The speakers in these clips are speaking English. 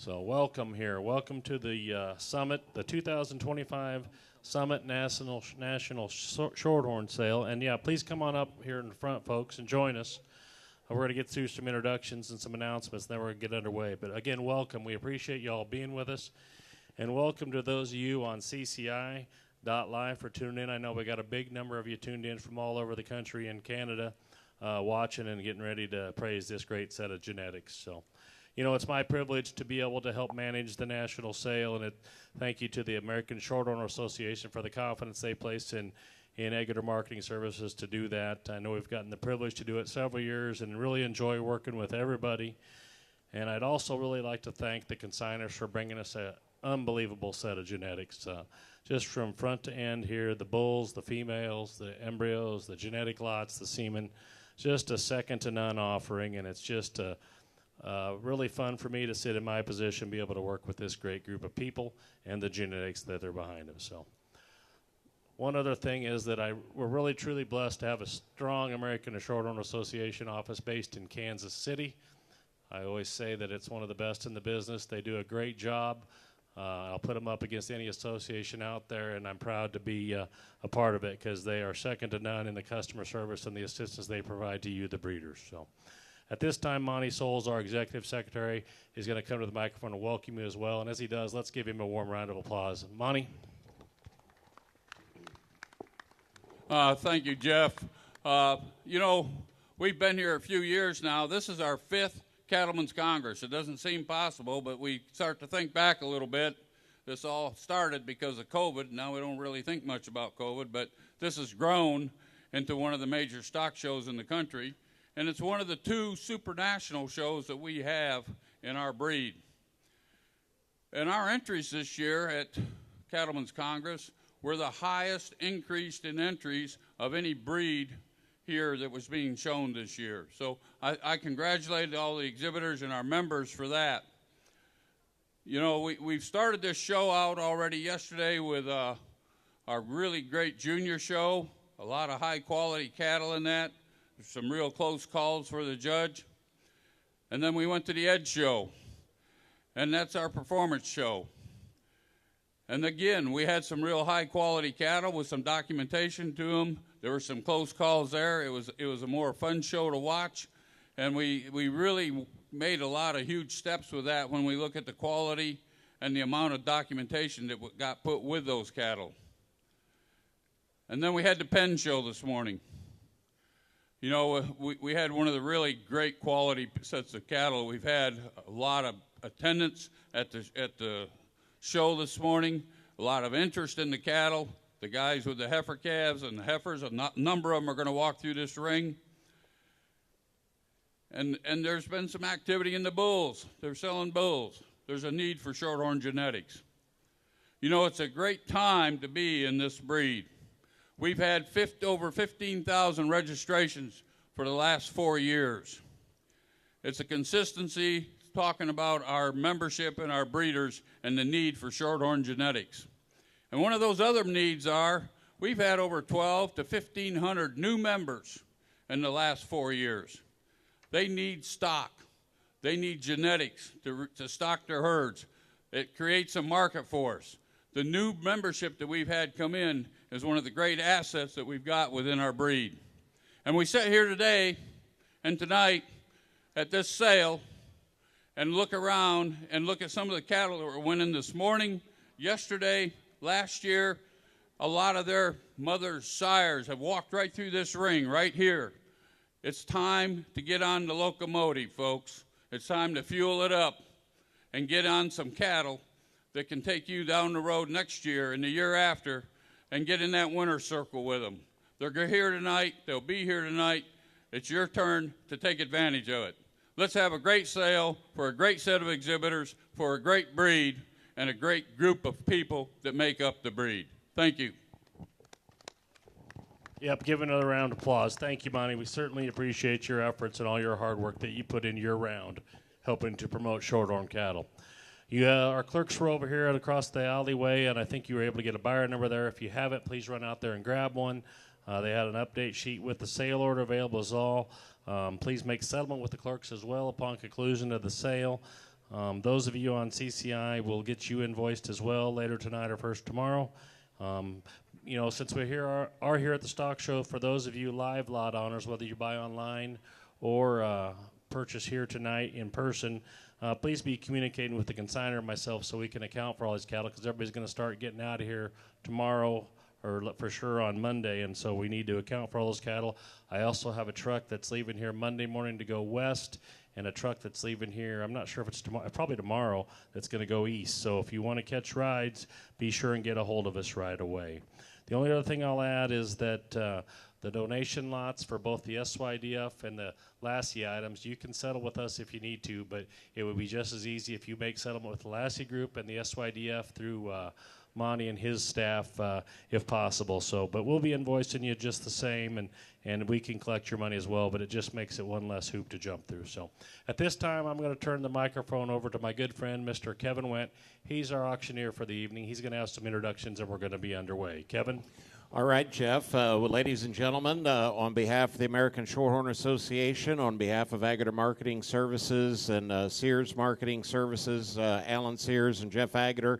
So welcome here. Welcome to the summit, the 2025 Summit National Shorthorn Sale. And yeah, please come on up here in the front, folks, and join us. We're going to get through some introductions and some announcements, then we're going to get underway. But again, welcome. We appreciate you all being with us. And welcome to those of you on CCI.live for tuning in. I know we got a big number of you tuned in from all over the country and Canada watching and getting ready to praise this great set of genetics. So, you know, it's my privilege to be able to help manage the national sale, and thank you to the American Shorthorn Association for the confidence they place in Exeter Marketing Services to do that. I know we've gotten the privilege to do it several years and really enjoy working with everybody. And I'd also really like to thank the consigners for bringing us an unbelievable set of genetics. Just from front to end here, the bulls, the females, the embryos, the genetic lots, the semen, just a second-to-none offering, and it's just really fun for me to sit in my position, be able to work with this great group of people and the genetics that are behind them. So, one other thing is that we're really truly blessed to have a strong American Shorthorn Association office based in Kansas City. I always say that it's one of the best in the business. They do a great job. I'll put them up against any association out there, and I'm proud to be a part of it because they are second to none in the customer service and the assistance they provide to you, the breeders. So, at this time, Monty Souls, our executive secretary, is going to come to the microphone and welcome you as well. And as he does, let's give him a warm round of applause. Monty. Thank you, Jeff. You know, we've been here a few years now. This is our 5th Cattlemen's Congress. It doesn't seem possible, but we start to think back a little bit. This all started because of COVID. Now we don't really think much about COVID, but this has grown into one of the major stock shows in the country. And it's one of the 2 supranational shows that we have in our breed. And our entries this year at Cattlemen's Congress were the highest increase in entries of any breed here that was being shown this year. So I congratulate all the exhibitors and our members for that. You know, we've started this show out already yesterday with our really great junior show, a lot of high-quality cattle in that. Some real close calls for the judge. And then we went to the Ed Show, and that's our performance show. And again, we had some real high-quality cattle with some documentation to them. There were some close calls there. It was a more fun show to watch, and we really made a lot of huge steps with that when we look at the quality and the amount of documentation that got put with those cattle. And then we had the Pen Show this morning. You know, we had one of the really great quality sets of cattle. We've had a lot of attendance at the show this morning, a lot of interest in the cattle. The guys with the heifer calves and the heifers, a number of them are going to walk through this ring. And there's been some activity in the bulls. They're selling bulls. There's a need for Shorthorn genetics. You know, it's a great time to be in this breed. We've had over 15,000 registrations for the last 4 years. It's a consistency talking about our membership and our breeders and the need for Shorthorn genetics. And one of those other needs are we've had over 1,200 to 1,500 new members in the last 4 years. They need stock. They need genetics to stock their herds. It creates a market for us. The new membership that we've had come in is one of the great assets that we've got within our breed. And we sit here today and tonight at this sale and look around and look at some of the cattle that were winning this morning, yesterday, last year. A lot of their mothers, sires have walked right through this ring right here. It's time to get on the locomotive, folks. It's time to fuel it up and get on some cattle that can take you down the road next year and the year after and get in that winner's circle with them. They're here tonight. They'll be here tonight. It's your turn to take advantage of it. Let's have a great sale for a great set of exhibitors, for a great breed, and a great group of people that make up the breed. Thank you. Yep, give another round of applause. Thank you, Monty. We certainly appreciate your efforts and all your hard work that you put in year-round helping to promote Shorthorn cattle. Our clerks were over here across the alleyway, and I think you were able to get a buyer number there. If you haven't, please run out there and grab one. They had an update sheet with the sale order available as all. Please make settlement with the clerks as well upon conclusion of the sale. Those of you on CCI will get you invoiced as well later tonight or first tomorrow. Since we are here at the stock show, for those of you live lot owners, whether you buy online or purchase here tonight in person, please be communicating with the consignor and myself so we can account for all these cattle, because everybody's going to start getting out of here tomorrow or for sure on Monday, and so we need to account for all those cattle. I also have a truck that's leaving here Monday morning to go west, and a truck that's leaving here, I'm not sure if it's tomorrow, probably tomorrow, that's going to go east. So if you want to catch rides, be sure and get a hold of us right away. The only other thing I'll add is that the donation lots for both the SYDF and the Lassie items, you can settle with us if you need to, but it would be just as easy if you make settlement with the Lassie group and the SYDF through Monty and his staff, if possible. But we'll be invoicing you just the same, and we can collect your money as well, but it just makes it one less hoop to jump through. So at this time, I'm going to turn the microphone over to my good friend, Mr. Kevin Wendt. He's our auctioneer for the evening. He's going to have some introductions, and we're going to be underway. Kevin? All right, Jeff. Ladies and gentlemen, on behalf of the American Shorthorn Association, on behalf of Agater Marketing Services and Sears Marketing Services, Alan Sears and Jeff Agater,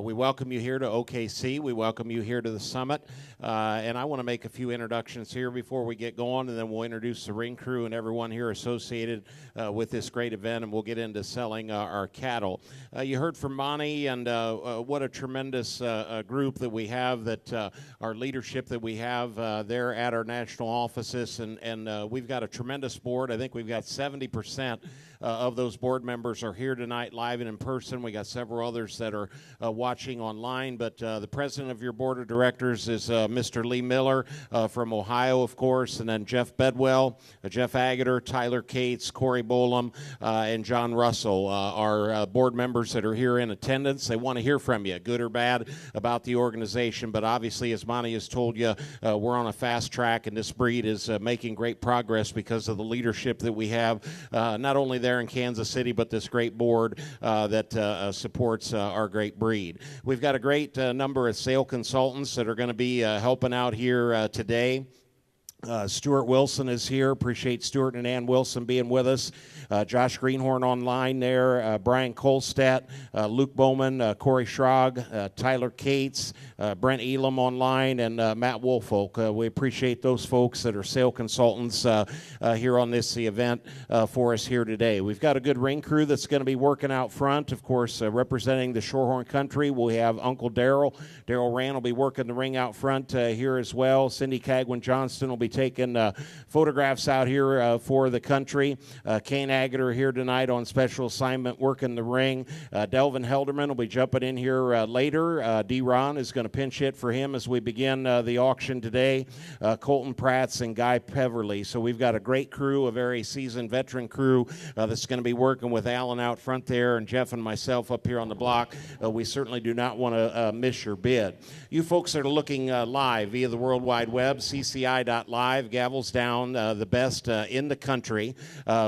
we welcome you here to OKC. We welcome you here to the summit. And I want to make a few introductions here before we get going, and then we'll introduce the ring crew and everyone here associated with this great event, and we'll get into selling our cattle. You heard from Monty, and what a tremendous group that we have, that our leadership that we have there at our national offices, and we've got a tremendous board. I think we've got 70% of those board members are here tonight live and in person. We got several others that are watching online, but the president of your board of directors is Mr. Lee Miller from Ohio, of course, and then Jeff Bedwell, Jeff Agater, Tyler Cates, Corey Bolam, and John Russell, our board members that are here in attendance. They want to hear from you, good or bad, about the organization, but obviously, as Monty has told you, we're on a fast track, and this breed is making great progress because of the leadership that we have, not only there in Kansas City, but this great board that supports our great breed. We've got a great number of sale consultants that are going to be helping out here today. Stuart Wilson is here. Appreciate Stuart and Ann Wilson being with us. Josh Greenhorn online there. Brian Kolstadt, Luke Bowman, Corey Schrag, Tyler Cates, Brent Elam online, and Matt Woolfolk. We appreciate those folks that are sale consultants here on this event for us here today. We've got a good ring crew that's going to be working out front. Of course, representing the Shorthorn country, we have Uncle Daryl. Daryl Rand will be working the ring out front here as well. Cindy Cagwin Johnston will be taking photographs out here for the country. Kane Agater here tonight on special assignment working the ring. Delvin Helderman will be jumping in here later. D-Ron is going to pinch hit for him as we begin the auction today. Colton Pratts and Guy Peverly. So we've got a great crew, a very seasoned veteran crew that's going to be working with Alan out front there and Jeff and myself up here on the block. We certainly do not want to miss your bid. You folks that are looking live via the World Wide Web, CCI.live, gavels down the best in the country.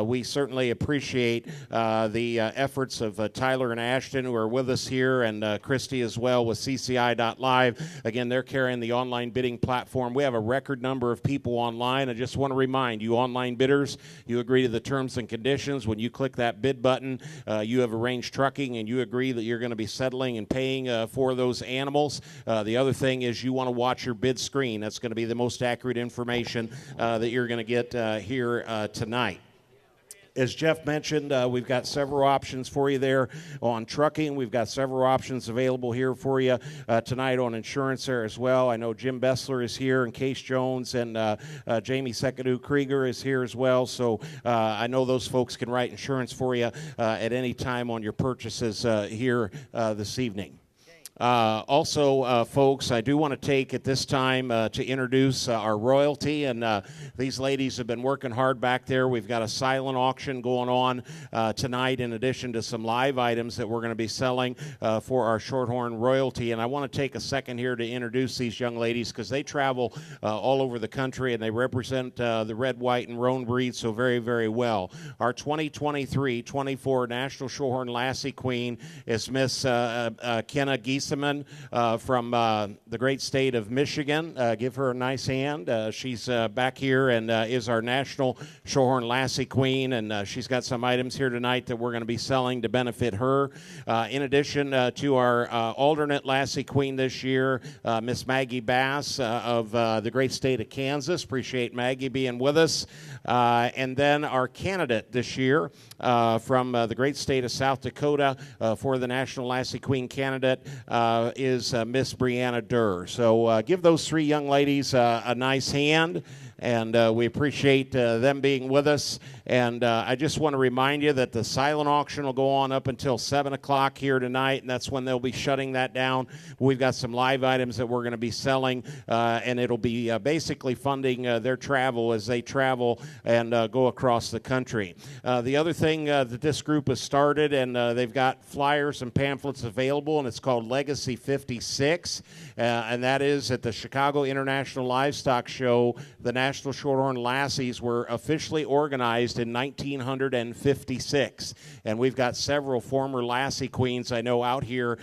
We certainly appreciate the efforts of Tyler and Ashton, who are with us here, and Christy as well with CCI.live. Again, they're carrying the online bidding platform. We have a record number of people online. I just want to remind you, online bidders, you agree to the terms and conditions. When you click that bid button, you have arranged trucking, and you agree that you're going to be settling and paying for those animals. The other thing is you want to watch your bid screen. That's going to be the most accurate information that you're going to get here tonight. As Jeff mentioned, we've got several options for you there on trucking. We've got several options available here for you tonight on insurance there as well. I know Jim Bessler is here, and Case Jones, and Jamie Sekadu Krieger is here as well. So I know those folks can write insurance for you at any time on your purchases here this evening. Also, folks, I do want to take at this time to introduce our royalty, and these ladies have been working hard back there. We've got a silent auction going on tonight, in addition to some live items that we're going to be selling for our Shorthorn royalty. And I want to take a second here to introduce these young ladies, because they travel all over the country, and they represent the red, white, and roan breed so very, very well. Our 2023-24 National Shorthorn Lassie Queen is Miss Kenna Gies Iseman from the great state of Michigan. Give her a nice hand. She's back here and is our national Shorthorn Lassie Queen, and she's got some items here tonight that we're going to be selling to benefit her. In addition to our alternate Lassie Queen this year, Miss Maggie Bass of the great state of Kansas. Appreciate Maggie being with us. And then our candidate this year from the great state of South Dakota for the National Lassie Queen candidate is Miss Brianna Durr. So give those three young ladies a nice hand. And we appreciate them being with us. And I just want to remind you that the silent auction will go on up until 7 o'clock here tonight, and that's when they'll be shutting that down. We've got some live items that we're going to be selling, and it'll be basically funding their travel as they travel and go across the country. The other thing that this group has started, and they've got flyers and pamphlets available, and it's called Legacy 56, and that is at the Chicago International Livestock Show. The National Shorthorn Lassies were officially organized in 1956, and we've got several former Lassie Queens I know out here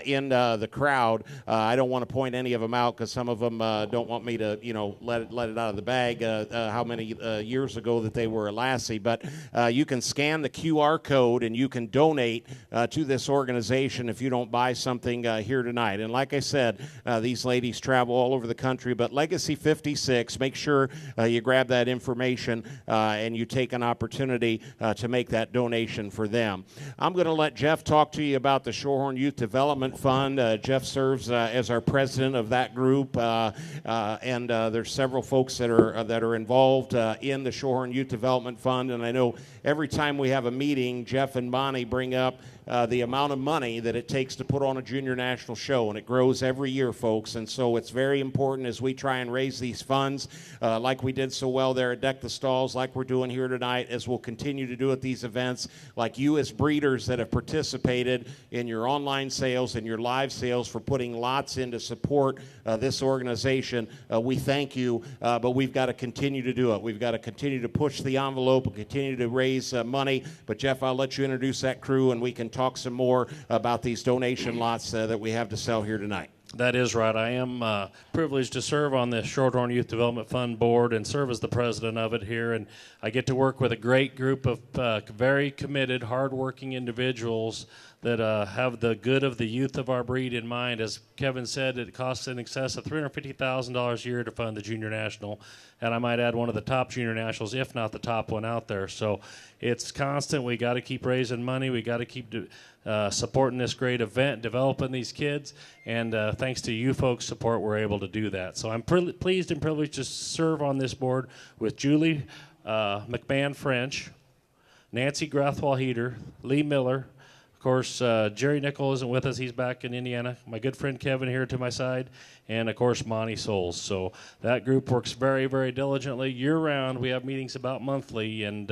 in the crowd. I don't want to point any of them out because some of them don't want me to, let it out of the bag how many years ago that they were a Lassie. But you can scan the QR code and you can donate to this organization if you don't buy something here tonight. And like I said, these ladies travel all over the country, but Legacy 56, make sure you grab that information and you take an opportunity to make that donation for them. I'm going to let Jeff talk to you about the Shorthorn Youth Development Fund. Jeff serves as our president of that group, and there's several folks that are involved in the Shorthorn Youth Development Fund. And I know every time we have a meeting, Jeff and Bonnie bring up the amount of money that it takes to put on a junior national show, and it grows every year, folks. And so it's very important as we try and raise these funds, like we did so well there at Deck the Stalls, like we're doing here tonight, as we'll continue to do at these events, like you as breeders that have participated in your online sales and your live sales for putting lots in to support this organization. We thank you, but we've got to continue to do it. We've got to continue to push the envelope and continue to raise money. But Jeff, I'll let you introduce that crew, and we can talk some more about these donation lots that we have to sell here tonight. That is right. I am privileged to serve on the Shorthorn Youth Development Fund board and serve as the president of it here. And I get to work with a great group of very committed, hardworking individuals that have the good of the youth of our breed in mind. As Kevin said, it costs in excess of $350,000 a year to fund the Junior National. And I might add one of the top Junior Nationals, if not the top one out there. So it's constant. We got to keep raising money. We got to keep supporting this great event, developing these kids. And thanks to you folks' support, we're able to do that. So I'm pleased and privileged to serve on this board with Julie McMahon-French, Nancy Grathwell-Heater, Lee Miller. Of course, Jerry Nickel isn't with us. He's back in Indiana. My good friend Kevin here to my side. And, of course, Monty Souls. So that group works very, very diligently year-round. We have meetings about monthly and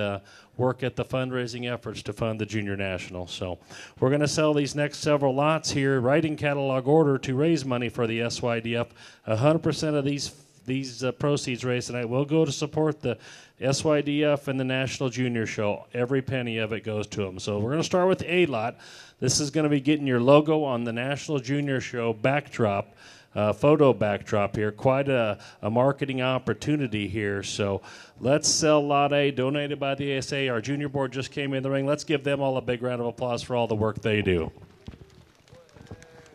work at the fundraising efforts to fund the Junior National. So we're going to sell these next several lots here right in catalog order to raise money for the SYDF. 100% of these proceeds raised tonight will go to support the SYDF and the National Junior Show. Every penny of it goes to them. So we're going to start with the A lot. This is going to be getting your logo on the National Junior Show backdrop, photo backdrop here. Quite a marketing opportunity here. So let's sell Lot A, donated by the ASA. Our junior board just came in the ring. Let's give them all a big round of applause for all the work they do.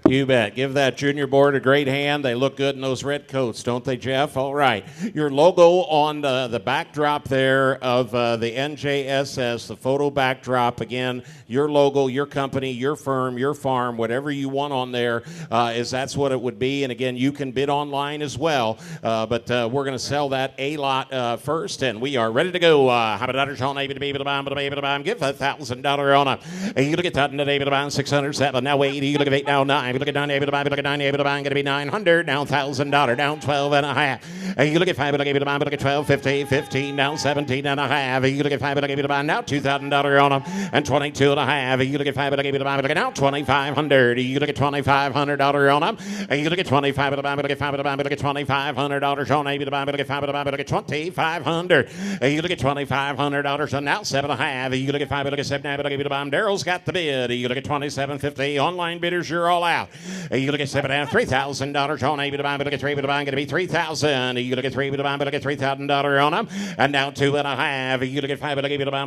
You bet. Give that junior board a great hand. They look good in those red coats, don't they, Jeff? All right. Your logo on the backdrop there of the NJSS, the photo backdrop. Again, your logo, your company, your firm, your farm, whatever you want on there, that's what it would be. And again, you can bid online as well. But we're going to sell that A lot first, and we are ready to go. Give $1,000 on a. You look at that, $600, 7, now 80. You look at 8, now 9. You look at 9, able to buy, look at 9, able to buy, going to be $900, now $1,000, down 12 and a half. You look at 5, able to buy, look at 12, 15, 15, down 17 and a half. You look at 5, able to buy, now $2,000 on them, and 22 and a half. You look at 5, able to buy, look at now $2,500. You look at $2,500 on them. You look at 25, able to buy, look at 5, able to buy, look at $2,500 on, able to buy, look at 5, able to buy, look at $2,500. You look at $2,500 on now 7.5. You look at 5, look at 7, able to buy. Daryl's got the bid. You look at $2,750. Online bidders, you're all out. out. You look at 7.5, $3,000 on a bit of buy, but look at 3 bit of buy, going to be $3,000. You look at 3 bit of buy, but look at $3,000 on them. And now 2.5. You look at 5, but look at bit of buy,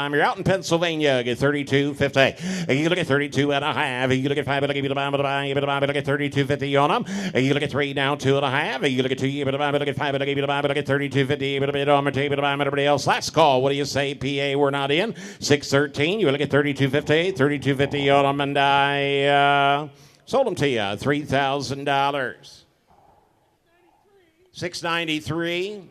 you're out in Pennsylvania. Get $32.50. You look at 32.5. You look at 5, but look at bit of buy, but look at $32.50 on them. You look at 3 now, 2.5. You look at 2, but look at 5, but look at $32.50. But a bit on my table, but everybody else. Last call. What do you say, PA? We're not in. 613. You look at $32.50. $32.50 on them, and I sold them to you. $3,000. $693.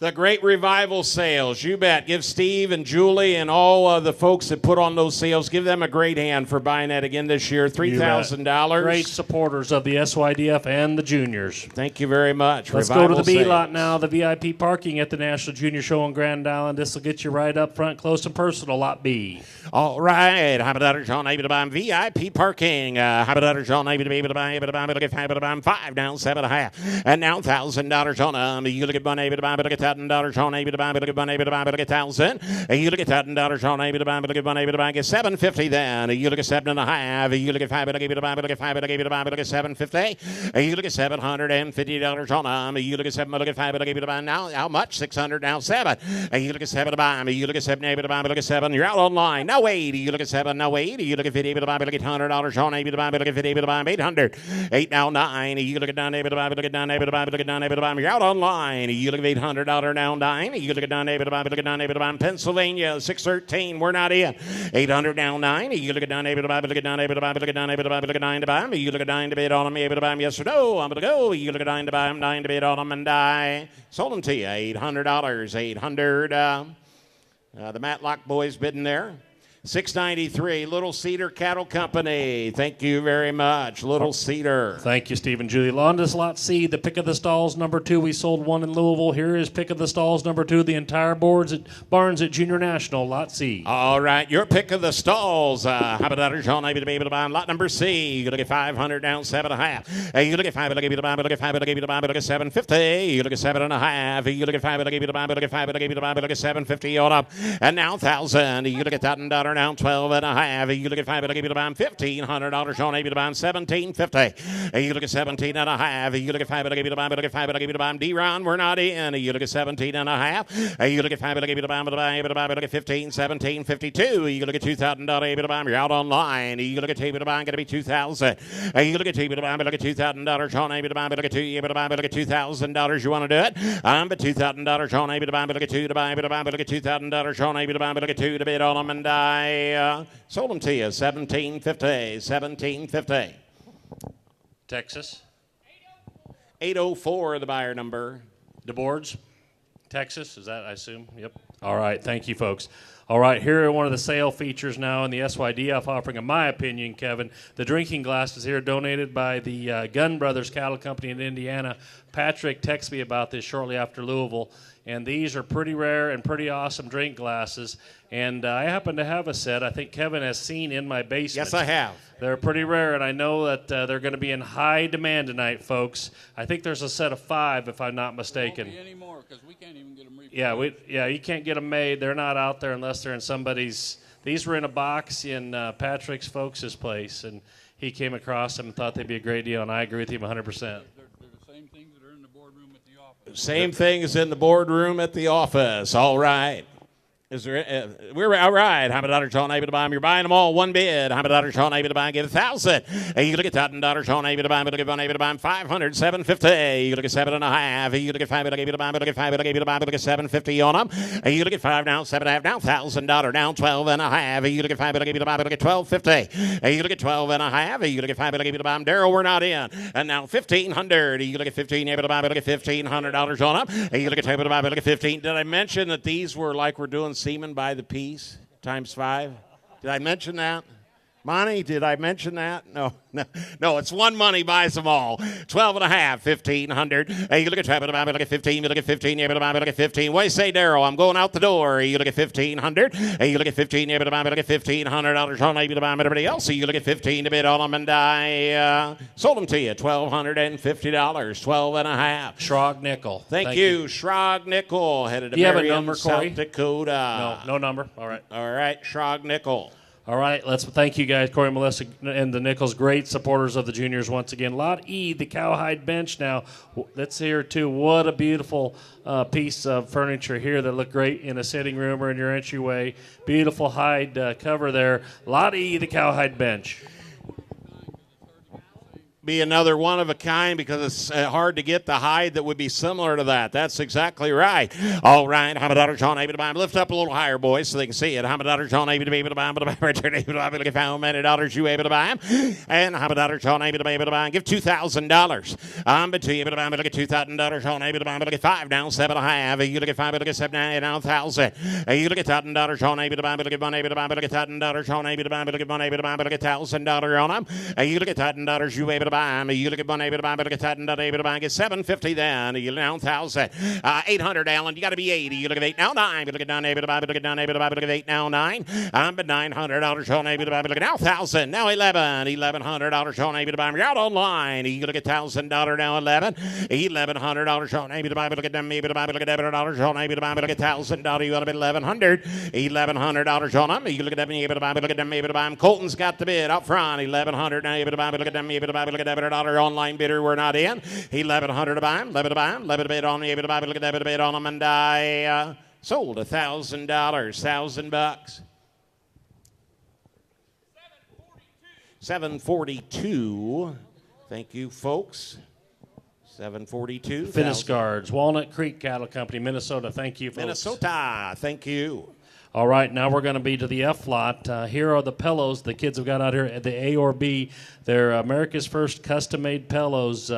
The Great Revival sales. You bet. Give Steve and Julie and all the folks that put on those sales, give them a great hand for buying that again this year. $3,000. Great supporters of the SYDF and the juniors. Thank you very much. Let's Revival go to the B sales. lot now. The VIP parking at the National Junior Show on Grand Island. This will get you right up front, close and personal. Lot B. All right. How about John able to buy VIP parking? How about John able to buy, look at 5 down 7.5. And now $1,000 on them. You look at money able to buy, but look at $1,000 on able to buy, but look at money able to buy, but look at $1,000. You look at $1,000 on able to buy, but look at money able to buy, get $750 then. You look at 7.5. You look at 5, but able to buy, but look at 5, but able to buy, but look at $750. You look at $750 on them. You look at 7, but look at 5, but able to buy now. How much? $600 now 7. You look at 7 to buy. You look at 7 able to buy, but look at 7. You're out online. Now wait. You look at 7. Now wait. You look at 50 able to buy, but look at $100 on able to buy, but look at 50 able to buy, 800. 8 now 9. You look at 9 able to buy, but look at 9 able to buy, but look at 9 able to buy. You're out online. You look at $800 now 9. You look at 9 able to buy, but look at 9 able to buy. Pennsylvania 613. We're not in. 800 now 9. You look at 9 able to buy, but look at 9 able to buy, but look at 9 able to buy, but look at 9 to buy. You look at 9 to bid on them. Able to buy them. Yes or no? I'm going to go. You look at 9 to buy them. 9 to bid on them, and I sold them to you. $800. 800. The Matlock boys bidding there. $693, Little Cedar Cattle Company. Thank you very much, Little Cedar. Thank you, Steve and Julie. On this lot C, the pick of the stalls, number 2. We sold one in Louisville. Here is pick of the stalls, number 2. The entire barns at Junior National, lot C. All right, your pick of the stalls. How about that, John? Able to be able to buy lot number C. You look at 500 down 7.5. You look at 5, but able to buy, but look at 5, but able to buy, but look at 750. You look at 7.5. You look at 5, but able to buy, but look at 5, but able to buy, but look at 750 on up. And now 1,000. You look at $1,000 down 12.5. You look at 5, but able to buy $1,500 on able to buy $1,750. You look at 17.5. You look at 5, but able to buy, but look at 5, but able to buy D-Ron. We're not in. You look at 17.5. You look at 5, but able to buy, but look at 15, 1752. You look at $2,000 able to buy. You're out online. You look at able to buy, going to be 2,000. You look at able to buy, but look at $2,000 on able to buy, but look at able to buy, but look at $2,000. You want to do it? But $2,000 on able to buy, but look at 2 to buy, able to buy, but look at $2,000 on able to buy, but look at 2 to bid on them, and I sold them to you. $1,750. Texas. 804, the buyer number. DeBoards, Texas, is that, I assume? Yep. All right, thank you, folks. All right, here are one of the sale features now in the SYDF offering, in my opinion, Kevin. The drinking glasses here donated by the Gunn Brothers Cattle Company in Indiana. Patrick texted me about this shortly after Louisville, and these are pretty rare and pretty awesome drink glasses. And I happen to have a set I think Kevin has seen in my basement. Yes, I have. They're pretty rare, and I know that they're going to be in high demand tonight, folks. I think there's a set of 5, if I'm not mistaken. Won't be anymore because we can't even get them replaced. Yeah, you can't get them made. They're not out there unless they're in somebody's. These were in a box in Patrick's folks' place, and he came across them and thought they'd be a great deal, and I agree with him 100%. They're the same things that are in the boardroom at the office. Same things in the boardroom at the office. All right. Is there? We're all right. How about John able to buy them? You're buying them all one bid. How about John able to buy? Give 1,000. You look at $1,000. John able to buy, but look at one able to buy 500, 750. You look at 7.5. You look at 5, but able to buy, but look at 5, but able to buy, but look at 750 on them. You look at 5 now, 7.5 now, $1,000 down 12.5. You look at 5, but able to buy, but look at 1250. You look at 12.5. You look at 5, but able to buy them. Daryl, we're not in. And now 1,500. You look at 15 able to buy, but look at $1,500 on them. You look at able to buy, but look at 15. Did I mention that these were like we're doing semen by the piece times 5? Did I mention that? Monty, did I mention that? No, it's one money buys them all. 12.5, 1,500. You look at 12, but look at 15. You look at 15. You look at 15. What do you say, Daryl? I'm going out the door. You look at 1,500. You look at 15. You look at $1,500 on able to buy everybody else. So you look at 15 to bid on them, and I sold them to you. $1,250. 12.5. Shrog Nickel. Thank you, Shrog Nickel, headed to Do you have a Marion, number, Corey? South Dakota. No number. All right. All right, Shrog Nickel. All right, let's thank you guys, Corey, Melissa, and the Nichols, great supporters of the juniors once again. Lot E, the cowhide bench now. Let's hear too. What a beautiful piece of furniture here that look great in a sitting room or in your entryway. Beautiful hide cover there. Lot E, the cowhide bench. Be another one of a kind because it's hard to get the hide that would be similar to that. That's exactly right. All right, Hamadar John able to buy. Lift up a little higher, boys, so they can see it. Hamadar John able to buy. Richard able to buy. Look at how many dollars you able to buy. And Hamadar John able to buy. Give $2,000. But you able to buy. Look at $2,000. John able to buy. Look at 5 down, 7.5. You look at 5. Look at 7 now 1,000. You look at $1,000. John able to buy. Look at 1 able to buy. Look at $1,000. John able to buy. Look at 1 able to buy. Look at $1,000 on them. You look at $1,000. You able to buy. You look at 1 able to buy, but look at that, able to buy, get $750 then. You now 1,000. 800, Alan. You got to be 80. You look at 8 now 9. But look at down able to buy, but look at down able to buy, but look at 8 now 9. But $900 on able to buy, but look at now 1,000. Now 11. $1,100 on able to buy. You're out online. You look at $1,000 now 11. $1,100 on able to buy, but look at them able to buy, but look at $1,100 on able to buy, but look at $1,000. You got to be $1,100. $1,100 on them. You look at them able to buy, but look at them able to buy. Colton's got the bid up front. $1,100 now able to buy, but look at them able to buy, but look at $1,100 online bidder. We're not in. $1,100 to buy him. 11 to buy him. 11 to bid on him. Able to buy. But look at that bid on him, and I sold $1,000. $1,000. 742. Thank you, folks. 742. Finish Guards, Walnut Creek Cattle Company, Minnesota. Thank you, folks. Minnesota. Thank you. All right, now we're going to be to the F lot. Here are the pillows the kids have got out here at the A or B. They're America's first custom-made pillows.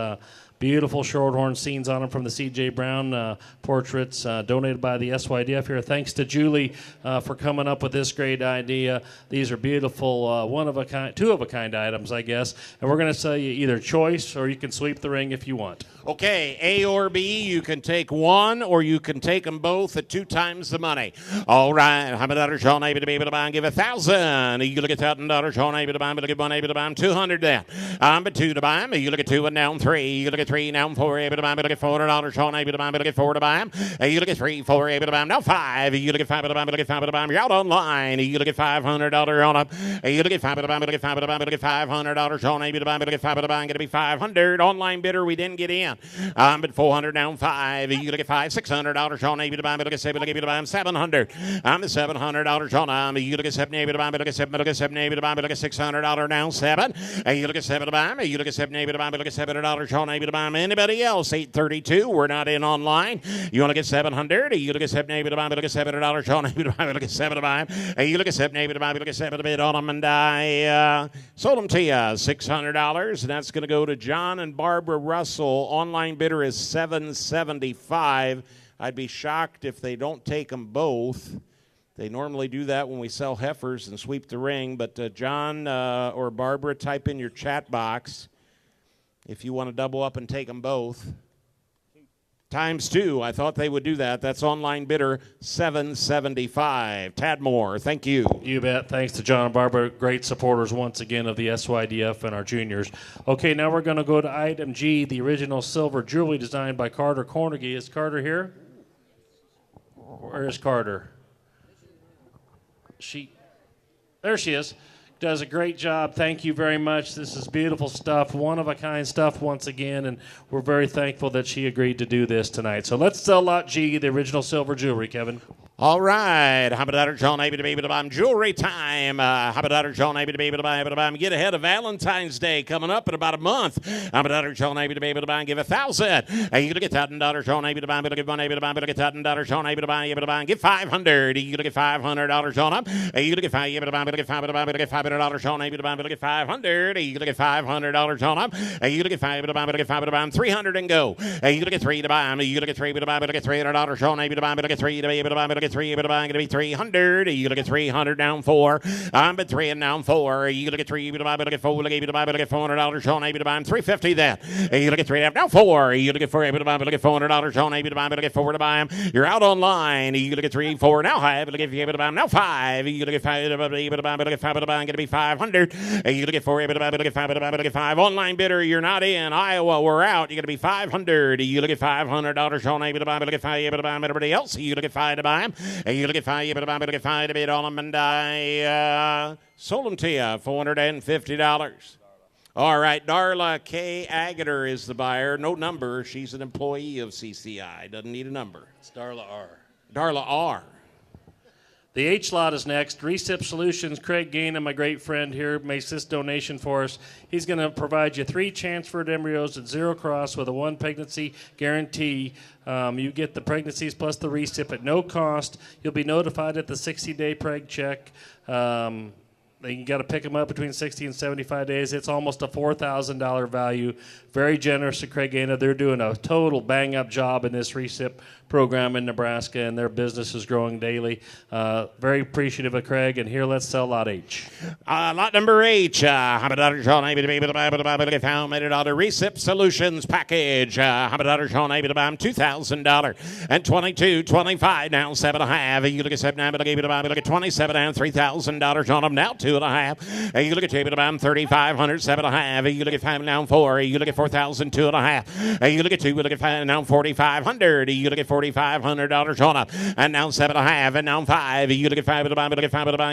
Beautiful Shorthorn scenes on them from the C.J. Brown portraits donated by the SYDF here. Thanks to Julie for coming up with this great idea. These are beautiful one-of-a-kind, two-of-a-kind items, I guess. And we're going to sell you either choice or you can sweep the ring if you want. Okay, A or B, you can take one or you can take them both at 2 times the money. All right, $100 Sean able to be able to buy and give $1,000. You look at $1,000 Sean able to buy, but look at 1 able to buy him 200 then. But 2 to buy him. You look at 2 and down 3. You look at 3 now 4 able to buy, but look at $400 Sean able to buy, but look at 4 to buy him. You look at 3, 4 able to buy him now 5. You look at 5 to buy, but look at 5 to buy him. You're out online. You look at $500 on him. You look at 5 to buy, but look at 5 to buy, but look at $500 Sean able to buy, but look at 5 to buy. Going to be 500 online bidder. We didn't get in. But 400 down 5. You look at 5, $600 on able to buy, but look at 7, able to buy him 700. I'm the $700 on you look at 7 able to buy, but look at 7, look at 7 able to buy, but look at $600 down 7. You look at 7 to buy, you look at 7 able to buy, but look at $700 on able to buy. Anybody else? 832. We're not in online. You want to get 700? You look at 7 able to buy, but look at $700 on able to buy, but look at 7 to buy. You look at 7 able to buy, but look at 7 to bid on them, and I sold them to you $600, and that's going to go to John and Barbara Russell. Online bidder is $775. I'd be shocked if they don't take them both. They normally do that when we sell heifers and sweep the ring. But John or Barbara, type in your chat box if you want to double up and take them both. Times 2. I thought they would do that. That's online bidder $775. Tad Moore, thank you. You bet. Thanks to John and Barbara, great supporters once again of the SYDF and our juniors. Okay, now we're going to go to item G, the original silver jewelry designed by Carter Cornegie. Is Carter here? Where is Carter? There she is. Does a great job. Thank you very much. This is beautiful stuff, one-of-a-kind stuff once again, and we're very thankful that she agreed to do this tonight. So let's sell Lot G, the original silver jewelry, Kevin. All right. Habadatter John able to be able to buy him jewelry time. Habadatter John able to be able to buy him. Get ahead of Valentine's Day coming up in about a month. Habadatter John able to be able to buy and give $1,000. You look at $1,000 John able to buy, but look at $1 able to buy, but look at $1,000 John able to buy and give $500. You look at $500 John up. You look at $5 able to buy, but look at $5 to buy, but look at $500 John able to buy, but look at $500. You look at $500 John up. You look at $5 able to buy, but look at $5 to buy him 300 and go. You look at 3 to buy him. You look at 3 able to buy, but look at $300 John able to buy, but look at 3 to be able to buy, but look at 3 able to buy. Going to be 300. You look at 300 down 4. But 3 and down 4. You look at 3 able to buy, but look at 4 able to buy, but look at $400 John able to buy him 350 then. You look at 3 down 4. You look at 4 able to buy, but look at $400 John able to buy, but look at 4 to buy him. You're out online. You look at 3, 4 now 5. Look at 5 able to buy him now 5. You look at 5 able to buy, but look at 5 able to buy. Going to be 500. You look at 4 able to buy, but look at 5 able to buy, but look at 5. Online bidder, you're not in. Iowa, we're out. You're going to be 500. You look at $500 John able to buy, but look at 5 able to buy him. Everybody else, you look at 5 to buy him. You look at 5, you look at 5 to bid on them, and I sold them to you, $450. All right, Darla K. Agater is the buyer. No number. She's an employee of CCI. Doesn't need a number. It's Darla R. Darla R. The H lot is next. Recip Solutions, Craig Gainham, my great friend here, makes this donation for us. He's going to provide you 3 transferred embryos at 0 cross with a 1 pregnancy guarantee. You get the pregnancies plus the recip at no cost. You'll be notified at the 60-day preg check. You got to pick them up between 60 and 75 days. It's almost a $4,000 value. Very generous to Craig Gainham. They're doing a total bang-up job in this recip program in Nebraska, and their business is growing daily. Very appreciative of Craig, and here, let's sell lot H. Lot number H, Recip Solutions package, $2,000 and 22, 25, now 7.5. You look at 7, now, but look at 27 and $3,000 on them, now 2.5. You look at 2, but I'm 3,500, 7.5. You look at 5, now 4. You look at 4,000, 2.5. You look at 2, look at 5, now 4,500. You look at $4,500 on them, and now 7.5, and now 5. You look at 5, but I'm going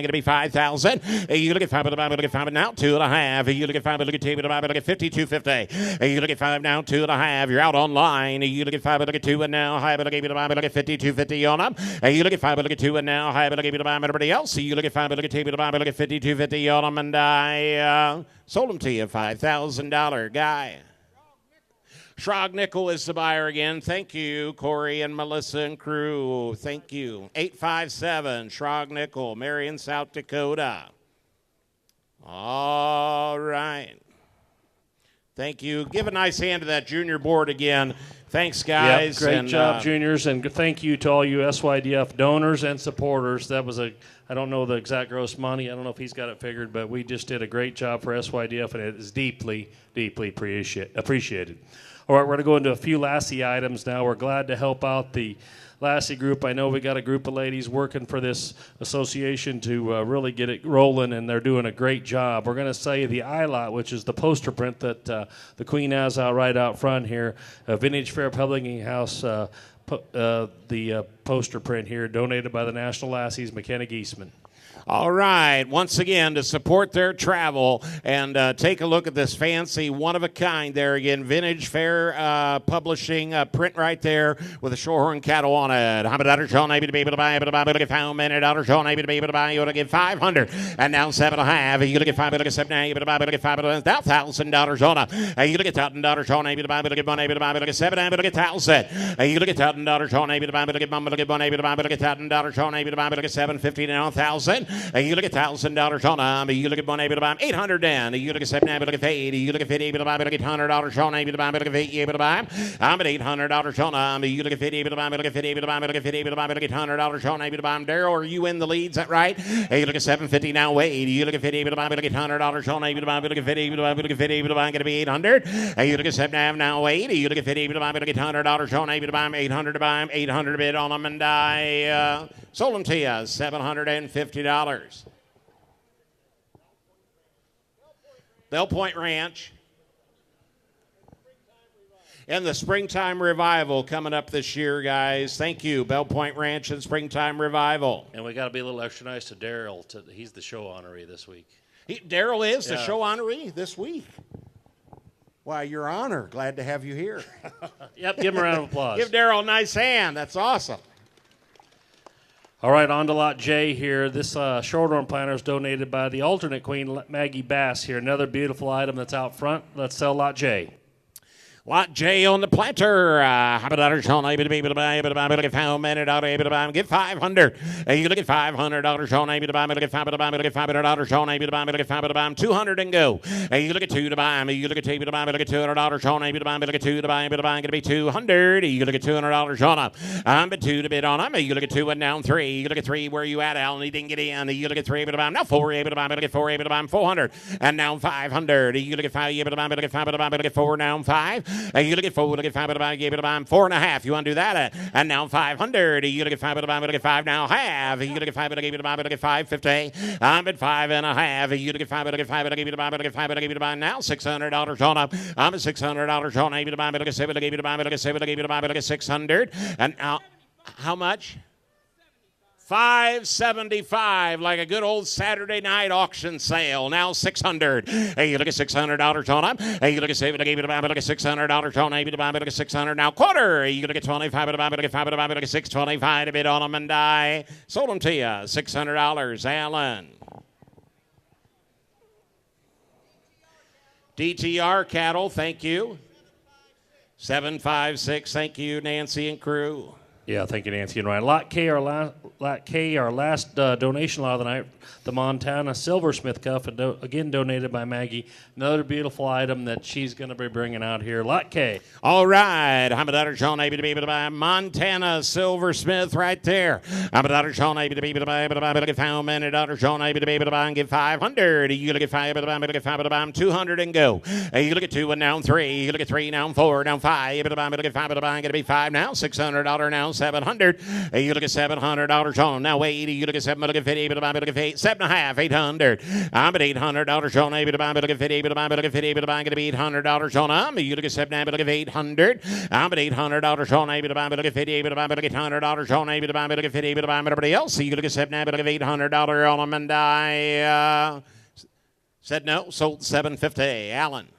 to be 5,000. You look at 5, but I'm look at 5, now 2.5. You look at 5, but look at 2, but I'm look at 5,250. You look at 5, now 2.5. You're out online. You look at 5, but look at 2, and now high, but look at 5,250 on them. You look at 5, but look at 2, and now high, but look at everybody else. You look at 5, but look at 2, but I'm look at 5,250 on them, and I sold them to you, $5,000 guy. Shrog Nickel is the buyer again. Thank you, Corey and Melissa and crew. Thank you. 857 Shrog Nickel, Marion, South Dakota. All right. Thank you. Give a nice hand to that junior board again. Thanks, guys. Yep, great job, juniors, and thank you to all you SYDF donors and supporters. That was I don't know the exact gross money. I don't know if he's got it figured, but we just did a great job for SYDF, and it is deeply, deeply appreciated. All right, we're going to go into a few Lassie items now. We're glad to help out the Lassie group. I know we got a group of ladies working for this association to really get it rolling, and they're doing a great job. We're going to sell you the I-Lot, which is the poster print that the Queen has out right out front here. Vintage Fair Publishing House, the poster print here, donated by the National Lassies, McKenna Geisman. All right. Once again, to support their travel and take a look at this fancy one-of-a-kind there again. Vintage Fair Publishing print right there with a Shorthorn cattle on it. $100 able to be able to buy it. Look at $500 able to be able to buy. You want to get 500 and now 7.5. You look at 5. Look at 7. Now you able to buy. Look at 5. Now $1,000 on it. You look at $1,000 on able to buy. Look at 1 able to buy. Look at 7. Look at 1,000. You look at $1,000 on able to buy. Look at 1. Look at 1 able to buy. Look at $1,000 on able to buy. Look at 750 now 1,000. You look at $1,000 on them. You look at 1 able to buy 800 then. You look at 7 able to get 80. You look at 50 able to buy. Look at $100 on able to buy. Look at 50 able to buy. I'm at $800 on them. You look at 50 able to buy. Look at 50 able to buy. Look at 50 able to buy. Look at $100 on able to buy. Daryl, are you in the lead? Is that right? You look at 750 now. Wade. You look at 50 able to buy. Look at $100 on able to buy. Look at 50 able to buy. Look at 50 able to buy. Going to be 800. You look at 7 now. Wade. You look at 50 able to buy. Look at $100 on able to buy. 800 to buy. 800 bid on them, and I sold them to you $750. Bell Point Ranch and the Springtime Revival coming up this year, guys. Thank you, Bell Point Ranch and Springtime Revival. And we got to be a little extra nice to Daryl. He's the show honoree this week. Daryl is the show honoree this week. Why, Your Honor, glad to have you here. Yep, give him a round of applause. Give Daryl a nice hand. That's awesome. All right, on to Lot J here. This Shorthorn planter is donated by the alternate queen, Maggie Bass here. Another beautiful item that's out front. Let's sell Lot J. Lot J on the planter. $100 on able to be able to buy. Able to buy. Look at $500 able to buy. Get 500. You look at $500 on able to buy. Look at $500. Look at $500 on able to buy. Look at $500. 200 and go. You look at 2 to buy. You look at able to buy. Look at $200 on able to buy. Look at 2 to buy. Able to buy. Going to be 200. You look at $200 on them. I'm at 2 to bid on them. You look at 2 and down 3. You look at 3. Where you at, Alan? He didn't get in. You look at 3 able to buy. Now 4 able to buy. Look at 4 able to buy. 400 and now 500. You look at 5 able to buy. Look at 5 able to buy. Look at 4 now 5. You look at 4. Look at 5 able to buy. Gave it to buy. 4.5. You want to do that? And now 500. You look at 5 able to buy. Look at 5 now half. You look at 5 able to give it to buy. Look at 550. I'm at 5.5. You look at 5 able to get 5 able to give it to buy. Look at 5 able to give it to buy. Now $600 on up. I'm at $600 on able to buy. Look at 7 to give it to buy. Look at 7 to give it to buy. Look at 600. And now how much? $575, like a good old Saturday night auction sale. Now $600. Hey, you look at $600 on them. Hey, you look at $600 on them. Look at $600 now quarter. You look at $25. Look at $5. Look at $625 to bid on them and die. Sold them to you. $600. Allen. DTR cattle. Thank you. 756. Thank you, Nancy and crew. Yeah, thank you, Nancy and Ryan. Lot K, our last donation lot of the night, the Montana Silversmith Cuff, again donated by Maggie. Another beautiful item that she's going to be bringing out here. Lot K. All right. I'm a daughter, Sean, able to be able to buy Montana Silversmith right there. I'm a daughter, Sean, able to be able to buy, look at how many daughter, Sean, able to be able to buy and give 500. You look at 5, able to buy, look at 5, able to buy 200 and go. You look at 2 and now 3. You look at 3, now 4, now 5. Able to buy, look at 5, able to buy, going to be 5 now. $600 now. 700. You look at $700 on now 80. You look at 7. Look at 50. Able to buy. Look at 8. 7.5. 800. I'm at $800 on. Able to buy. Look at 50. Able to buy. Look at 50. Able to buy. Going to be $800 on. You look at 7. Look at 800. I'm at $800 on. Able to buy. Look at 50. Able to buy. Look at $100 on. Able to buy. Look at 50. Able to buy. Everybody else. You look at 7. Look at $800 on them and I said no. Sold $750. Allen.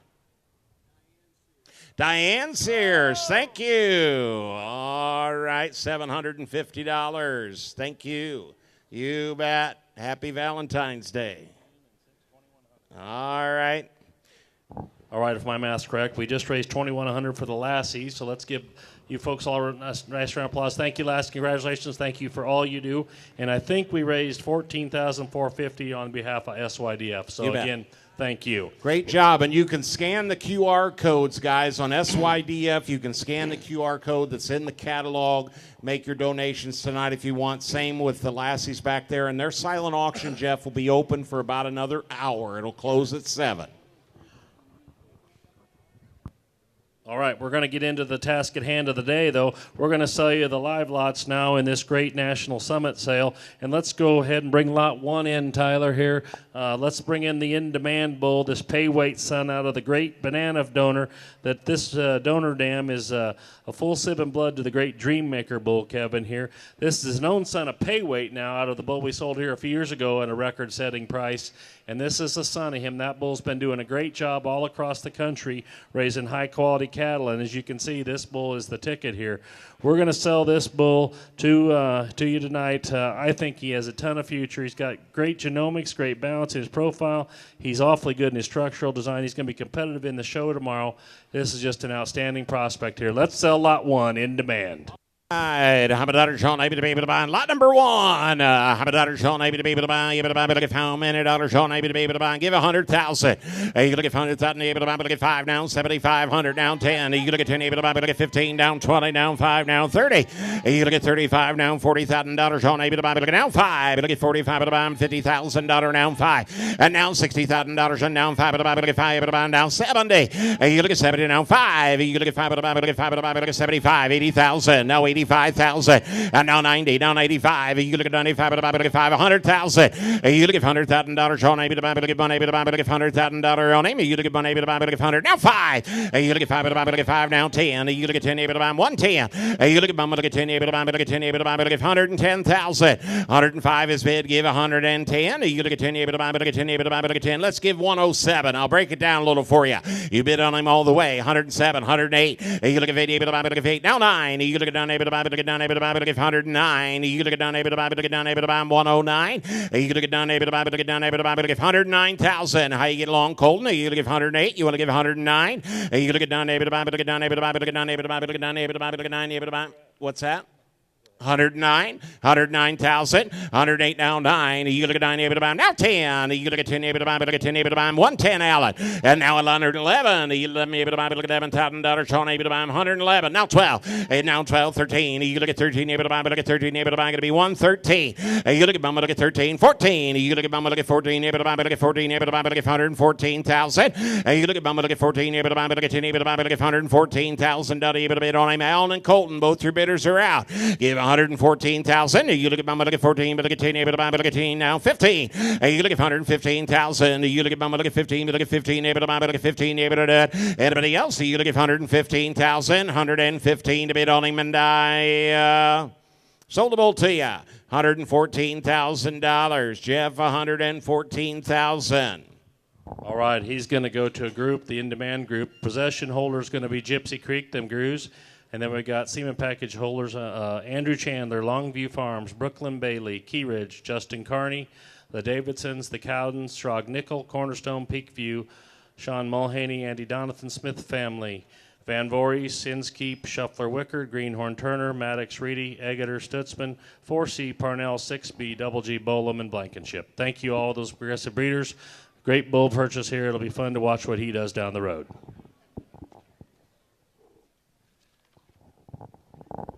Diane Sears, thank you. All right, $750. Thank you. You bet. Happy Valentine's Day. All right. All right, if my math's correct, we just raised $2,100 for the Lassie, so let's give you folks all a nice round of applause. Thank you, Lassie. Congratulations. Thank you for all you do. And I think we raised $14,450 on behalf of SYDF. So, again, thank you. Great job. And you can scan the QR codes, guys, on SYDF. You can scan the QR code that's in the catalog. Make your donations tonight if you want. Same with the Lassies back there. And their silent auction, Jeff, will be open for about another hour. It'll close at 7. All right, we're going to get into the task at hand of the day, though. We're going to sell you the live lots now in this great National Summit sale. And let's go ahead and bring lot 1 in, Tyler, here. Let's bring in the in-demand bull, this pay-weight son out of the great banana donor. That this donor dam is a full sip and blood to the great Dreammaker bull, Kevin, here. This is an own son of pay-weight now out of the bull we sold here a few years ago at a record-setting price. And this is the son of him. That bull's been doing a great job all across the country raising high-quality cattle. And as you can see, this bull is the ticket here. We're going to sell this bull to you tonight. I think he has a ton of future. He's got great genomics, great balance in his profile. He's awfully good in his structural design. He's going to be competitive in the show tomorrow. This is just an outstanding prospect here. Let's sell lot 1 in demand. Right, $100 Sean able to be able to buy lot number 1. $100 Sean able to be able to buy. Look at how many dollars Sean able to be able to buy. Give 100,000. You look at 100,000 able to buy. Look at 5 now. 7,500 down 10. You look at 10 able to buy. Look at 15 down 20 down 5 now 30. You look at 35 now. $40,000 Sean able to buy. Look at now 5. Look at 45 able to buy. $50,000 now 5. And now $60,000 and now 5 able to buy. Look at 5 able to buy. Now 70. You look at 70 now 5. You look at 5 able to buy. Look at 5 able to buy. Look at 75. 80,000 now 85,000 and now 90, now 85. You look at 95, look at 5, 100,000. You look at $100,000 on able to buy, look at $1 able to buy, look at $100,000 on him. You look at $1 able to buy, look at 100, now 5. You look at 5 able to buy, look at 5, now 10. You look at 10 able to buy, 110. You look at look at 10 able to buy, look at 10 able to buy, look at 110,000. 105 is bid, give 110. You look at 10 able to buy, look at 10 able to buy, look at 10. Let's give 107. I'll break it down a little for you. You bid on him all the way. 107, 108. You look at 80 able to buy, look at 8, now 9. You look at down able to buy, look at down able to buy, look at 109. You look at down able to buy, look at down able to buy 109. You look at down able to buy, look at down able to buy, look at 109,000. How you get along, Colton? You look at 108. You want to give 109. You look at down able to buy, look at down able to buy, look at down able to buy, look at down able to buy, look at 9 able to buy. What's that? 109,000, 108 now 9. You look at 9 able to buy now 10. You look at 10 able to buy, look at 10 able to buy 110, Allen. And now 111. You let me able to buy, look at $11,000. Sean able to buy 111. Now 12. And now 12, 13. You look at 13 able to buy, look at 13 able to buy, going to be 113. You look at Bumma, look at 13, 14. You look at Bumma, look at 14 able to buy, look at 14 able to buy, look at 114,000. You look at Bumma, look at 14 able to buy, look at 10 able to buy, look at 114,000. Able to bid on him. Allen and Colton, both your bidders are out. Give 114,000. You look at Bumma, look at 14, but look at 10, able to buy, but look at 10, now 15. You look at 115,000. You look at Bumma, look at 15, but look at 15, able to buy, but look at 15, able to do it. Anybody else? You look at 115,000, 115 to bid on him and Sold the bull to you, $114,000. Jeff, $114,000. All right, he's going to go to a group, the in-demand group. Possession holder is going to be Gypsy Creek, them Grews. And then we got semen package holders, Andrew Chandler, Longview Farms, Brooklyn Bailey, Key Ridge, Justin Carney, the Davidsons, the Cowdens, Strog Nickel, Cornerstone, Peakview, Sean Mulhaney, Andy Donathan Smith family, Van Voorhees, Sinskeep, Shuffler Wickard, Greenhorn Turner, Maddox Reedy, Eggeter Stutzman, 4C, Parnell, 6B, Double G, Bolam, and Blankenship. Thank you all those progressive breeders. Great bull purchase here. It'll be fun to watch what he does down the road.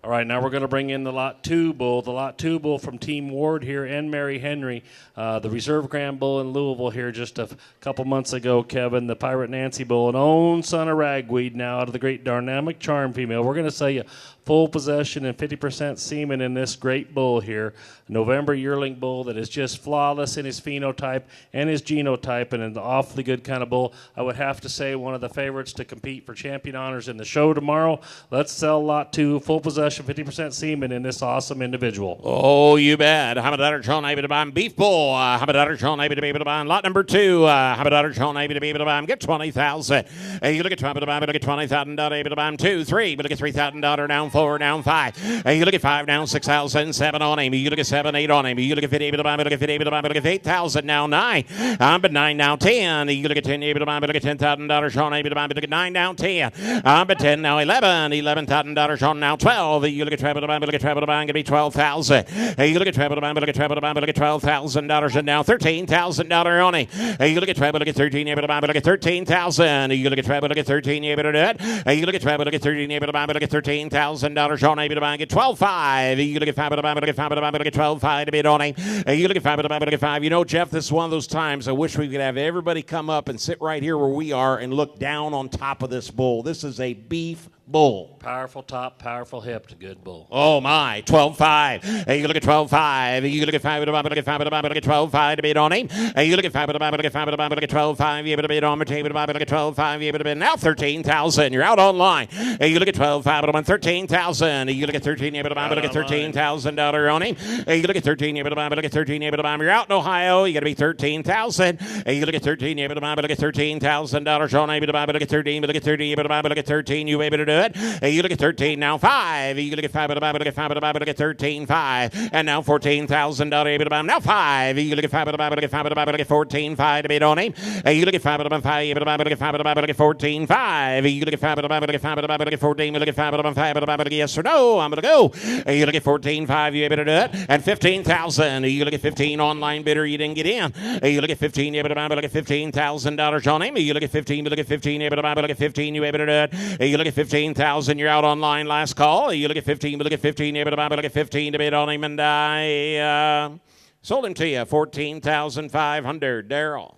All right, now we're going to bring in the Lot 2 bull. The Lot 2 bull from Team Ward here and Mary Henry. The Reserve Grand bull in Louisville here just a couple months ago, Kevin. The Pirate Nancy bull, an own son of Ragweed now out of the Great Dynamic Charm female. We're going to sell you full possession and 50% semen in this great bull here. November yearling bull that is just flawless in his phenotype and his genotype, and an awfully good kind of bull. I would have to say one of the favorites to compete for champion honors in the show tomorrow. Let's sell Lot 2, full possession, 50% semen in this awesome individual. Oh, you bet. Hamadar John able to buy beef bull. Hamadar John able to be able to buy lot number 2. Hamadar John able to be able to buy get 20,000. You look at Trump to buy, but look at $20,000 able to buy 2, 3, but look at $3,000 down 4, down 5. You look at 5 down 6,000, 7 on him. You look at 7, 8 on him. You look at 50 able to buy, but look at 50 able to buy, but look at 8,000 now 9. But 9 now 10. You look at 10 able to buy, but look at $10,000 Sean able to buy, but look at 9 now 10. But 10 now 11. $11,000 Sean now 12. You look at Travel to buy, but look at Travel to buy, and going to be 12,000. You look at Travel to buy, but look at Travel to buy, but look at $12,000 and now $13,000 on him. You look at Travel, look at 13 able to buy, but look at 13,000. You look at Travel, look at 13 able to do it. You look at Travel, look at 13 able to buy, but look at $13,000 Sean able to buy and get 12,500. You look at 5 to buy, but look at 5 to buy, but look at 12,500 to bid on him. You look at 5 to buy, but look at 5. You know, Jeff, this is one of those times I wish we could have everybody come up and sit right here where we are and look down on top of this bull. This is a beef bull. Powerful top, powerful hipped, good bull. Oh my, 12.5. You look at 12.5. You look at 5 to buy, but look at 5 to buy, but look at 12.5 to bid on him. You look at 5 to buy, but look at 5 to buy, but look at 12.5. You able to bid on him. Table to buy, but look at 12.5. You able to bid now 13,000. You're out online. You look at 12.5, but on 13,000. You look at 13 able to buy, but look at $13,000 on him. You look at 13 able to buy, but look at 13 able to buy. You're out in Ohio. You got to be 13,000. You look at 13 able to buy, but look at $13,000 on able to buy, but look at 13, but look at 13 able to buy, but look at 13. You able to do it? You look at 13 now 5. You look at 5 able to buy, but look at 5 able to buy, but look at 13.5. And now $14,000 able to buy. Now 5. You look at 5 able to buy, but look at 5 able to buy, but look at 14.5 to bid on him. You look at 5 able to buy, 5 able to buy, but look at 5 able to buy, but look at 14.5. You look at 5 able to buy, but look at 5 able to buy, but look at 14. Look at 5 able to buy, 5 able to buy, but look at yes or no. I'm going to go. You look at 14.5. You able to do it? And 15,000. You look at 15 online bidder. You didn't get in. You look at 15. You able to buy, but look at $15,000 on him. You look at 15. But look at 15. You able to buy, but look at 15. You able to do it? You look at 15,000. You're out online. Last call. You look at 15. But look at 15. You able to buy, but look at 15 to bid on him, and I sold him to you 14,500. Daryl.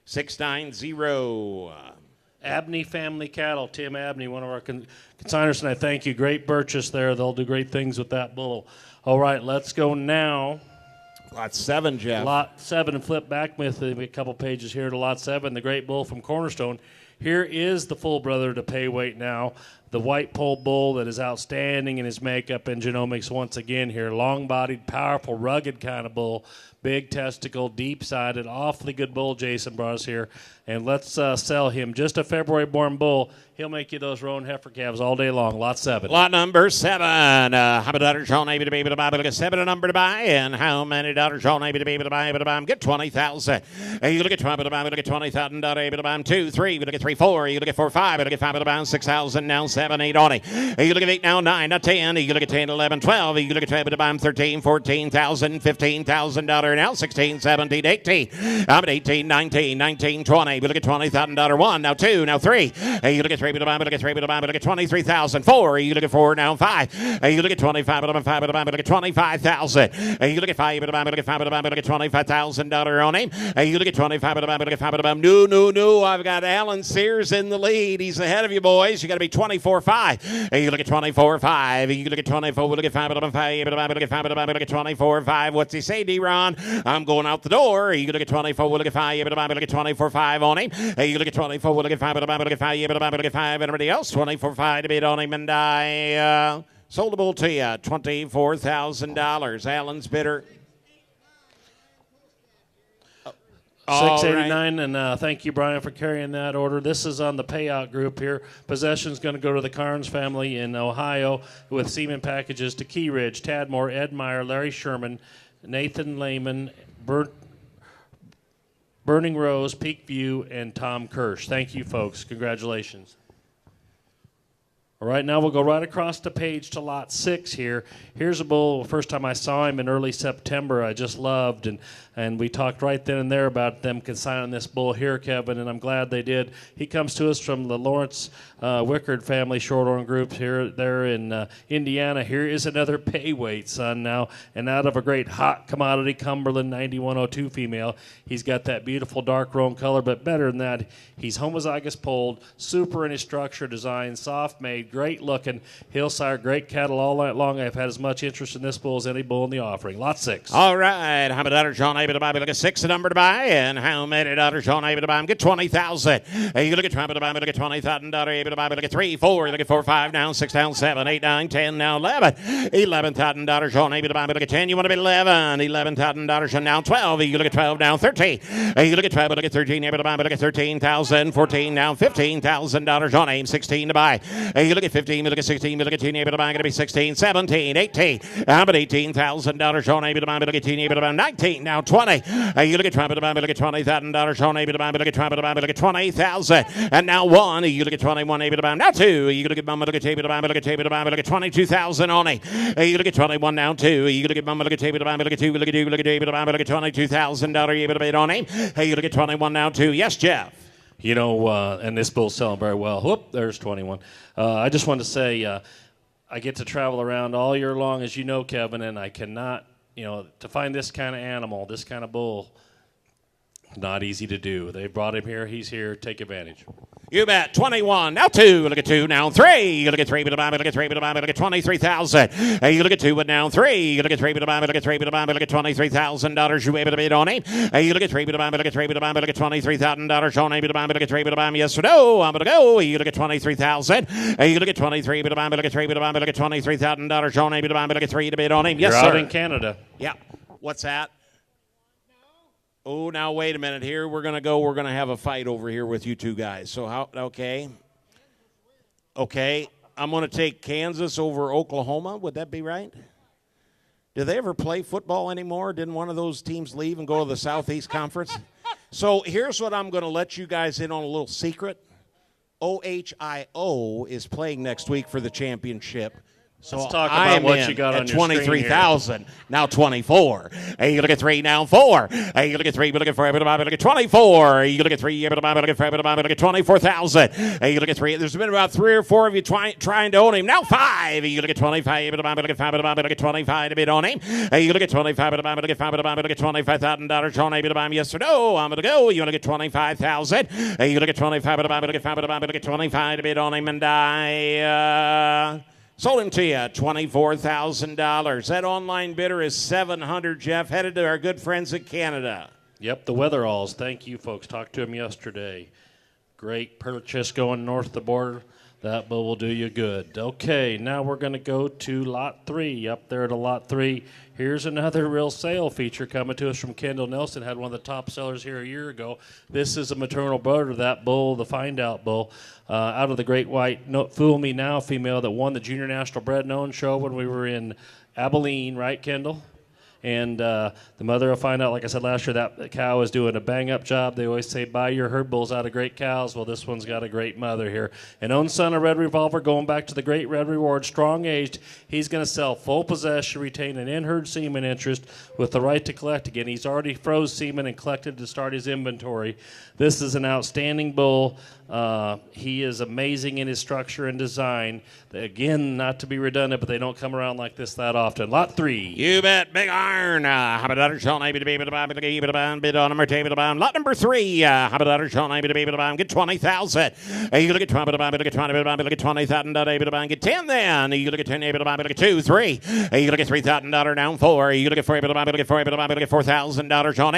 690. Abney Family Cattle, Tim Abney, one of our consignors tonight. Thank you. Great purchase there. They'll do great things with that bull. All right, let's go now. Lot 7, Jeff. Lot 7, and flip back with a couple pages here to Lot 7, the great bull from Cornerstone. Here is the full brother to pay weight now. The white pole bull that is outstanding in his makeup and genomics once again here. Long-bodied, powerful, rugged kind of bull. Big testicle, deep-sided, awfully good bull Jason brought us here. And let's sell him. Just a February-born bull. He'll make you those roan heifer calves all day long. Lot 7. Lot number 7. How many daughters Sean able to be able to buy? But look at 7 a number to buy. And how many daughters Sean able to be able to buy? Able to buy him. Get 20,000. You look at 12 able to buy. Look at 20,000 able to buy him. 2, 3. Look at 3, 4. You look at 4, 5. Look at 5 able to buy him. 6,000 now 7, 8 on it. You look at 8 now 9 now 10. You look at 10, 11, 12. You look at 12 able to buy him. 13, 14,000, $15,000 now 16, 17, 18. I'm at 18, 19, 19, 20. We look at $20,000 1 now 2 now 3. You look at 3 able to buy. Look at 3 able to buy. Look at 23,000 4. You look at 4 now 5. You look at 25 able to buy. 5 able to buy. Look at 25,000. You look at 5 able to buy. Look at 5 able to buy. Look at $25,000 on him. You look at 25 able to buy. Look at 5 able to buy. No. I've got Alan Sears in the lead. He's ahead of you boys. You got to be 24 24.5. You look at 24.5. You look at 24. Look at 5. Look at 5. Look at 5. Look at 24.5. What's he say, D-Ron? I'm going out the door. You look at 24. Look at 5. Look at 24.5 on him. You look at 24. Look at 5. Look at 5. Look at 5. Everybody else, 24.5 to bid on him. And I sold the bull to you, $24,000. Allen's bidder. 689, and thank you, Brian, for carrying that order. This is on the payout group here. Possession's going to go to the Carnes family in Ohio with semen packages to Key Ridge, Tadmore, Ed Meyer, Larry Sherman, Nathan Lehman, Burning Rose, Peak View, and Tom Kirsch. Thank you, folks. Congratulations. All right, now we'll go right across the page to lot 6 here. Here's a bull. First time I saw him in early September, I just loved, and we talked right then and there about them consigning this bull here, Kevin, and I'm glad they did. He comes to us from the Lawrence Wickard family Shorthorn group here there in Indiana. Here is another pay weight, son, now, and out of a great hot commodity Cumberland 9102 female. He's got that beautiful dark roan color, but better than that, he's homozygous polled, super in his structure, design, soft made, great looking. He'll sire great cattle all night long. I've had as much interest in this bull as any bull in the offering. Lot 6. All right. How many dollars, John, able to buy? Look at 6, the number to buy. And how many dollars, John, able to buy? Get 20,000. Hey, you look at 20 to buy. Look at $20,000 able to buy. Look at 3, 4. Look at 4, 5 down, 6 down, 7, 8, 9, 10 now, 11. $11,000, John, able to buy. Look at 10. You want to be 11. $11,000 and now 12. You look at 12 now, 13. Hey, you look at 12. Look at 13. Able to buy. Look at 13,000. 14 now, $15,000. John, aim 16 to buy. Hey, you look at 15. Look at 16. Look at 10. Able to buy. Going to be 16, 17, 18. How about $18,000? John, able to buy. Look at 10. Able to buy. 19 now, 20. Hey, you look at 20 to buy. Look at $20,000. John, able to buy. Look at 20 to buy. Look at 20,000. And now 1. You look at 21. Able to buy. Now 2. You look at Mama. Look at table to buy. Look at table to buy. Look at 22,000 on it. Hey, you look at 21 now 2. You look at Mama. Look at table to buy. Look at 2. Look at 2. Look at table to buy. Look at $22,000. You able to bid on him. Hey, you look at 21 now 2. Yes, Jeff. You know, and this bull's selling very well. Whoop, there's 21. I just wanted to say I get to travel around all year long, as you know, Kevin, and I cannot, to find this kind of animal, this kind of bull, not easy to do. They brought him here. He's here. Take advantage. You bet. 21. Now 2. Look at 2. Now 3. You look at 3. Look at 3. Look at 23,000. Hey, you look at 2. But now 3. You look at 3. Look at 3. Look at $23,000. You able to bid on him? Hey, you look at 3. Look at 3. Look at $23,000. On able to buy. Look at 3. Look at yes or no. I'm gonna go. You look at 23,000. Hey, you look at 23. Look at 3. Look at $23,000. On able to buy. Look at 3 to bid on him. Yes, You're sir. out in Canada. Yeah. What's that? Oh, now wait a minute here. We're going to have a fight over here with you two guys. So okay. I'm going to take Kansas over Oklahoma. Would that be right? Do they ever play football anymore? Didn't one of those teams leave and go to the Southeast Conference? So here's what I'm going to let you guys in on a little secret. OHIO is playing next week for the championship. So let's talk about what you got on your 23,000, now 24. Hey, you look at 3, now 4. Hey, you look at 3, look at 4, look at 24. You look at 3, look at 5, look at 24,000. Hey, you look at 3. There's been about 3 or 4 of you trying to own him. Now 5. You look at 25, look at 5, look at 25 to bid on him. Hey, you look at 25, look at 5, look at $25,000 on him to buy him. Yes or no? I'm going to go. You want to get 25,000. Hey, you look at 25, look at 5, look at 25 to bid on him, and I sold him to you, $24,000. That online bidder is $700, Jeff, headed to our good friends in Canada. Yep, the Weatheralls. Thank you, folks. Talked to him yesterday. Great purchase going north of the border. That bull will do you good. Okay, now we're going to go to Lot 3. Up there to Lot 3, here's another real sale feature coming to us from Kendall Nelson. Had one of the top sellers here a year ago. This is a maternal brother to that bull, the Find Out bull, out of the Great White Fool Me Now female that won the Junior National Bred and Owned show when we were in Abilene, right, Kendall? And the mother will Find Out, like I said last year, that cow is doing a bang-up job. They always say, buy your herd bulls out of great cows. Well, this one's got a great mother here. An own son of Red Revolver, going back to the great Red Reward, strong-aged. He's going to sell full possession, retain an in-herd semen interest with the right to collect again. He's already froze semen and collected to start his inventory. This is an outstanding bull. He is amazing in his structure and design. Again, not to be redundant, but they don't come around like this that often. Lot 3. You bet. Big Iron barn. How about daughter, Sean, able to be able to buy, bid on number table to buy. Lot number 3. How about daughter, Sean, able to be able to buy, get 20,000. You look at 20, look at 20, look at 20,000, able to buy, get 10 then. You look at 10, able to buy, look at 2, 3. You look at $3,000 down 4. You look at 4, able to buy, look at 4, able to buy, look at $4,000, Sean.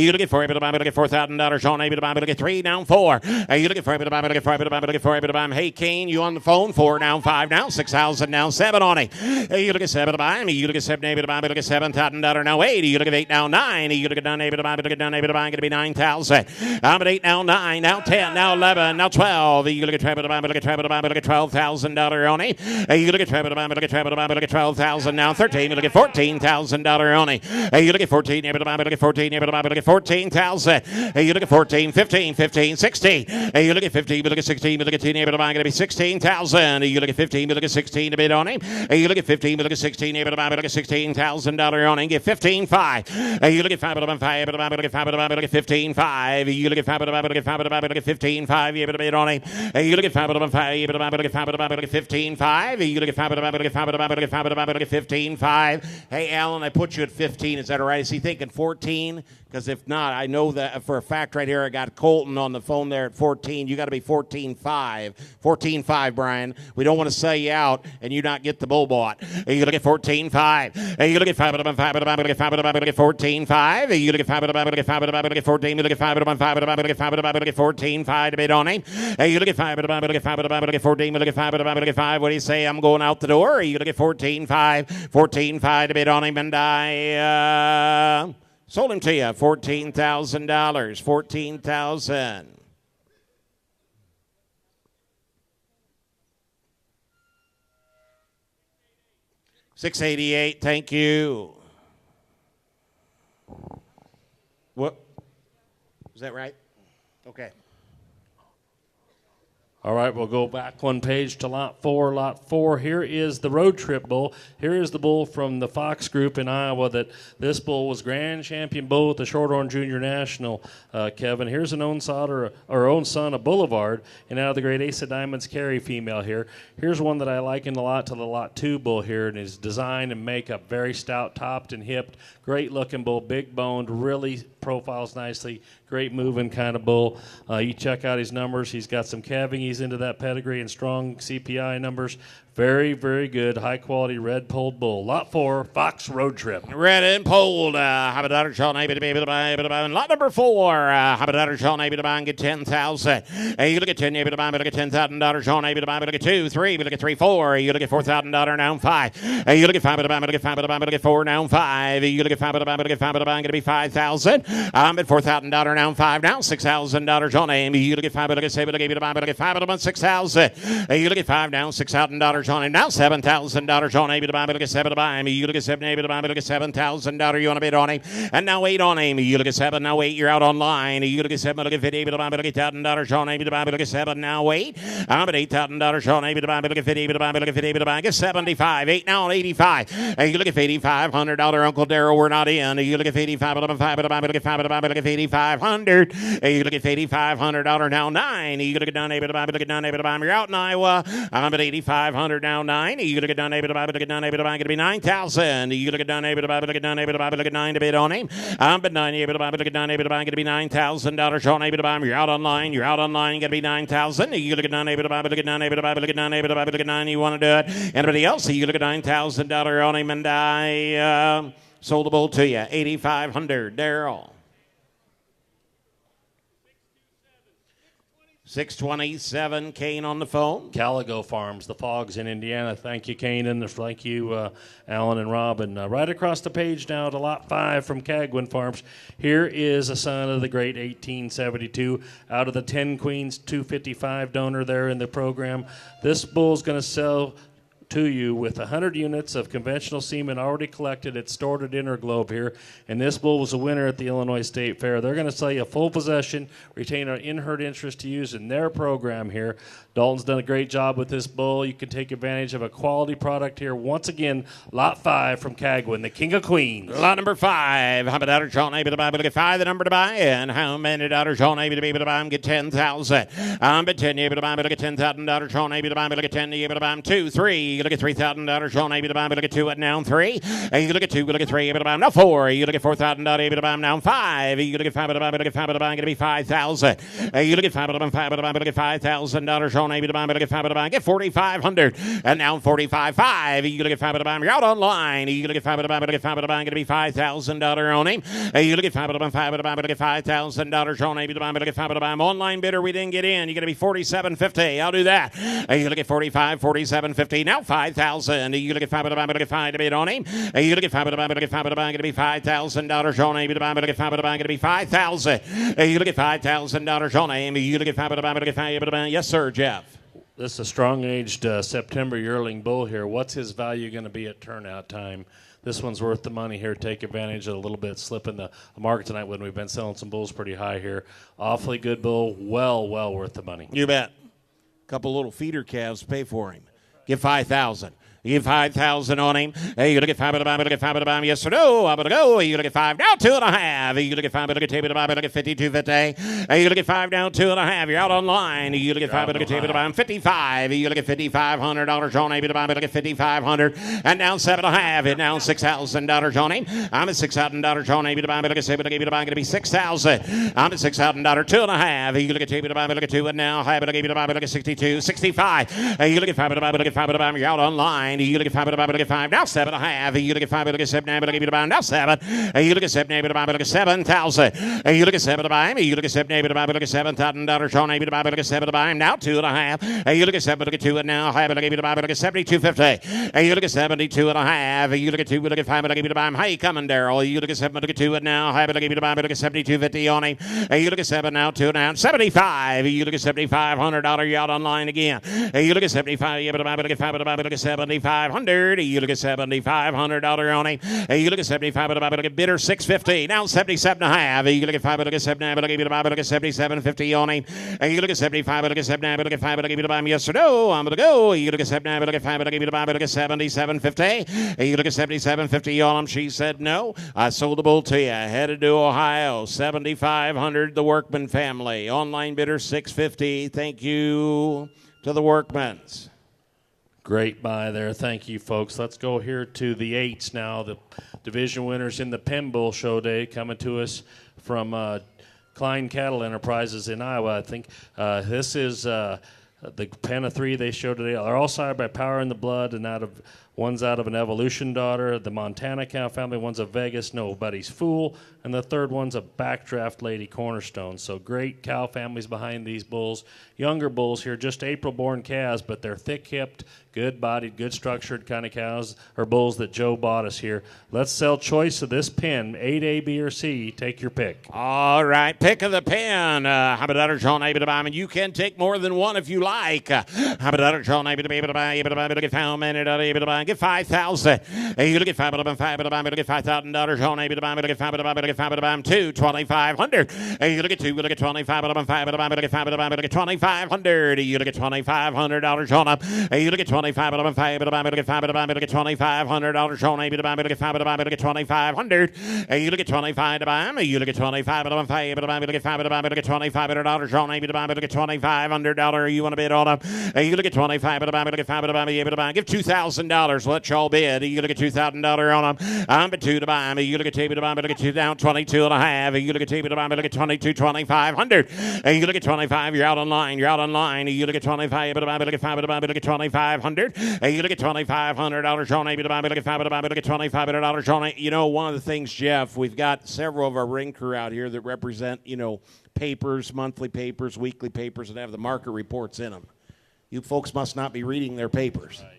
You look at 4, able to buy, look at $4,000, Sean, able to buy, look at 3 down 4. You look at 4, able to buy, look at 4, able to buy, look at 4, able to buy. Hey, Kane, you on the phone? 4 down 5 now, 6,000 now 7 on it. You look at 7 to buy. You look at 7 able to buy, look at $7,000 now 8. You look at 8 now 9. You look at 9 able to buy, look at 9 able to buy, going to be 9,000. I'm at 8 now 9, now 10, now 11, now 12. You look at travel to buy, look at travel to buy, look at $12,000 on it. You look at travel to buy, look at travel to buy, look at 12,000 now 13. You look at $14,000 on it. You look at 14 able to buy, look at 14 able to buy, look at 14,000. You look at 14, 15, 15, 16. You look at 15, look at 16, look at 10 able to buy, going to be 16,000. You look at 15, look at 16 to bid on him. You look at 15, look at 16 able to buy, look at $16,000 on him. Get 15.5. You look at 5 able to buy, 5 able to buy, look at 5 able to buy, look at 15.5. You look at 5 able to buy, look at 5 able to buy, look at 15.5. You able to bid on him. You look at 5 able to buy, 5 able to buy, look at 5 able to buy, look at 15.5. You look at 5 able to buy, look at 5 able to buy, look at 5 able to buy, look at 15.5. Hey, Alan, I put you at 15. Is that all right? Is he thinking 14? Because if not, I know that for a fact right here, I got Colton on the phone there at 14. You got to be 14.5. 14.5, Brian. We don't want to sell you out and you not get the bull bought. You look at 14.5. You look at 5 out of 5 out of 5 look at 5 out of 5 look at 14.5. You look at 5 out of 5 look at 5 out of 5 look at 14. You look at 5 out of 5 out of 5 look at 5 out of 5 look at 14.5 to bid on him. You look at 5 out of 5 look at 5 out of 5 look at 14. You look at 5 out of 5 look at 5. What do you say? I'm going out the door. You look at 14.5. 14.5 to bid on him, and I sold him to you, $14,000. $14,000. $688. Thank you. What? Is that right? Okay. All right, we'll go back one page to Lot 4. Lot 4, here is the road trip bull. Here is the bull from the Fox Group in Iowa. That this bull was grand champion bull at the Shorthorn Junior National, Kevin. Here's an own son of Boulevard, and out of the great Ace of Diamonds Carry female here. Here's one that I liken a lot to the Lot 2 bull here, and his design and makeup. Very stout, topped and hipped. Great looking bull, big boned, really profiles nicely. Great moving kind of bull. You check out his numbers. He's got some calving. He's into that pedigree and strong CPI numbers. Very, very good, high-quality red-polled bull. Lot 4, Fox Road Trip. Red and polled. How about daughter Sean able to be able to buy, And lot number 4. How about daughter Sean able to buy and get 10,000. You look at 10, able to buy, but look at 10,000. Daughter Sean able to buy, but look at 2, 3, but look at 3, 4. You look at $4,000 down 5. You look at 5, but buy, but look at 5, but buy, but look at 4 down 5. You look at 5, but buy, but look at 5, but buy, going to be 5,000. I'm at $4,000 down 5 now, $6,000 on aim. You look at 5, but look at 7, but look at 5, but look at 5, but 6,000. You look at 5 down, $6,000 on him now, $7,000 on able to buy, but look at 7 to buy him. You look at 7 able to buy, but look at $7,000. You want to bid on him, and now 8 on him. You look at 7, now 8. You're out online. You look at 7, but look at 50 able to buy, but look at $1,000 on able to buy, but look at 7, now 8. I'm at $8,000 on able to buy, but look at 50 able to buy, but look at 50 able to buy. Get 75. 8 now on 85. You look at $8,500. Uncle Darrell, we're not in. You look at 85, but 5 to buy, but look at 5 to buy, but look at $8,500. You look at $8,500 now 9. You look at 9 able to buy, but look at 9 able to buy. You're out in Iowa. I'm at $8,500 now 9. You look at done able to buy, but look at done able to buy, going to be 9,000. You look at done able to buy, but look at done able to buy, but look at 9 to bid on him. I'm but 9 able to buy, but look at 9 able to buy, going to be $9,000 on able to buy. You're out online. You're out online. Going to be 9,000. You look at 9 able to buy, but look at 9 able to buy, but look at 9 able to buy, but look at 9. You want to do it? Anybody else? You look at $9,000 on him, and I sold the bull to you. $8,500. Darrell. 627, Kane on the phone. Caligo Farms, the Fogs in Indiana. Thank you, Kane, and thank you, Alan and Robin. Right across the page now to Lot 5 from Cagwin Farms. Here is a son of the great 1872 out of the 10 Queens 255 donor there in the program. This bull's going to sell to you with 100 units of conventional semen already collected. It's stored at Interglobe here, and this bull was a winner at the Illinois State Fair. They're going to sell you full possession, retain an in-herd interest to use in their program here. Dalton's done a great job with this bull. You can take advantage of a quality product here. Once again, Lot 5 from Cagwin, the King of Queens. Lot number 5. How many daughters Sean able to buy? But look at 5, the number to buy. And how many daughters Sean able to be able to buy them? Get 10,000. But 10 able to buy, but look at $10,000 Sean able to buy, but look at 10 able to buy them. 2, 3. You look at $3,000 on able to buy. Look at 2 at now 3. You look at 2. Look at 3 able to buy. Now 4. You look at $4,000 able to buy. Now 5. You look at 5 able to buy. Look at 5 able to buy. Going to be $5,000. You look at 5 able to buy. 5 able to buy. Look at $5,000 on able to buy. Look at 5 able to buy. Get $4,500. And now 45.5. You look at 5 able to buy. You're out online. You look at 5 able to buy. Look at 5 able to buy. Going to be $5,000 on him. You look at 5 able to buy. 5 able to buy. Look at $5,000 on able to buy. Look at 5 able to buy. Online bidder, we didn't get in. You're going to be $47.50. I'll do that. You look at 45, $47.50. Now 5,000. You look at 5 able to buy. Look at 5 to bid on him. You look at 5 able to buy. Look at 5 able to buy. Going to be $5,000 on able to buy. Look at 5 able to buy. Going to be $5,000. You look at $5,000 on him. You look at 5 able to buy. Look at 5 able to buy. Yes, sir, Jeff. This is a strong-aged September yearling bull here. What's his value going to be at turnout time? This one's worth the money here. Take advantage of a little bit slip in the market tonight when we've been selling some bulls pretty high here. Awfully good bull. Well worth the money. You bet. A couple little feeder calves pay for him. Give $5,000. You give $5,000 on him. You look at 5 able to buy. Look at 5 able to buy. Yes or no? I'm going to go. You look at 5 now 2.5. You look at 5 able to table to buy. Look at 52.50. You look at 5 now 2.5. You're out online. You look at 5 able to table to buy. 55. You look at $5,500 on able to buy. Look at $5,500 and down 7.5. And now $6,000 on him. I'm at $6,000 on able to buy. Look at 7 able to buy. Going to be $6,000. I'm at $6,000 2.5. You look at table to buy. Look at 2 and now high able to buy. Look at 62, 65. You look at 5 able to buy. Look at 5 able to buy. You're out online. You look at 5 able to buy. Look at 5 now 7.5. You look at 5 able to get 7 able to buy now 7. You look at 7 able to buy. Look at 7,000. You look at 7 to buy. You look at 7 able to buy. Look at $7,000 on able to buy. Look at 7 to buy now 2.5. You look at 7 look at 2 and now high able to buy. Look at 72.50. You look at 72.5. You look at 2. Look at 5 able to buy. How you coming, Daryl? You look at 7 look at 2 and now high able to buy. Look at 72.50 on him. You look at 7 now 2 now 75. You look at $7,500. You out online again. You look at 75. You able to buy. Look at 5 to buy. Look at 7,500. You look at $7,500 on him. You look at 75. Look at bidder 650. Now 77.5. You look at 5. Look at 7. Look at 77.50 on him. You look at 75. Look at 7. Look at 5. Look at yes or no? I'm gonna go. You look at 7. Look at 5. Look at 77.50. You look at 77.50 on him. She said no. I sold the bull to you. Headed to Ohio. 7,500. The Workman family. Online bidder 650. Thank you to the Workmans. Great buy there. Thank you, folks. Let's go here to the 8s now. The division winners in the Penn Bull Show Day coming to us from Klein Cattle Enterprises in Iowa, I think. This is the Penn of 3 they showed today. They're all sired by Power in the Blood, and one's out of an Evolution daughter, the Montana cow family, one's a Vegas Nobody's Fool, and the third one's a Backdraft Lady Cornerstone. So great cow families behind these bulls. Younger bulls here, just April-born calves, but they're thick-hipped, good-bodied, good-structured kind of cows or bulls that Joe bought us here. Let's sell choice of this pen, 8A, B, or C. Take your pick. All right, pick of the pen. How about John able to buy? I mean, you can take more than one if you like. How about John able to be able to buy? Able to buy? Able to get found, man, able to buy? Get 5,000. You look at 5 able to buy. Able to get $5,000. John able to buy. Able to get 5 able to buy. Able to get 5 able to buy. 2,500. You look at 2. Look at 25 able to buy. Able to buy. Able to get 5 able to buy. Able to get 2,500. You look at $2,500 on up. You look at 25 able to buy. Able to buy. Able to get 5 able to buy. Able to get $2,500. John able to buy. Able to get 5 able to buy. Able to get 2,500. You look at 25 to buy. You look at 25 able to buy. Able to buy. Able to get 5 able to buy. Able to get $2,500. John able to buy. Able to get $2,500. You want to bid on up? You look at 25 able to buy. Able to get 5 able to buy. Able to buy. Give $2,000. Let y'all bid. You look at $2,000 on them. I'm at 2 to buy. You look at table to buy. Look at 2 down 22.5. You look at table to buy. Look at 22, 2,500. You look at 25. You're out online. You're out online. You look at 25. Able to buy. Look at 5 to buy. Look at 2,500. You look at $2,500. John able to buy. Look at 5 to buy. Look at $2,500. John. You know, one of the things, Jeff, we've got several of our ring crew out here that represent, papers, monthly papers, weekly papers, and have the market reports in them. You folks must not be reading their papers. Right.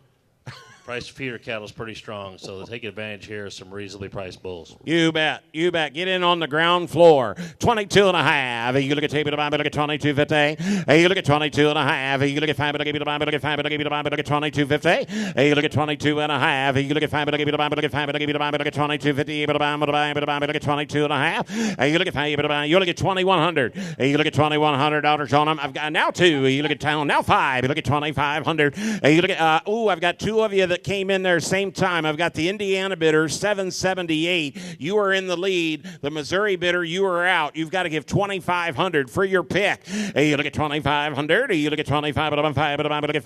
Price of feeder cattle is pretty strong, so take advantage here of some reasonably priced bulls. You bet. You bet. Get in on the ground floor. 22.5. You look at table to buy, but look at 22.50. You look at 22.5. You look at 5, but look at 5, but look at 5, but look at 5, but look at 22.50. You look at 22.5. You look at 5, but look at 5, but look at 5, but look at 5, but look at 22.50. Able to buy, able to buy, able to buy, but look at 22.5. You look at 5, able to buy. You look at 2,100. You look at $2,100 on them. I've got now 2. You look at town now 5. You look at 2,500. You look at I've got 2 of you that that came in there same time. I've got the Indiana bidder, 778. You are in the lead. The Missouri bidder, you are out. You've got to give $2,500 for your pick. You look at $2,500. You look at $2,500. Look at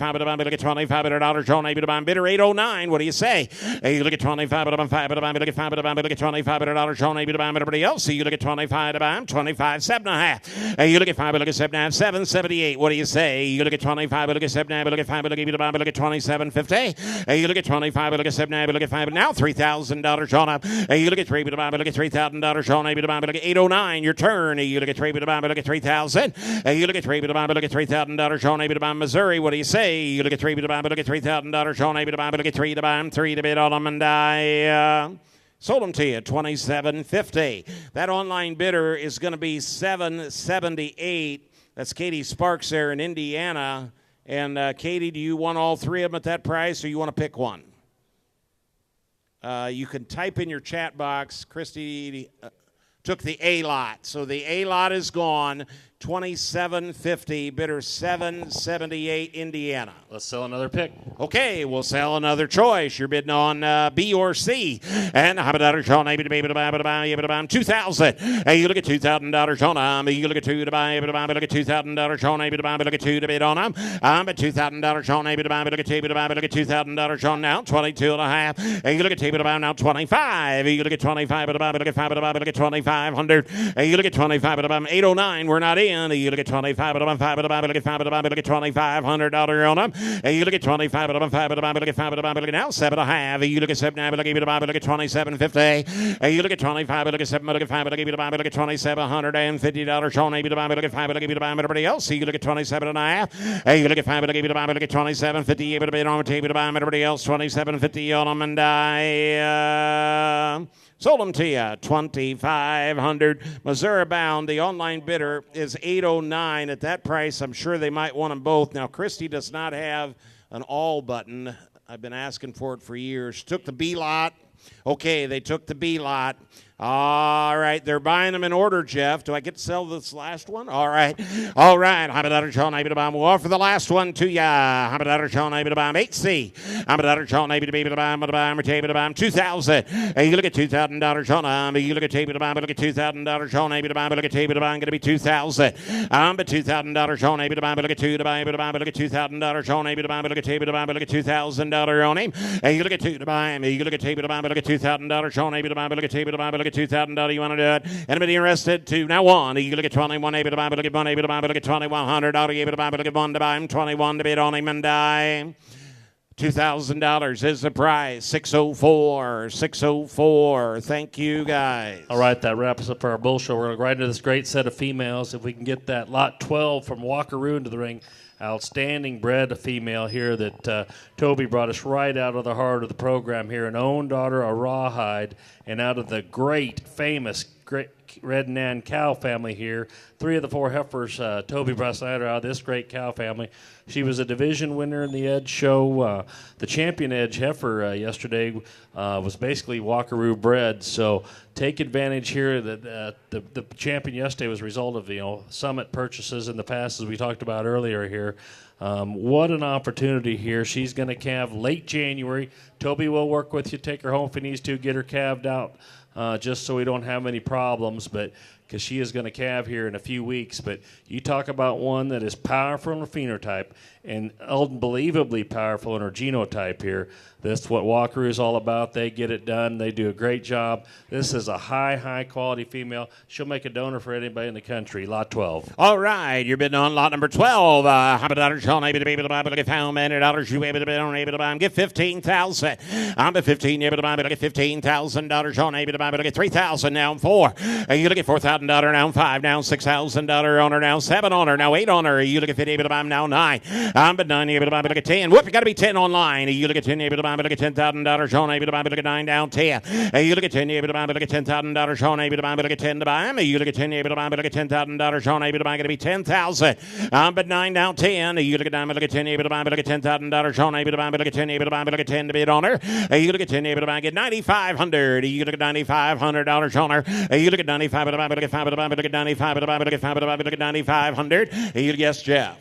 $2,500. John A. Bidder 809. What do you say? You look at $2,500. Look at $2,500. John A. Everybody else. You look at $2,500. 25, 7.5. You look at 5. Look at 7.5. 778. What do you say? You look at 25. Look at 7.5. Look at 5. Look at 27.50. You look at 25. Look at 7.5. Look at 5. Now $3,000. John up. You look at 3. Look at $3,000. John A. Look at 809. Your turn. You look at 3. Look at 3,000. You look at 3. Look at $3,000. John A. Missouri. What do you say? You look at 3. Look at $3,000. John A. Look at 3 to bid on them, and I sold them to you, $27.50. That online bidder is going to be $778. That's Katie Sparks there in Indiana. And Katie, do you want all three of them at that price, or you want to pick one? You can type in your chat box. Christy took the A lot, so the A lot is gone. $27.50, bidder 778, Indiana. Let's sell another pick. Okay, we'll sell another choice. You're bidding on B or C. And how about that, Sean? 2,000. Hey, you look at $2,000, Sean. You look at $2 to buy. Look at $2,000, Sean. Look at 2 to bid on them. But $2,000, Sean. Look at $2,000, Sean. Now 22.5. Hey, you look at $2 now 25. You look at 25. Look at 5. Look at 2,500. Hey, you look at 25. 809. We're not in. You look at 25, look at 5, look at $2,500 on them. You look at 25, look at 5, look at 5, look at now 7.5. You look at 7, look at 27.50. You look at 25, look at 7, look at 5, look at $2,750. Sean, look at 5, look at everybody else. You look at 27.5. You look at 5, look at $27.50. You bid on everybody else 27.50 on them, and I sold them to you, $2,500. Missouri bound. The online bidder is 809. At that price, I'm sure they might want them both. Now, Christy does not have an all button. I've been asking for it for years. Took the B lot. Okay, they took the B lot. All right, they're buying them in order, Jeff. Do I get to sell this last one? All right. All right. We'll offer the last one to ya. 8C. 2,000. You look at $2,000, Sean. You look at $2,000. Look at $2,000, Sean. Look at going to be 2,000. But $2,000, Sean. Look at 2 to buy. Look at $2,000, Sean. Look at $2,000 on him. You look at 2 to buy. You look at $2,000. Look at $2,000, Sean. Look at $2,000. $2,000. You want to do it? Anybody interested? 2 now 1. You look at 21. Able to buy. Look at 1. Able to buy. Look at $2,100. Able to buy. Look at 1 to buy. 21 to bid on him, and die. $2,000 is the price. 604. 604. Thank you, guys. All right, that wraps up our bull show. We're going to go right into this great set of females. If we can get that lot 12 from Walkeroo into the ring. Outstanding bred female here that Toby brought us right out of the heart of the program here. An own daughter, a rawhide, and out of the great, famous, great Red Nan cow family here. 3 of the 4 heifers Toby brought out of this great cow family. She was a division winner in the Edge show. The champion Edge heifer yesterday was basically Walkeroo bred. So take advantage here that the champion yesterday was a result of Summit purchases in the past, as we talked about earlier here. What an opportunity here. She's going to calve late January. Toby will work with you, take her home if he needs to, get her calved out just so we don't have any problems, but because she is going to calve here in a few weeks. But you talk about one that is powerful in her phenotype and unbelievably powerful in her genotype here. That's what Walkeroo is all about. They get it done. They do a great job. This is a high quality female. She'll make a donor for anybody in the country. Lot 12. All right, you're bidding on lot number 12. How about Sean? Able to buy. Look at $1,000. You able to bid on? Able to buy. Get 15,000. I'm at 15. Able to buy. Look at $15,000. Sean able to buy. Look at 3,000. Now 4. You look at $4,000. Now 5. Now $6,000 on her. Now 7 on her. Now 8 on her. You look at 50. Able to buy. Now 9. I'm at 9. Able to buy. Look at 10. Whoop! You got to be 10 online. You look at 10. Able to buy. Look at $10,000. Sean able to buy. Look at 9 down 10. You look at 10. Able to buy. Look at $10,000. Sean able to buy. Look at 10 to buy. You look at 10. Able to buy. Look at $10,000. Sean able to buy. Going to be 10,000. I'm at 9 down 10. You look at 9. Look at 10. Able to buy. Look at $10,000. Sean able to buy. Look at 10. Able to buy. Look at 10 to bid on her. You look at 10. Able to buy. Get $9,500. You look at $9,500 on her. You look at 95. Look at 5. Look at 95. Look at 5. Look at 95. Look at 5. Look at 9,500. Yes, Jeff.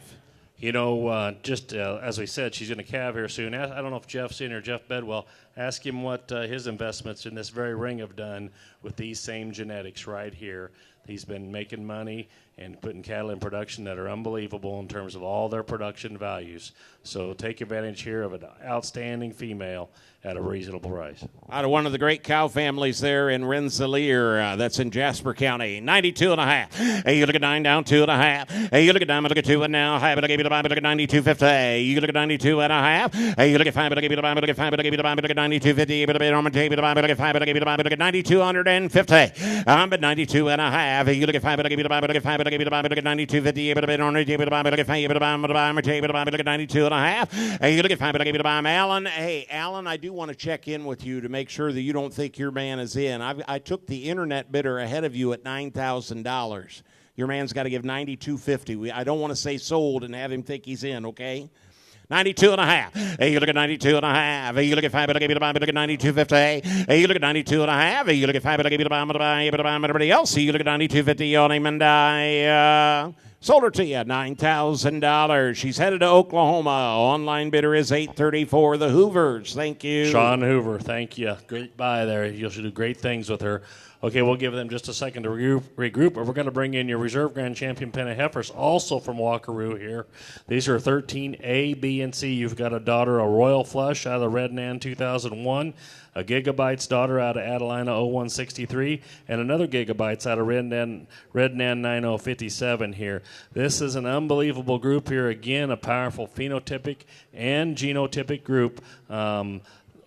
You know, just as we said, she's going to calve here soon. I don't know if Jeff's in or Jeff Bedwell. Ask him what his investments in this very ring have done with these same genetics right here. He's been making money and putting cattle in production that are unbelievable in terms of all their production values. So take advantage here of an outstanding female at a reasonable price. Out of one of the great cow families there in Rensselaer, that's in Jasper County, 92.5. Hey, you look at 9 down 2.5. Hey, you look at 9, look at 2 and now. Hey, but I gave you the buy, but look at 92.50. You look at 92.5. Hey, you look at 5, but I gave you the buy, but look at 5, but I gave you the buy, but look at 92.50. But I gave you the buy, but look at 5, but I gave you the buy, but look at 9250. But 92.5. Hey, you look at 5, but I gave you the buy, but look at 5, but I gave you the buy, but look at 9250. But I gave you the buy, but look at 5, but I gave you the buy, but look at 92.5. Hey, you look at 5, but I gave you the buy, Alan. Hey, Alan, I do want to check in with you to make sure that you don't think your man is in. I took the internet bidder ahead of you at $9,000. Your man's got to give $92.50. I don't want to say sold and have him think he's in, okay? 92.5. Hey, you look at 92.5. Hey, you look at 5, but I gave you the buy, but look at 92.50. Hey, you look at 92.5. Hey, you look at 5, but I gave you the buy, but everybody else. Hey, you look at 92.50 on him, and I sold her to you, $9,000. She's headed to Oklahoma. Online bidder is $834. The Hoovers. Thank you. Sean Hoover, thank you. Great buy there. You should do great things with her. Okay, we'll give them just a second to regroup, or we're going to bring in your Reserve Grand Champion Penna Heifers, also from Walkeroo here. These are 13A, B, and C. You've got a daughter, a Royal Flush out of the Red Nan 2001, a Gigabytes daughter out of Adelina 0163, and another Gigabytes out of Red Nan 9057 here. This is an unbelievable group here. Again, a powerful phenotypic and genotypic group.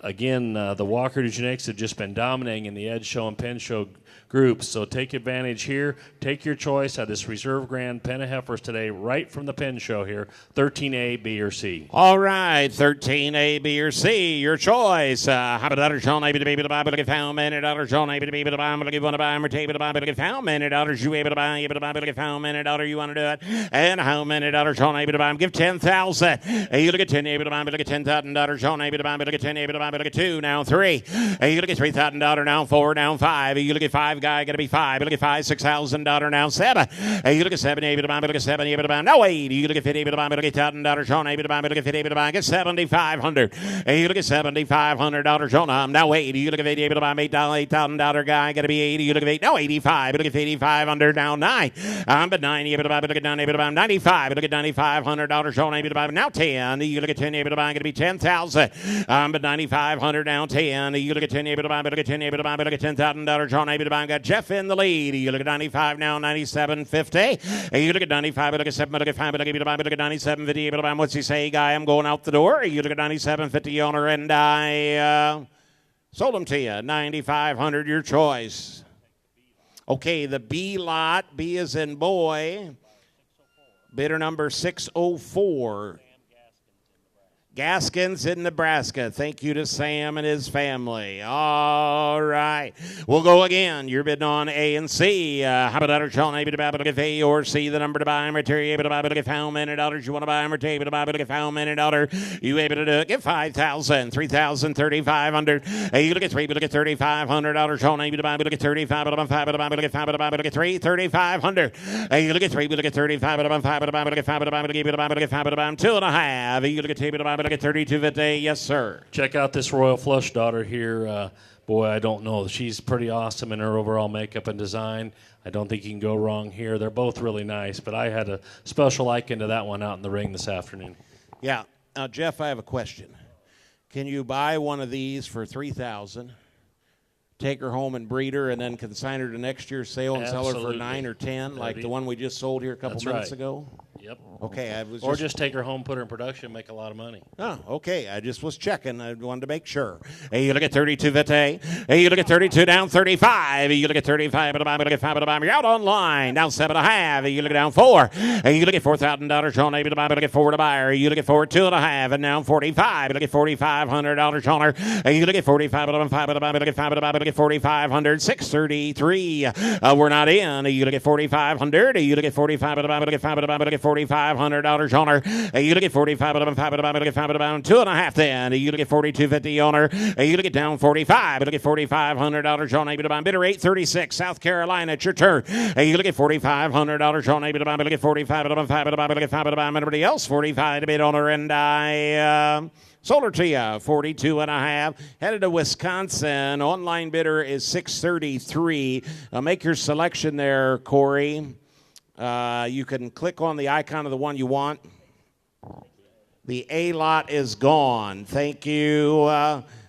Again, the Walkeroo genetics have just been dominating in the Edge Show and Pen Show groups. So take advantage here. Take your choice out of this Reserve Grand Penna Heifers today, right from the Pen Show here. 13A, B, or C. All right, 13A, B, or C. Your choice. How about $1 Sean able to be able to buy, but look at found many $1 Sean able to be able to buy, but look at one to buy, or table to buy, but look at found many $1 you able to buy, but look at found many $1 you want to do it. And how many $1 Sean able to buy? Give 10,000. Hey, you look at 10 able to buy, but look at $10,000 Sean able to buy, but look at 10 able to buy, but look at 2, now 3. Hey, you look at $3,000 now 4, now 5. Hey, you look at 5 guy, got to be 5. You look at 5, $6,000 now 7. Hey, you look at 7 able to buy, but look at 7 able to buy. No 8. You look at 50 able to buy, but look at $1,000 Sean able to buy, but look at 50 able to buy. Get 7,500. Hey, you look at $7,500 Sean. Now 80. You look at 80 able to buy, $8,000 guy, got to be 80. You look at 8. No 85. You look at 8,500 now 9. But 90 able to buy, but look at 9 able to buy. 95. You look at $9,500 Sean able to buy. Now 10. You look at 10 able to buy, got to be 10,000. But 9,500 now 10. You look at 10 able to buy, but look at 10 able to buy, but look at $10,000 Sean able to buy. Got Jeff in the lead. You look at 95 now, 97.50. You look at 95, but look at 7, but look at 5, but look at 5, but look at 97.50. Able to buy. What's he say, guy? I'm going out the door. You look at 97.50 owner, and I sold them to you. 9,500, your choice. Okay, the B lot. B is in boy. Bidder number 604. Gaskins in Nebraska. Thank you to Sam and his family. All right. We'll go again. You're bidding on A and C. How about $1 Sean able to buy, but look at A or C, the number to buy, material able to buy, but look at how many dollars you want to buy, material able to buy, but look at how many dollars you able to do it. Get 5,000, 3,000, 3,500. Hey, you look at 3, but look at $3,500 Sean able to buy, but look at 35, but I'm 5, but look at 5, but look at 3, 3,500. Hey, you look at 3, but look at 35, but I'm 5, but look at 5, but look at 5, but I'm 2.5. You look at 2, but look at 32.50. Yes, sir. Check out this Royal Flush daughter here. Boy, I don't know. She's pretty awesome in her overall makeup and design. I don't think you can go wrong here. They're both really nice, but I had a special liking to that one out in the ring this afternoon. Yeah. Now, Jeff, I have a question. Can you buy one of these for $3,000, take her home and breed her, and then consign her to next year's sale and sell her for 9 or 10, like the one we just sold here a couple minutes ago? Yep. Okay, or just take her home, put her in production, and make a lot of money. Oh, okay. I just was checking. I wanted to make sure. Hey, you look at 32.50. Hey, you look at 32 down 35. You look at 35. But look at 5. You're out online. Down 7.5. You look at down 4. Hey, you look at $4,000 Sean able to buy. But look at 4 to buy. You look at 4 2.5 and now 45. You look at $4,500 Sean her. Hey, you look at 45. But 5 to buy. But look at 5 to buy. But look at 4,500. 633. We're not in. You look at 4,500. You look at 45. But look at 5 to buy. But look at 4. $4,500 on her. You look at 45, look at 5, look at 5, 2.5 then. You look at 42.50 on her. You look at down 45, look at $4,500 on a bidder 836 South Carolina. It's your turn. You look at $4,500 on a look at 45, look at 5, look at 5, everybody else 45 to bid on her, and I sold her to you 42 and a half. Headed to Wisconsin. Online bidder is 633. Make your selection there, Corey. You can click on the icon of the one you want. The A lot is gone. Thank you.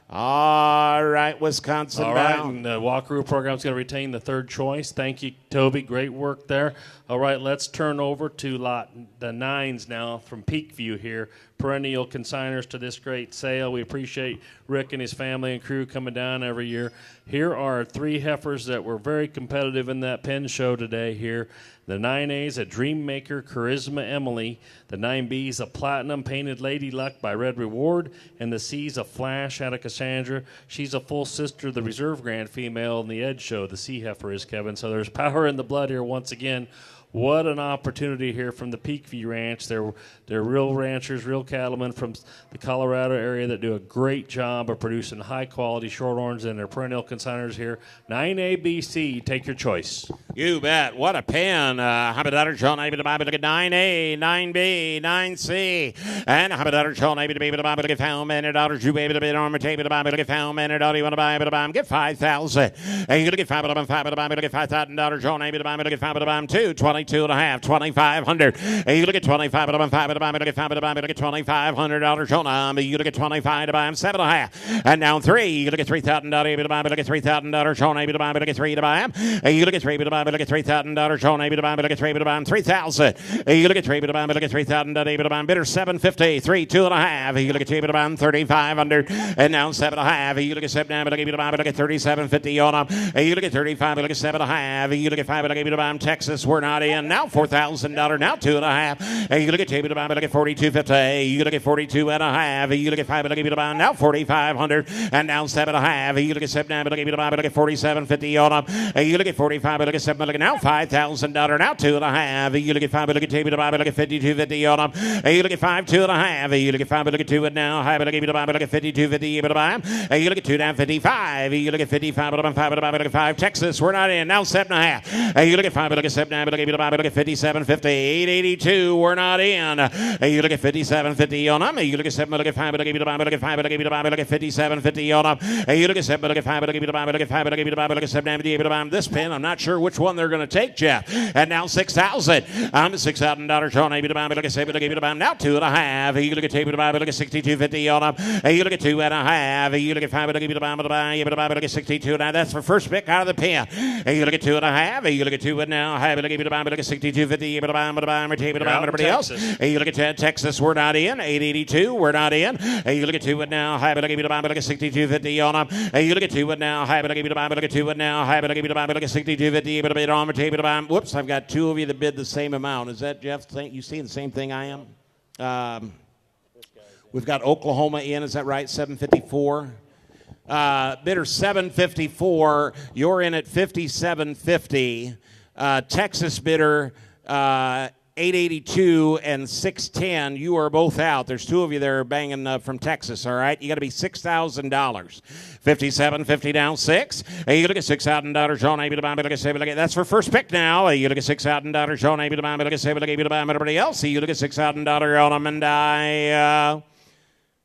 All right, Wisconsin. All right, and the walkthrough program is going to retain the third choice. Thank you, Toby. Great work there. All right, let's turn over to the 9s now from Peakview here. Perennial consigners to this great sale. We appreciate Rick and his family and crew coming down every year. Here are 3 heifers that were very competitive in that pen show today here. The 9A's, a Dreammaker Charisma Emily. The 9B's, a Platinum Painted Lady Luck by Red Reward. And the C's, a Flash out of Cassandra. She's a full sister of the Reserve Grand Female in the Edge Show. The C heifer is, Kevin. So there's power in the blood here once again. What an opportunity here from the Peakview Ranch. They're real ranchers, real cattlemen from the Colorado area that do a great job of producing high-quality Shorthorns, and their perennial consigners here. 9A, B, C, take your choice. You bet. What a pen. Habitator John Able to look at 9A, 9B, 9C. And Habitator John Able to be able to buy, but look at found man at dollars. You able to bid on my table to buy, but look at found man at dollar. You want to buy, but buy. Get 5,000. And you're going to get 5, but buy, but buy, but look at $5,000. John Able to buy, but look at 5, but buy. 22 and a half, 2,500. And you look at 25, but 5, but buy, but look at 5, but buy, but look at $2,500. John, you look at 25 to buy. 7.5. And down 3. You look at $3,000. Able to buy, but look at $3,000. John Able to buy, but look at 3 to buy. And you look at 3, but buy, but look at $3,000. John Able to buy, but look at 3, but buy. 3,000. You look at 3, but buy, but look at $3,000. Able to buy. Bidder 750. 3, 2.5. You look at 2, but buy. 3,500. And now 7.5. You look at 7, but look at 5, but look at 3,750 on them. And you look at 35, but look at 7.5. You look at 5, but look at Texas. We're not in. Now $4,000. Now 2.5. And you look at 2, but buy, but look at 42.50. You look at 42.5. You look at 5, but look at now 4,500. And now 7.5. You look at 7, but look at 47.50 on them. And you look at 45, but look at 7, but look at now $5,000. Now 2.5. You look at 5, but look at 2, but buy, but look at 52.50 on them. And you look at 5, 2.5. You look at 5, but look at 2, and now high, but look at buy, but look at 52.50. But buy. And you look at 2 down 55. You look at 55, but buy, but look at 5. Texas, we're not in. Now 7.5. And you look at 5, but look at 7, but look at buy, but look at 57.50. 882, we're not in. And you look at 57.50 on them. And you look at 7, but look at 5, but look at buy, but look at 5, but look at buy, but look at 57.50 on them. And you look at 7, but look at 5, but look at buy, but look at 5, but look at buy, but look at 7, but buy. This pin, I'm not sure which one they're going to take, Jeff. And now 6,000. I'm $6,000. John able to buy, but look at 7, but look at buy. Now 2.5. You look at 2, but buy, but look at 62.50 on them. And you look at 2.5. You look at 5, but look at buy, but buy, but look at 62. Now that's for first pick out of the pin. And you look at 2.5. You look at 2, and now high, but look at buy, but look at 62.50. But buy, but buy, everybody else. And you look at Texas, we're not in. 882, we're not in. And you look at 2, and now high, but look at buy, but look at 62.50 on them. And you look at 2, and now high, but look at buy, but look at 2, and now high, but look at buy, but look at 62.50. But bid on the table to buy. Whoops, I've got 2 of you that bid the same amount. Is that Jeff? You seeing the same thing I am? We've got Oklahoma in. Is that right? 754. Bidder 754. You're in at 57.50. Texas bidder 882 and 610. You are both out. There's 2 of you there banging from Texas. All right, you got to be $6,000. 57.50 down 6. Hey, you look at $6,000. John able to buy, but look at 7. That's for first pick now. Hey, you look at $6,000. John able to buy, but look at 7. Able to buy, everybody else. Hey, you look at $6,000 on them, and I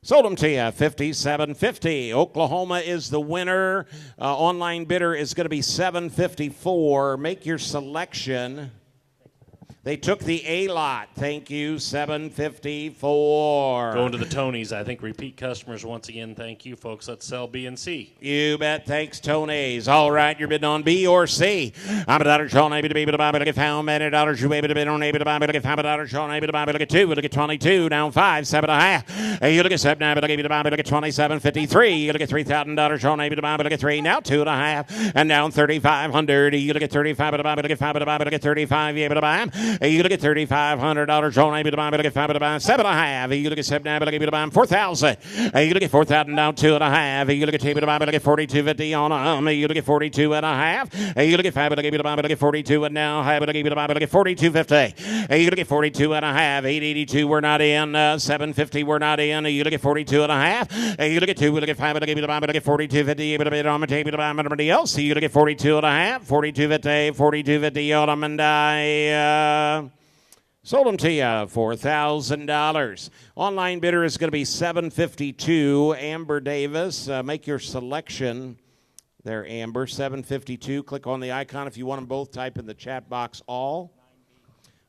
sold them to you. 57.50. Oklahoma is the winner. Online bidder is going to be 754. Make your selection. They took the A lot. Thank you, 754. Going to the Tonys, I think repeat customers once again. Thank you, folks. Let's sell B and C. You bet. Thanks, Tonys. All right, you're bidding on B or C. I'm a dollar, Sean, able to be able to buy, but look at how many dollars you able to bid on, able to buy, but look at $5, Sean, able to buy, but look at 2, but look at 22, down 5, 7.5. And you look at 7, but look at to buy, but look at 27.53. You look at $3,000, Sean, able to buy, but look at 3, now 2.5, and down 3,500. You look at 35, but buy, but look at 5, but buy, but look at 35. You able to buy them. You look at $3,500. John, I beat the bomb, look at 5, 7 and a half. You look at 7, I beat the bomb, 4,000. You look at 4,000 down 2 and a half. You look at 2, beat the bomb, look at 42.50 on you look at 42 and a half. You look at 5, beat the bomb, look at 42 and now. Beat the bomb, look at 42.50. You look at 42 and a half. 882, we're not in. 750, we're not in. You look at 42 and a half. You look at 2, look at 5, beat the bomb, look at 42.50. Beat on the tape, beat the bomb, everybody else. You look at 42 and a half. 42.50, 42.50 on them, and I sold them to you, $4,000. Online bidder is going to be $752. Amber Davis, make your selection there, Amber. $752. Click on the icon if you want them both. Type in the chat box all.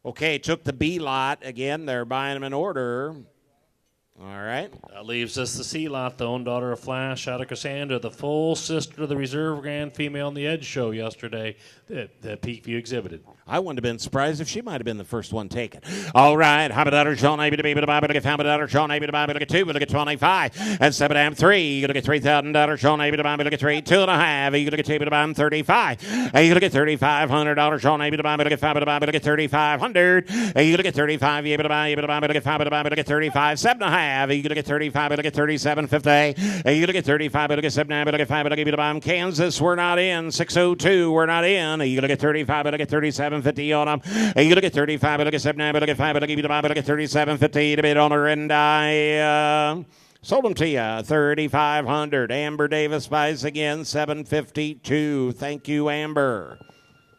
Okay, took the B lot again. They're buying them in order. All right. That leaves us the C lot, the own daughter of Flash out of Cassandra, the full sister of the reserve grand female on the Edge show yesterday that Peakview exhibited. I wouldn't have been surprised if she might have been the first one taken. All right. How about Sean Abbey to be the Bible? Look at Family Sean Abbey to Bible. Look at 2. Look at 25. And 7 and 3. You look at $3,000. Sean Abbey to Bible. Look at 3. 2 and a half. You look at 2 to Bible. 35. You look at $3,500. Sean Abbey to Bible. Look at 5 to Bible. Look at 3,500. You look at 35. You to Bible. Look at 5 to Bible. Look at 35. 7 and a half. You look at 35. Look at 37.50. You look at 35. Look at 7. Look at 5. Look at Bible. Kansas, we're not in. 602, we're not in. You look at 35. Look at 37.50 on them. You look at 35, look at 7, look at 5, look at 37.50 to bid on her, and I sold them to you, $3,500. Amber Davis buys again, $752. Thank you, Amber.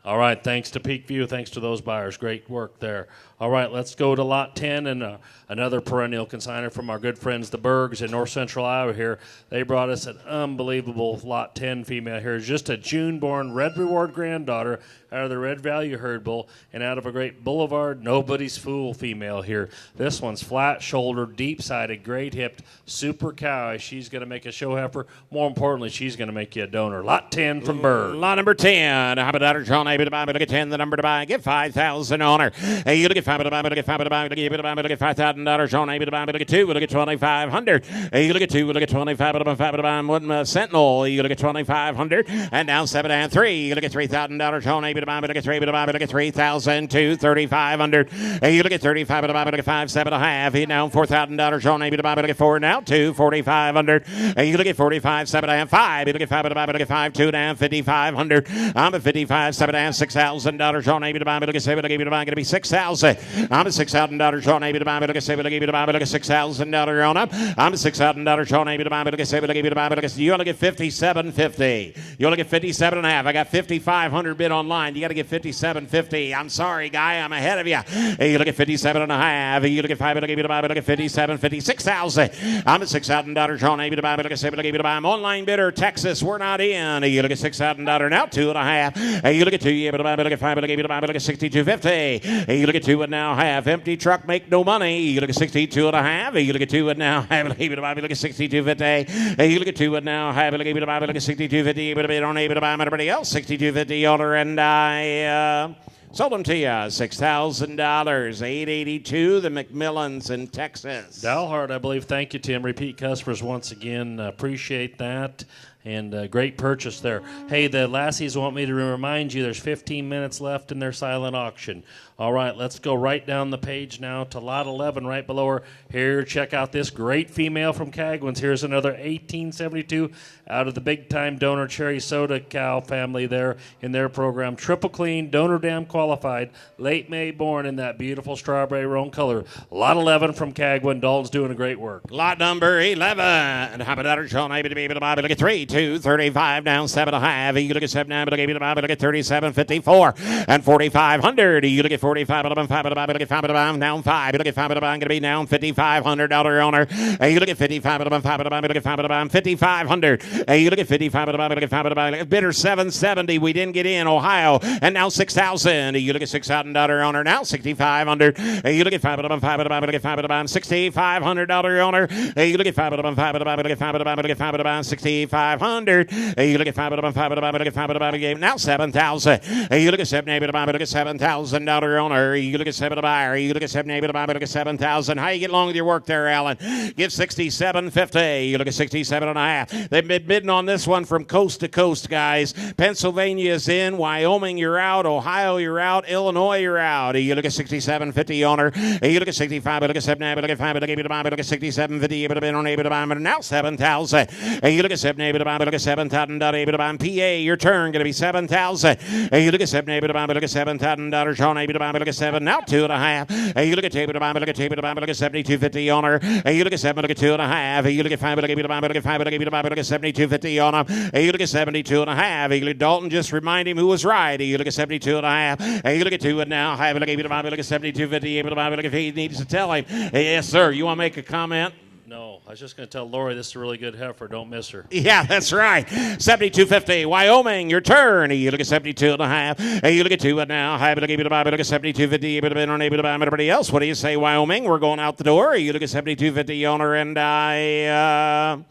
All right, thanks to Peakview, thanks to those buyers. Great work there. All right, let's go to Lot 10 and another perennial consignor from our good friends, the Bergs in North Central Iowa here. They brought us an unbelievable Lot 10 female here. Just a June-born Red Reward granddaughter out of the Red Value Herd Bull and out of a great Boulevard Nobody's Fool female here. This one's flat-shouldered, deep-sided, great-hipped, super cow. She's going to make a show heifer. More importantly, she's going to make you a donor. Lot 10 from Berg. Lot number 10. How about that, John? Able to buy, look at 10, the number to buy. Get $5,000 on her. Hey, you look at 5 to buy, look at 5 to buy, look at $5,000. John, able to buy, look at 2, look at 2,500. Hey, you look at 2, look at 25 to buy, 5 to buy, one Sentinel. You look at 2,500. And now 7 and 3. You look at $3,000. John, able to buy, look at 3 to buy, look at 3,002, 3,500. Hey, you look at 35 to buy, look at 5, 7 and a half. He now $4,000. John, able to buy, look at 4 now 2, 4,500. Hey, you look at 45, 7 and 5. You look at 5 to buy, look at 5, 2 and 5,500. I'm at 55, 7 and $6,000. John, able to buy, look at 7, look at going to be 6,000. I'm at $6,000. John, able to buy, look at 7, look at buy, look at $6,000 on up. I'm at $6,000. John, able to buy, look at 7, look at buy, look at you only get 57.50. You only get 57 and a half. I got 5,500 bid online. You got to get 57.50. I'm sorry, guy. I'm ahead of you. Hey, you look at 57 and a half. You look at 5, look at buy, look at 57.50. 6,000. I'm at $6,000. John, able to buy, look at 7, look at buy. I'm online bidder. Texas, we're not in. You look at $6,000 now 2 and a half. Hey, you look at 2, you able to buy, look at 5, look at buy, look at 62.50. Hey, you look at 2 and now half. Empty truck, make no money. You look at 62 and a half. You look at 2 and now half. Look at 62.50. Hey, you look at 2 and now half. Look at 62.50. Able to bid on able to buy everybody else. 62.50 on her, and I sold them to you, $6,000. 882, the McMillans in Texas. Dalhart, I believe. Thank you, Tim. Repeat customers once again. Appreciate that. And great purchase there. Hey, the lassies want me to remind you there's 15 minutes left in their silent auction. All right, let's go right down the page now to lot 11 right below her. Here, check out this great female from Cagwins. Here's another 1872 out of the big-time donor Cherry Soda cow family there in their program. Triple clean, donor dam qualified, late May born in that beautiful strawberry roan color. Lot 11 from Cagwin. Dalton's doing a great work. Lot number 11. And how about that? Sean, able to be able to buy, look at 3, 2, 35, down 7 and a half. You look at 7, now, but look at 37.54 and 4,500. You look at 45, look at 5, look at 5, down 5. You look at 5, going to be down $5,500 owner. You look at 55, look at 5, look at 5, 5,500. You look at 55, look at 5, bidder 770. We didn't get in Ohio, and now 6,000. You look at $6,000 owner now 6,500. You look at 5, look at 5, look at $6,500 owner. You look at 5, look at 5, look at 5, 6,500. $6,500. You look at $5,000. Now $7,000. You look at $7,000 owner. You look at $7,000. You look at $7,000. How you get along with your work there, Alan? Give $67.50. You look at $67.50. They've been bidding on this one from coast to coast, guys. Pennsylvania is in. Wyoming, you're out. Ohio, you're out. Illinois, you're out. You look at $67.50 owner. You look at $65. Look at $7. Look at $5. Look at $67.50. You would have been on able to buy, but now $7,000. You look at $7. Look at $7,000. Able to buy. PA, your turn. Going to be $7,000. You look at $7. Able to buy. Look at $7,000. Sean, able to buy. Look at $7. Now $2.5. You look at table to buy. Look at table to buy. Look at $72.50 owner. You look at $7. Look at $2.5. You look at $5. Look at $5. Look at $5. Look at $5. Look at $72.50 on him. You look at $72.5. You look at Dalton. Just remind him who was right. You look at $72.5. You look at 2 and now. Look at $72.50. Able to buy. Look if he needs to tell him. Yes, sir. You want to make a comment? No, I was just going to tell Lori this is a really good heifer. Don't miss her. Yeah, that's right. $72.50. Wyoming, your turn. You look at $72.5. You look at 2 and now. Look at $72.50. Able to been unable to buy everybody else. What do you say, Wyoming? We're going out the door. You look at $72.50 owner, and I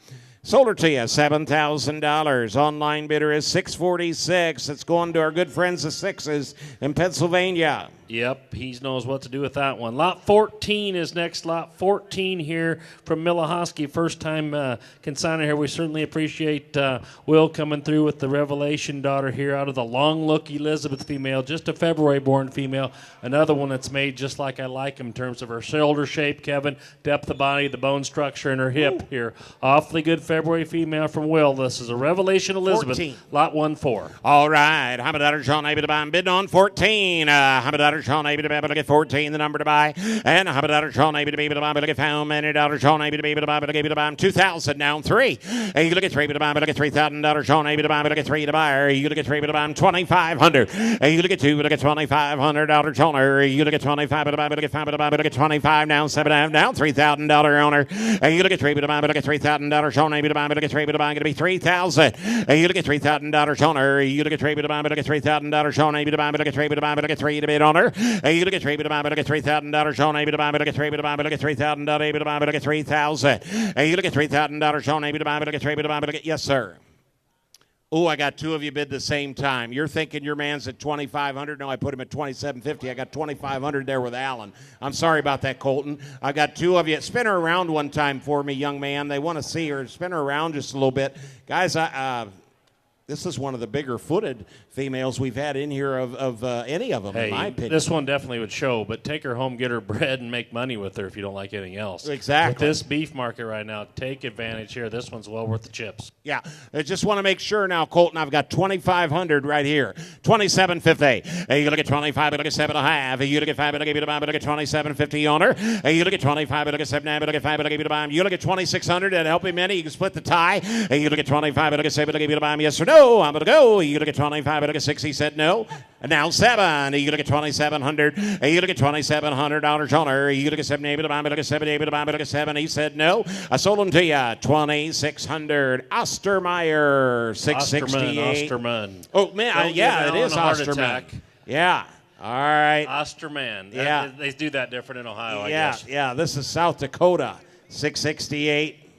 sold her to you, $7,000. Online bidder is $646. It's going to our good friends the Sixes in Pennsylvania. Yep, he knows what to do with that one. Lot 14 is next. Lot 14 here from Millahosky. First time consignor here. We certainly appreciate Will coming through with the Revelation daughter here out of the Long Look Elizabeth female, just a February-born female. Another one that's made just like I like him in terms of her shoulder shape, Kevin, depth of body, the bone structure, and her hip here. Awfully good February female from Will. This is a Revelation Elizabeth, 14. Lot 1-4. All right. Hamadatter Sean able to buy. I'm bidding on 14. Hamadatter Sean able to be able to get 14, the number to buy. And Hamadatter Sean able to be able to buy, but look at how many dollars Sean able to be able to buy, but able to buy. $2,000 down 3. And you look at 3 able to buy, but look at $3,000 Sean able to buy, but look at 3 to buy. You look at 3 able to buy. $2,500. And you look at 2, but look at $2,500 Sean. You look at 25 able to buy, but look at 5 able to buy, but look at 25 down 7.5 down $3,000 owner. And you look at 3 able to buy, but look at $3,000 Sean able to buy, but look at 3 able to buy. Going to be $3,000. And you look at $3,000 Sean. You look at 3 able to buy, but look at $3,000 Sean able to buy, but look at 3 able to buy, but look at 3 to bid owner. And you look at 3 able to buy, but look at $3,000 Sean able to buy, but look at 3 able to buy, but look at $3,000 able to buy, but look at $3,000. And you look at $3,000 Sean able to buy, but look at 3 able to buy, but look at yes, sir. Oh, I got 2 of you bid the same time. You're thinking your man's at $2,500. No, I put him at $2,750. I got $2,500 there with Alan. I'm sorry about that, Colton. I got 2 of you. Spin her around one time for me, young man. They want to see her. Spin her around just a little bit. Guys, this is one of the bigger footed females we've had in here of any of them, in my opinion. This one definitely would show, but take her home, get her bread, and make money with her if you don't like anything else. Exactly. With this beef market right now, take advantage here. This one's well worth the chips. Yeah. I just want to make sure now, Colton, I've got $2,500 right here. $2,750. Hey, you look at 25, look at 7.5. You look at 5, look at $27.50 owner. Hey, you look at 25, look at 7, look at 5, look at you look at $2,600. That help him any. You can split the tie. Hey, you look at 25, look at 7, look at yes or no. I'm going to go. You look at 25, look at 6. He said no. And now 7. You look at 2,700. You look at $2,700 owner. You look at 7, able to buy, look at 7, able to buy, look at 7. He said no. I sold him to you. 2,600. Ostermeyer, 668. Osterman. Oh man, yeah, it is Osterman. Yeah. All right. Osterman. Yeah. They do that different in Ohio, I guess. Yeah. This is South Dakota. 668.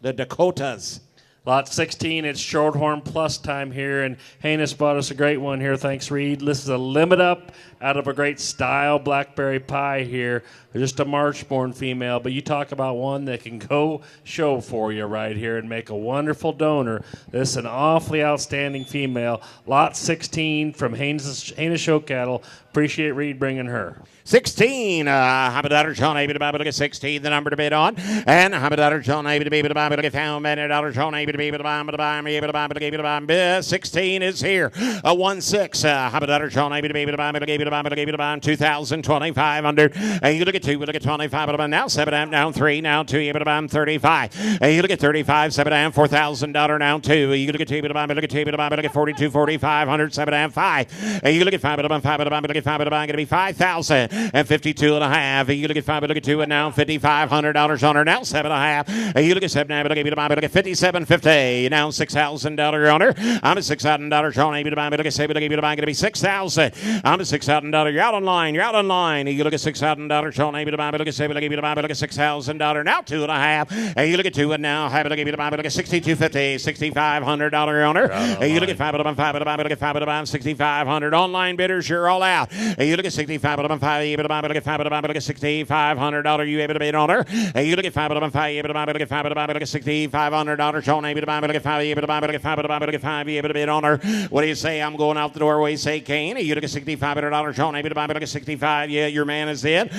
The Dakotas. Lot 16, it's Shorthorn Plus time here, and Haynes bought us a great one here. Thanks, Reed. This is a limit up out of a great style blackberry pie here. Just a March-born female, but you talk about one that can go show for you right here and make a wonderful donor. This is an awfully outstanding female. Lot 16 from Haynes Show Cattle. Appreciate Reed bringing her. 16. Hamadatter Sean able to buy, but look at 16, the number to bid on. And Hamadatter Sean able to be able to buy, but look at how many dollars Sean able to be able to buy, but to buy, able to buy, but able to buy. 16 is here. 1-6. Hamadatter Sean able to be able to buy, but able to buy, but able to buy. 2,000, 2,500. And you look at 2, but look at 25, but now 7 down 3, now 2, able to buy 35. And you look at 35, 7 down $4,000 now 2. You look at 2, able to buy, but look at 2, able to buy, but look at 42, 4,500, 7 down 5. And you look at 5, but to buy, 5, but to buy, but look at 5, but to buy, going to be 5,000. And 52.5. You look at 5, but look at 2, and now $5,500 on her. Now 7.5. And you look at 7, but look at $57.50. Now $6,000 on her. I'm at $6,000 on able to buy, but look at 7, but look at going to be 6,000. I'm at $6,000 $6,000. You're out on line. You're out on line. You look at $6,000. Sean, maybe to buy. Look at $6,000. Now 2.5. And you look at 2 and now. Have it. Look at $6,250. $6,500 owner. And you look at 5 to buy. 5 to buy. Look at 5 to buy. $6,500. Online bidders, you're all out. And you look at 65 to buy. 5 able to buy. Look at 5 to buy. Look at $6,500. You able to bid owner. And you look at 5 to buy. 5 able to buy. Look at 5 to buy. Look at $6,500. Sean, able to buy. Look at 5 able to buy. Look at 5 to buy. Look at 5 able to bid owner. What do you say? I'm going out the door. What do you say, Kane? You look at $6,500. Sean, able to buy. Look at 65. Yeah, your man is in.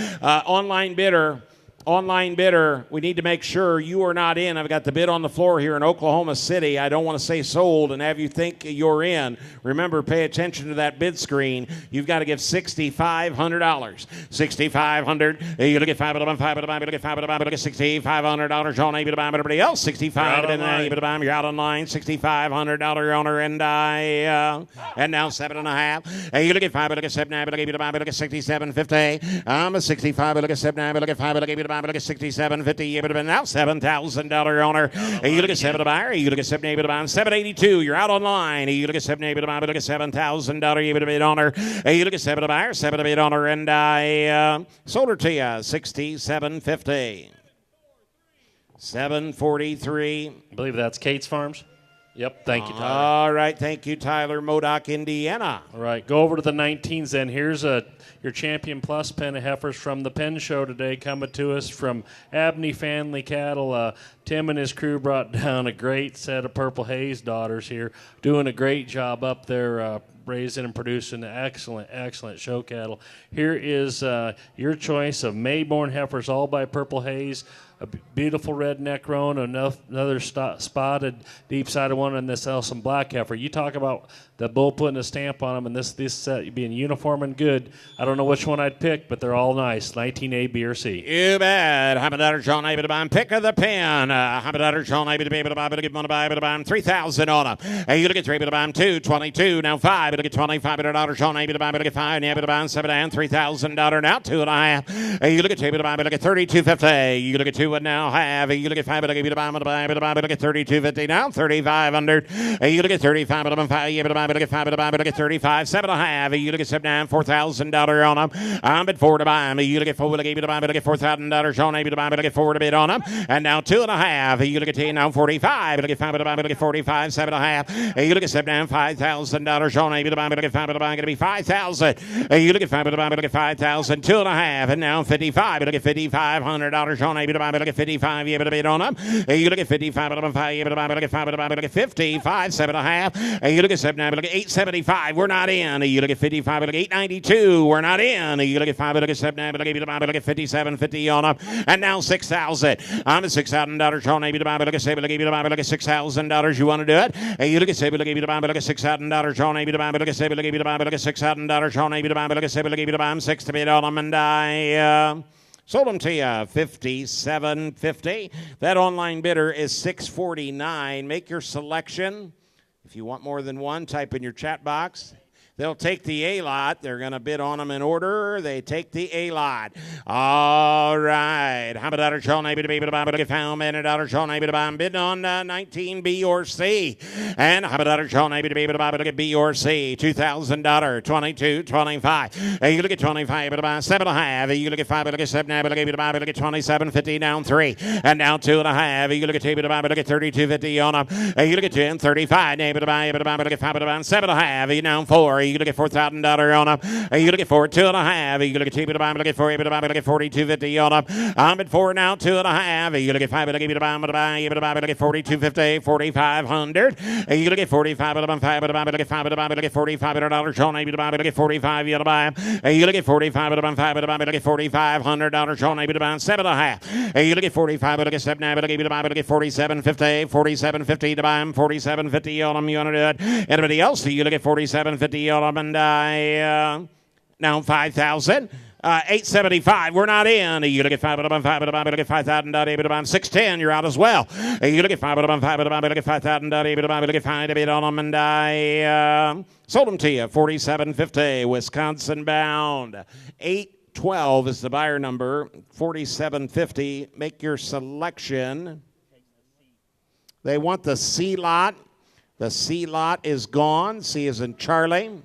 Online bidder, we need to make sure you are not in. I've got the bid on the floor here in Oklahoma City. I don't want to say sold and have you think you're in. Remember, pay attention to that bid screen. You've got to give $6,500. $6,500. You look at 5 to buy. 5 to buy. Look at 5 to buy. Look at $6,500. Sean, able to buy. Everybody else, 65. Able to buy. You're out online. $6,500 owner and now 7.5. And you look at 5. Look at 7. Look at 5. Look at $6,750. I'm a 65. Look at 7. Look at 5. Look at 5. Look at $6,750. You would have been now $7,000 owner. And you look at 7 to buy. You look at 7 able to buy. $782. You're out online. You look at 7 able to buy. Look at $7,000. You would have been owner. And you look at 7 to buy. 7 to bid owner and I sold her to you $6,750. $743. I believe that's Kate's Farms. Yep, thank you, Tyler. All right, thank you, Tyler. Modoc, Indiana. All right, go over to the 19s then. Here's your Champion Plus pen of heifers from the pen show today, coming to us from Abney Family Cattle. Tim and his crew brought down a great set of Purple Haze daughters here, doing a great job up there, raising and producing excellent show cattle. Here is your choice of Mayborn heifers, all by Purple Haze. A beautiful red neck roan, another spotted deep-sided one, and this some black heifer. You talk about the bull putting a stamp on them, and this set being uniform and good. I don't know which one I'd pick, but they're all nice. 19A, B, or C. You bet. Hamadatter Sean able to buy him. Pick of the pen. Hamadatter Sean able to be able to buy, but give him to buy, able to buy him 3,000 on him. And you look at 3, able to buy him 2, 22, now 5, able to get $2,500. Sean able to buy, able to get 5, and able to buy him 7 and $3,000 now 2.5. And you look at 2, able to buy, able to get $3,250. You look at 2 and now have. You look at 5, able to buy, able to buy, able to buy, able to get $3,250 now $3,500. And you look at 35, able to buy, able to buy, able to get 5, able to buy, able to get 35, 7.5. You look at 7 and $4,000 on him. I'm at 4 to buy him. You look at 4, able to buy, able to get $4,000. Sean able to buy, able to get 4 to bid on him. And now 2.5. You look at 10 now 45. Able to get 5, able to buy, able to get 45, 7.5. And you look at 7 and $5,000. Sean able to buy, able to get 5, able to buy, going to be 5,000. And you look at 5, able to buy, able to get 5,000, 2.5. And now 55. Able to get $5,500. Sean able to buy, able to get 55. Able to bid on him. And you look at 55. Able to buy, able to buy, able to get 5, able to buy, able to get 55, 7.5. And you look at 7, able to get 875. We're not in. You look at 55. Able to get 892. We're not in. You look at 5. Able to get 7, able to get 57.50 on him. And now 6,000. I'm at $6,000. Sean able to buy, able to get $6,000. You want to do it? And you look at able to buy, able to get $6,000. Sean able to buy, able to get $6,000. Sean able to buy, able to get 6 to bid on him. And I sold them to you $57.50. That online bidder is $649. Make your selection. If you want more than one, type in your chat box. They'll take the A-lot. They're going to bid on them in order. They take the A-lot. All right. How about that? Sean able to be able to buy, but get found. And $1 Sean able to buy. I'm bidding on 19 B or C. And how about that? Sean able to be able to buy, but get B or C. $2,000. 22, 25. And you look at 25, able to buy 7.5. You look at 5, able to get 7, able to able to buy, able to get 27.50 down 3. And now 2.5. You look at 2, able to buy, able to get 32.50 on them. And you look at 10, 35. Able to buy, able to buy, able to get 5, able to buy 7.5. You down 4. You look at $4,000 on them. You look at 4, 2.5. You look at 2, able to buy, able to get 4, able to buy, able to get 42.50 on them. I'm at 4 now, 2.5. You look at 5, able to buy, able to buy, able to buy, able to get 42.50, 4,500. And you look at 45, able to buy, 5, able to buy, able to get 5, able to buy, able to get $4,500. Sean able to buy, able to get 45, you able to buy. And you look at 45, able to buy, 5, able to buy, able to get $4,500. Sean able to buy 7.5. And you look at 45, able to get 7, able to buy, able to get 47.50, 47.50 to buy him, 47.50 on them. You want to do it? Anybody else? You look at 47.50 on them. And now 5,000. 875. We're not in. You look at 5, able to get 5,000. Able to buy 610. You're out as well. You look at 5, able to get 5,000. Able to get 5 to bid on them, and I sold them to you. 47.50. Wisconsin bound. 812 is the buyer number. 47.50. Make your selection. They want the C lot. The C lot is gone. C is in Charlie.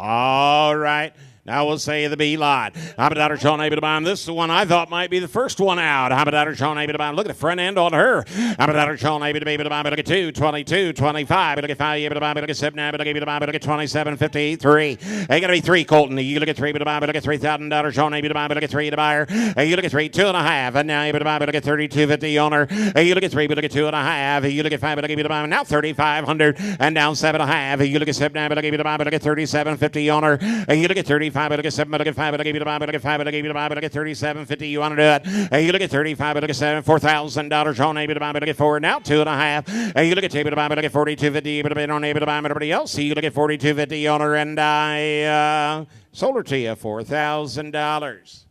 All right. Now we'll say the B lot. $100 Sean able to buy. This is the one I thought might be the first one out. $100 Sean able to buy. Look at the front end on her. $100 Sean able to buy. Look at 2, 22, 25. Look at 5 able to buy. Look at 7 able to buy. Look at 27, 50, 3. Ain't gonna be 3, Colton. You look at 3 able to buy. Look at $3,000 Sean able to buy. Look at 3 to buyer. You look at 3, 2.5. And now able to buy. Look at 32.50 on her. You look at 3, but look at 2.5. You look at 5, but look at buy. Now 3,500 and down 7.5. You look at 7, but look at buy. Look at 37.50 on her. You look at 35, but look at 7, but look at 5, but look at buy. Look at 5, but look at buy. Look at 37.50. You want to do it? You look at 35, but look at 7, $4,000 on able to buy. But look at 4 now 2.5. You look at 2, but buy. But look at 42.50. But on able to buy. Everybody else. You look at 42.50 on her, and I sold her to you $4,000.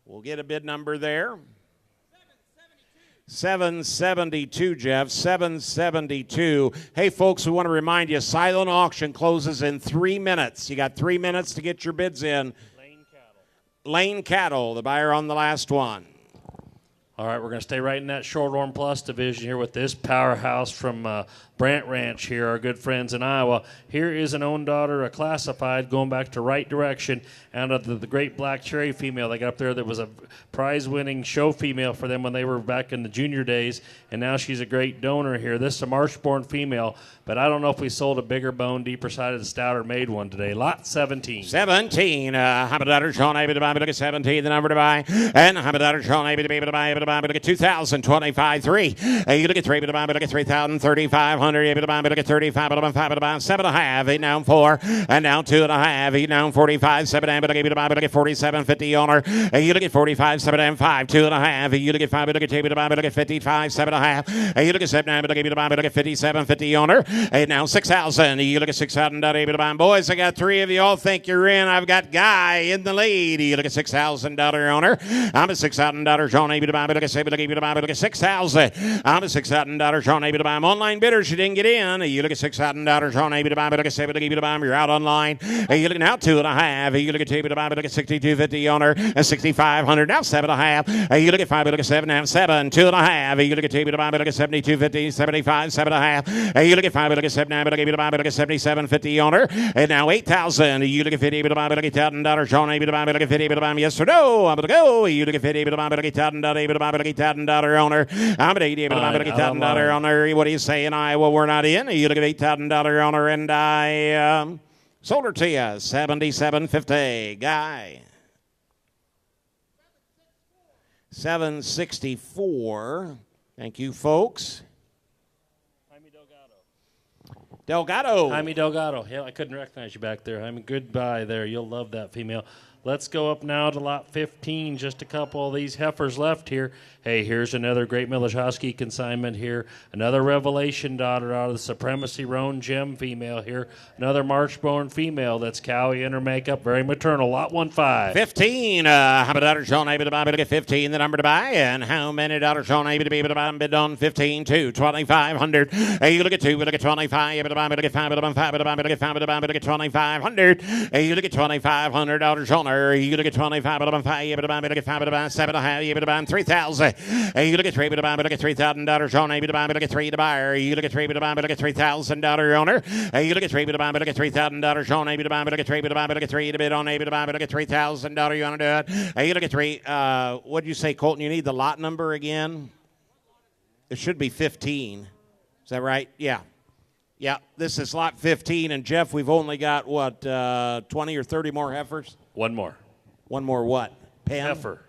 We'll get a bid number there. 772, Jeff. 772. Hey, folks, we want to remind you, silent auction closes in 3 minutes. You got 3 minutes to get your bids in. Lane Cattle, the buyer on the last one. All right, we're going to stay right in that Shorthorn Plus division here with this powerhouse from Brant Ranch here, our good friends in Iowa. Here is an own daughter, a classified, going back to Right Direction, out of the great black cherry female they got up there that was a prize-winning show female for them when they were back in the junior days, and now she's a great donor here. This is a March-born female, but I don't know if we sold a bigger bone, deeper-sided, stouter made one today. Lot 17. 17. $100 Sean able to buy. Look at 17, the number to buy. And $100 Sean able to be able to buy. Look at 2,000, 25, 3. You look at 3, able to buy. Look at 3,000, 3,500. Able to buy. Look at 35, able to buy. 5, able to buy. 7.5. 8 down 4. And down 2.5. 8 down 45. 7 down. Able to buy. Look at 47.50 on her. You look at 45. 7 down 5. 2.5. You look at 5. Look at 2. Able to buy. Look at 55. 7.5. You look at 7 down. Able to buy. Look at 57.50 on her. 8 down 6,000. You look at 6,000. Able to buy. Boys, I got 3 of you all think you're in. I've got Guy in the lead. You look at $6,000 on her. I'm at $6,000 Sean able to buy. Look at 7. Look at 6,000. I'm at $6,000 Sean able to buy. I'm online bidders. You didn't get in. You look at $6,000 Sean able to buy. Look at 7. Look at buy. You're out online. You look at now 2.5. You look at 2 able to buy. Look at 62.50 on her. And 6,500. Now 7.5. You look at 5. Look at 7. Now 7. 2.5. You look at 2 able to buy. Look at 72.50. 75. 7.5. You look at 5. Look at 7. Now look at buy. Look at 77.50 on her. And now 8,000. You look at 50 able to buy. Look at $1,000 Sean able to buy. Look at 50 able to buy. Yes or no? I'm going to go. You look at 50 able to buy. Look at $1,000 able to buy. Look at $1,000 on her. I'm at 80 able to buy. Look at $1,000 on her. What do you say in Iowa? We're not in. You look at $8,000 on her, and I sold her to you $77.50. Guy. 764. Thank you, folks. Delgado. Jaime Delgado. Yeah, I couldn't recognize you back there. Jaime, goodbye there. You'll love that female. Let's go up now to lot 15. Just a couple of these heifers left here. Hey, here's another great Milishowski consignment here. Another Revelation daughter out of the Supremacy Roan Gem female here. Another March-born female that's cowie in her makeup. Very maternal. Lot 15. 15. How many daughters Sean able to buy? Look at 15, the number to buy. And how many daughters Sean able to be able to buy? Bid on 15, 2, 2,500. Hey, you look at 2, we look at 25. Able to buy, look at 5, able to buy, 5, able to buy, look at 5, able to buy, look at 2,500. Hey, you look at 2,500 on her. You look at 25, able to buy, 5, able to buy, look at 5, able to buy, 7.5, able to buy, 3,000. Hey, you look at 3, able to buy, look at $3,000 on able to buy, look at 3 to buy. You look at 3, able to buy, look at $3,000 on her. Hey, you look at 3, able to buy, look at $3,000 on able to buy, look at 3, able to buy, look at 3 to bid on able to buy, look at $3,000. You want to do it? Hey, you look at 3. What did you say, Colton? You need the lot number again? It should be 15. Is that right? Yeah. Yeah, this is lot 15, and Jeff, we've only got, 20 or 30 more heifers? One more. One more what? Pen? Heifer.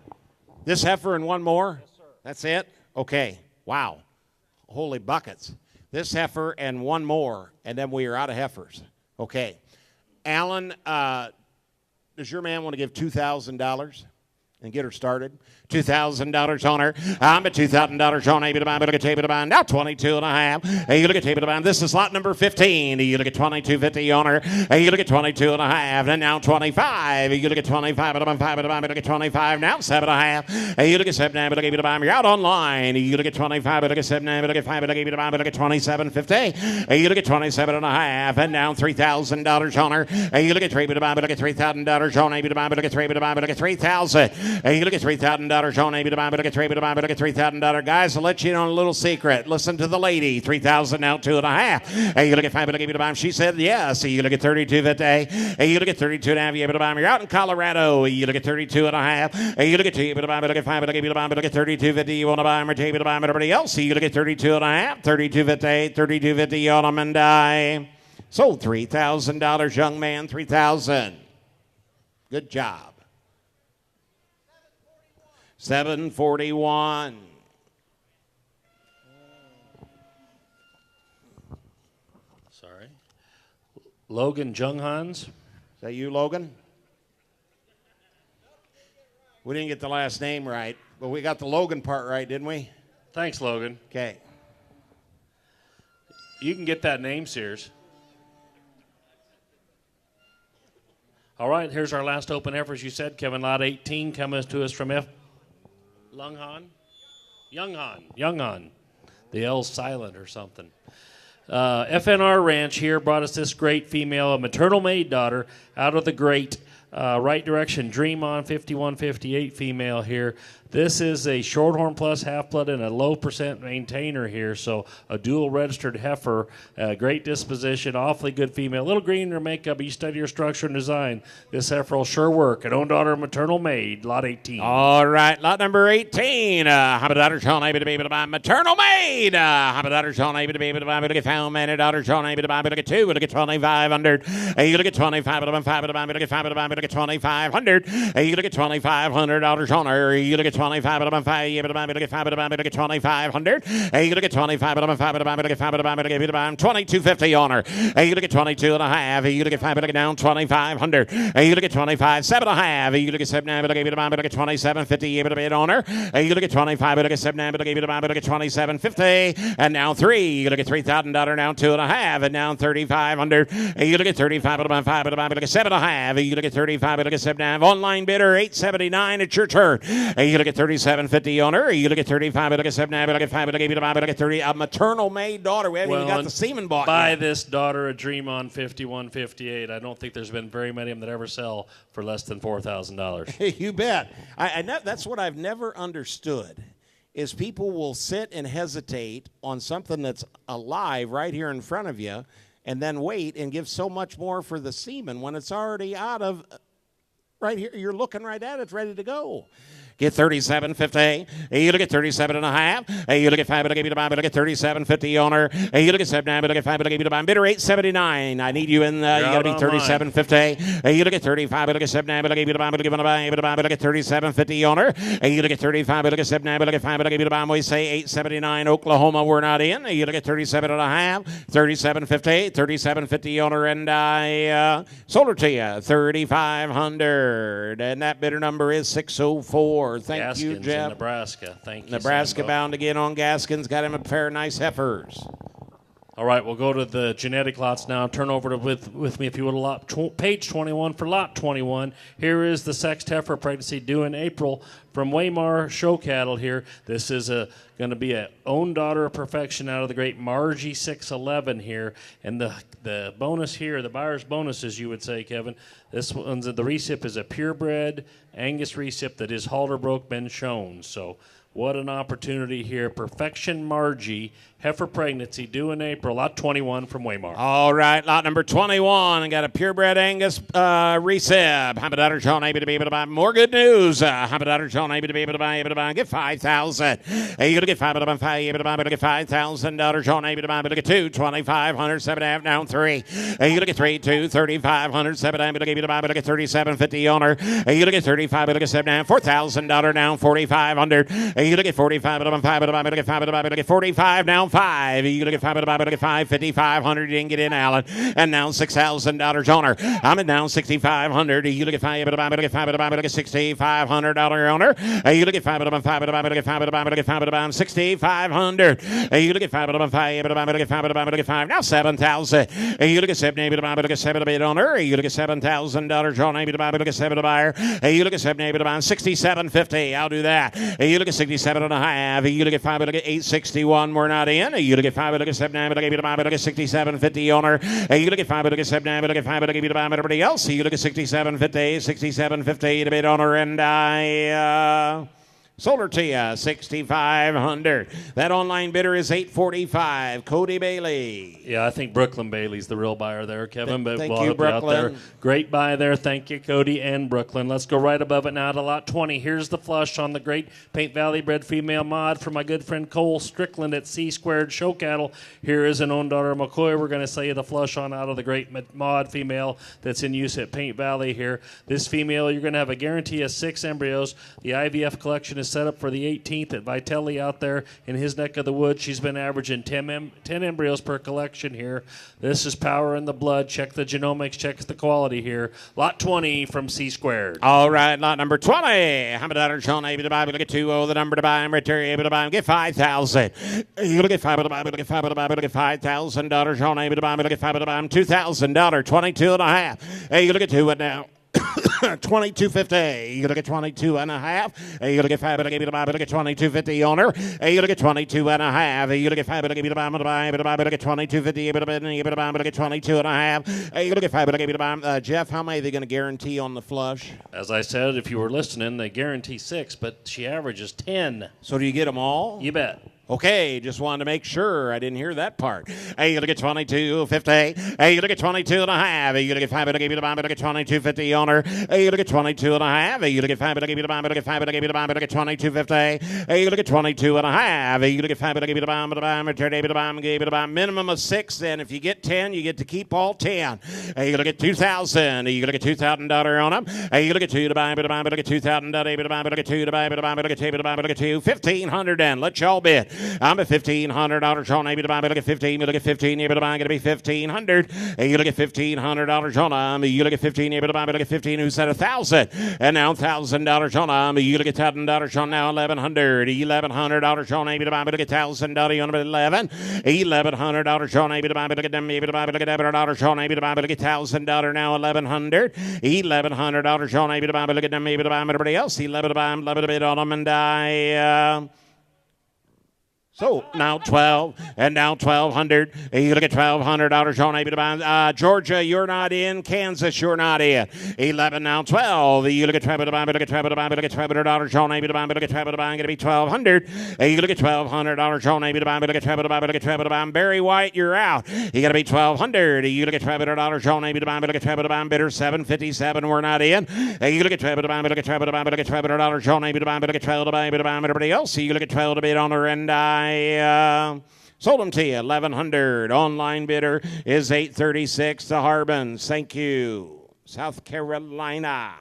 This heifer and one more? Yes, sir. That's it? Okay. Wow. Holy buckets. This heifer and one more, and then we are out of heifers. Okay. Alan, does your man want to give $2,000 and get her started? $2,000 on her. I'm at $2,000 on able to buy. Look at table to buy. Now 22.5. Hey, you look at table to buy. This is lot number 15. You look at 22.50 on her. Hey, you look at 22.5. And now 25. You look at 25. Look at 25. Now 7.5. Hey, you look at 7. Look at buy. You're out online. You look at 25. Look at 7. Look at 5. Look at buy. Look at 27.50. Hey, you look at 27.5. And now $3,000 on her. Hey, you look at 3. Look at $3,000 on able to buy. Look at 3. Look at 3,000. Hey, you look at $3,000 on maybe to buy, but look at $3,000. Guys, I'll let you in on a little secret. Listen to the lady. 3,000 now, 2.5. Hey, you look at 5, but look at she said yes. Hey, you look at 32.50. Hey, you look at 32.5. You able to buy me. You're out in Colorado. You look at 32.5. Hey, you look at 2, but look at 5, but look at 32.50. You want to buy me? Able to buy me? Everybody else. You look at 32.5. 32.50. 32.50. You on them and die. Sold $3,000, young man. 3,000. Good job. 741. Sorry. Logan Junghans. Is that you, Logan? We didn't get the last name right, but we got the Logan part right, didn't we? Thanks, Logan. Okay. You can get that name, Sears. All right, here's our last open effort, as you said, Kevin. Lot 18 coming to us from Younghan. The L's silent or something. FNR Ranch here brought us this great female, a maternal maid daughter, out of the great right direction. Dream On 5158 female here. This is a Shorthorn plus half blood and a low percent maintainer here, so a dual registered heifer, great disposition, awfully good female. A little green in her makeup. You study her structure and design. This heifer will sure work. An own daughter, maternal maid, lot 18. All right, lot number 18. How about daughter Sean able to be able to buy maternal maid? How about daughter Sean able to be able to buy? Look at found man, daughter Sean able to buy. Look at 2. Look at 2,500. Hey, you look at 25. Look at 5. Look at 5. Look at 2,500. Hey, you look at 2,500. Daughter Sean. You look at 25, but I'm 5, yeah, but I'm look at 5, but I'm look at 2,500. Hey, you look at 25, but I'm 5, but I'm look at 5, but I'm look at 22.50 on her. Hey, you look at 22.5. Hey, you look at 5, but look at down 2,500. Hey, you look at 25, 7.5. Hey, you look at 7, but look at 27.50. Yeah, but a bit on her. Hey, you look at 25, but look at 7, but look at 27.50. And now 3. You look at $3,000 now 2.5, and now 3,500. Hey, you look at 35, but I'm 5, but I'm look at 7.5. Hey, you look at 35, but look at 7.5. Online bidder 879. It's your turn. Hey, you look at 37.50 on her. You look at 35, but look at 7, but look at 5, but look at 30. A maternal maid daughter. We haven't even got the semen bought buy yet. this daughter a Dream On 5158. I don't think there's been very many of them that ever sell for less than $4,000. You bet. I that's what I've never understood is people will sit and hesitate on something that's alive right here in front of you and then wait and give so much more for the semen when it's already out of right here. You're looking right at it. It's ready to go. Get 37.50. Hey, you look at 37.5. Hey, you look at 5, but I give you the buy, but look at 37.50 on her. Hey, you look at 7, but look at 5, but I give you the buy. Bidder 879. I need you in. You got to be 37.50. Hey, you look at 35, but look at 7, but I give you the buy, but give you the buy, but look at 37.50 on her. Hey, you look at 35, but look at 7, but look at 5, but I give you the buy. We say 879. Oklahoma, we're not in. Hey, you look at 37.5, 37.50, 37.50 on her, and I sold her to you 3,500, and that bidder number is 604. Thank Gaskins you, Jeff. In Nebraska. Thank you. Nebraska bound again on Gaskins. Got him a pair of nice heifers. All right, we'll go to the genetic lots now. Turn over to with me, if you would, page 21 for lot 21. Here is the sexed heifer pregnancy due in April from Waymar Show Cattle here. This is going to be an own daughter of perfection out of the great Margie 611 here. And the bonus here, the buyer's bonus, as you would say, Kevin, this one's the recip is a purebred Angus recip that is halter broke been shown. So what an opportunity here. Perfection Margie, heifer pregnancy due in April, lot 21 from Waymar. All right, lot number 21. Got a purebred Angus recip. How about daughter Sean able to be able to buy? More good news. How about daughter Sean able to be able to buy? Get 5,000. Hey, you got to get 5, but I'm 5, able to buy, but get 5,000. Daughter Sean able to buy, but get 2, 2,500, 7.5, down 3. Hey, you got to get 3, 2, 3,500, 7.5, but get 5, but get 37.50 on her. Hey, you got to get 35, but get 7.5, $4,000 down 4,500. Hey, you got to get 45, but I'm 5, but get 5, but get 45 down 5. You look at 5, but get 5, 5,500. You didn't get in, Allen. And now $6,000 on her. I'm at now 6,500. You look at 5, but get 5, but get $6,500 on her. You look at 5, but 5, but get 5, but get 5, but 6,500. You look at 5, but 5, but get 5, but get 5. Now 7,000. You look at 7, but get 7 bid on her. You look at $7,000 on her. But get 7 to buy her. You look at 7, but 67.50. I'll do that. You look at 67. 67 and a half. You look at 5, look at 861. We're not in. You look at 5, look at 7, 9, look at 8, look at 67.50 on her. You look at 5, look at 7, 9, look at 5, look at 8, everybody else. You look at 67.50, 67.50 a bit on her, and I sold her to you, 6,500. That online bidder is 845. Cody Bailey. Yeah, I think Brooklyn Bailey's the real buyer there, Kevin. But Thank we'll you, help you out there. Brooklyn. Great buy there. Thank you, Cody and Brooklyn. Let's go right above it now to lot 20. Here's the flush on the great Paint Valley bred female mod for my good friend Cole Strickland at C-Squared Show Cattle. Here is an own daughter McCoy. We're going to sell you the flush on out of the great mod female that's in use at Paint Valley here. This female, you're going to have a guarantee of 6 embryos. The IVF collection is set up for the 18th at Vitelli out there in his neck of the woods. She's been averaging 10 embryos per collection here. This is power in the blood. Check the genomics, check the quality here. Lot 20 from C-Squared. All right, lot number 20. How about Sean able to buy? Look at 2. Oh, the number to buy. Right there, able to buy. Get 5,000. You look at 5 to buy. Look at 5 to buy. Look at $5,000. Sean able to buy. Look at 5 to buy. $2,000. 22 and a half. Hey, you look at 2 it now. 22.50. You look at 22 and a half. You look at 5, but I gave you the buy, but look at 22.50 on her. You look at 22 and a half. You look at 5, but I gave you the buy, but I look at 22.50. But I look at 22 and a half. You look at 5, but I gave you the buy. Jeff, how many are they going to guarantee on the flush? As I said, if you were listening, they guarantee 6, but she averages 10. So do you get them all? You bet. Okay, just wanted to make sure. I didn't hear that part. Hey, you look at 22.50. Hey, you look at 22 and a half. Hey, you look at 5, but I gave you the buy, but look at 22.50 on her. Hey, you look at 22 and a half. Hey, you look at 5, but I gave you the buy, but look at 5, but I gave you the buy, but look at 22.50. Hey, you look at 22 and a half. Hey, you look at 5, but I gave you the buy, but I gave you the buy, minimum of 6. Then if you get 10, you get to keep all 10. Hey, you look at 2,000. Hey, you look at $2,000 on them. Hey, you look at 2 to buy, but look at 2,000. Hey, but look at 2 to buy, but look at 2, but look at 2. 1,500 then. Let y'all bid. I'm at $1,500. Sean, maybe to buy, but look at 15. You look at 15. You're to buy, going to be 1,500. Hey, you look at $1,500 on them. You look at 15. You're to buy, but look at 15. Who said 1,000? And now $1,000 on them. You look at $1,000 on now 1,100. $1,100 Sean, maybe to buy, but look at $1,000 on 11. $1,100 Sean, maybe to buy, but look at them. Maybe to buy, but look at $1,100 Sean, maybe to buy, but look at $1,000 now 1,100. $1,100 Sean, maybe to buy, but look at them. Maybe to buy, everybody else. 11 to buy, 11 to bid on them, and so now 12, and now 1,200. You look at $1,200 on able to buy. Georgia, you're not in. Kansas, you're not in. 11 now 12. You look at travel to buy, look at travel to buy, look at $1,200 on able to buy, look at travel to buy. Going to be 1,200. You look at $1,200 on able to buy, look at travel to buy, look at travel to buy. Barry White, you're out. You got to be 1,200. You look at $1,200 on able to buy, look at travel to buy. Bidder 757. We're not in. You look at travel to buy, look at travel to buy, look at $1,200 on able to buy, look at travel to buy, able to buy. Everybody else. You look at 12 to bid on her, and sold them to you, 1,100. Online bidder is 836. The Harbins. Thank you. South Carolina.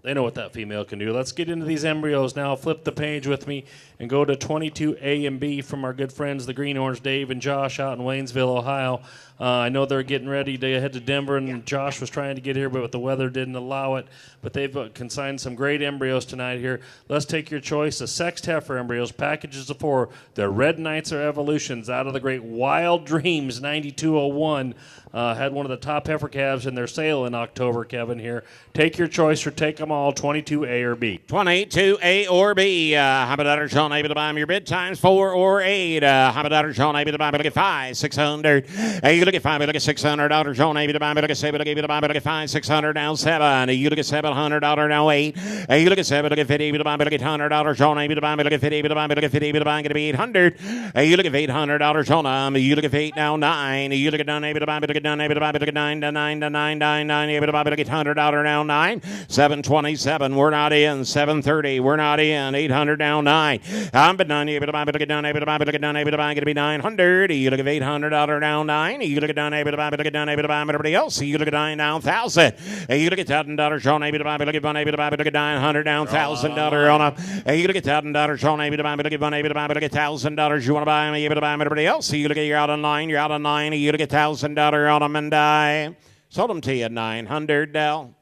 They know what that female can do. Let's get into these embryos now. Flip the page with me and go to 22A and B from our good friends, the Greenhorns, Dave and Josh out in Waynesville, Ohio. I know they're getting ready to head to Denver, and Josh was trying to get here, but the weather didn't allow it. But they've consigned some great embryos tonight here. Let's take your choice. The sexed heifer embryos, packages of 4. The Red Knights or Evolutions out of the great Wild Dreams 9201. Had one of the top heifer calves in their sale in October, Kevin, here. Take your choice or take them all, 22A or B. 22A or B. How about that, Sean? Able to buy them your bid times 4 or 8. How about that, Sean? Able to buy them, look at 5, 600. Hey, you look at 5, look at $600. Sean, able to buy them, look at 7, look at 5, look at 5, 600, now 7. You look at $700, now 8. Hey, you look at 7, look at 50, able to buy them, look at $100. Sean, able to buy them, look at 50, able to buy them, look at 50, able to buy them, going to be 800. Hey, you look at $800 on them. You look at 8, now 9. You look at 9, able to buy them, look at 9, able to buy them, look at 9, 9, able to buy them, look at $100 now 9. 727, we're not in. 730, we're not in. 800 now 9. I'm but 9, able to buy, but look at 9, able to buy, but look at 9, able to buy, going to be 900. You look at $800 now 9. You look at 9, able to buy, but look at 9, able to buy, everybody else. You look at 9 now 1,000. You look at $1,000, Sean, able to buy, but look at 1, able to buy, but look at 900 now $1,000 on a. You look at $1,000, Sean, able to buy, but look at 1, able to buy, but look at $1,000. You want to buy them, able to buy everybody else. You look at you're out on 9, you're out on 9. You look at $1,000 on them, and I sold them to you 900, Dell.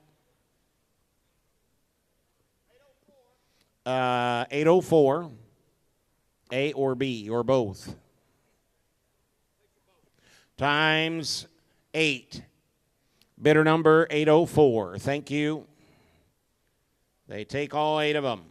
804, A or B or both. Times 8. Bidder number 804. Thank you. They take all 8 of them.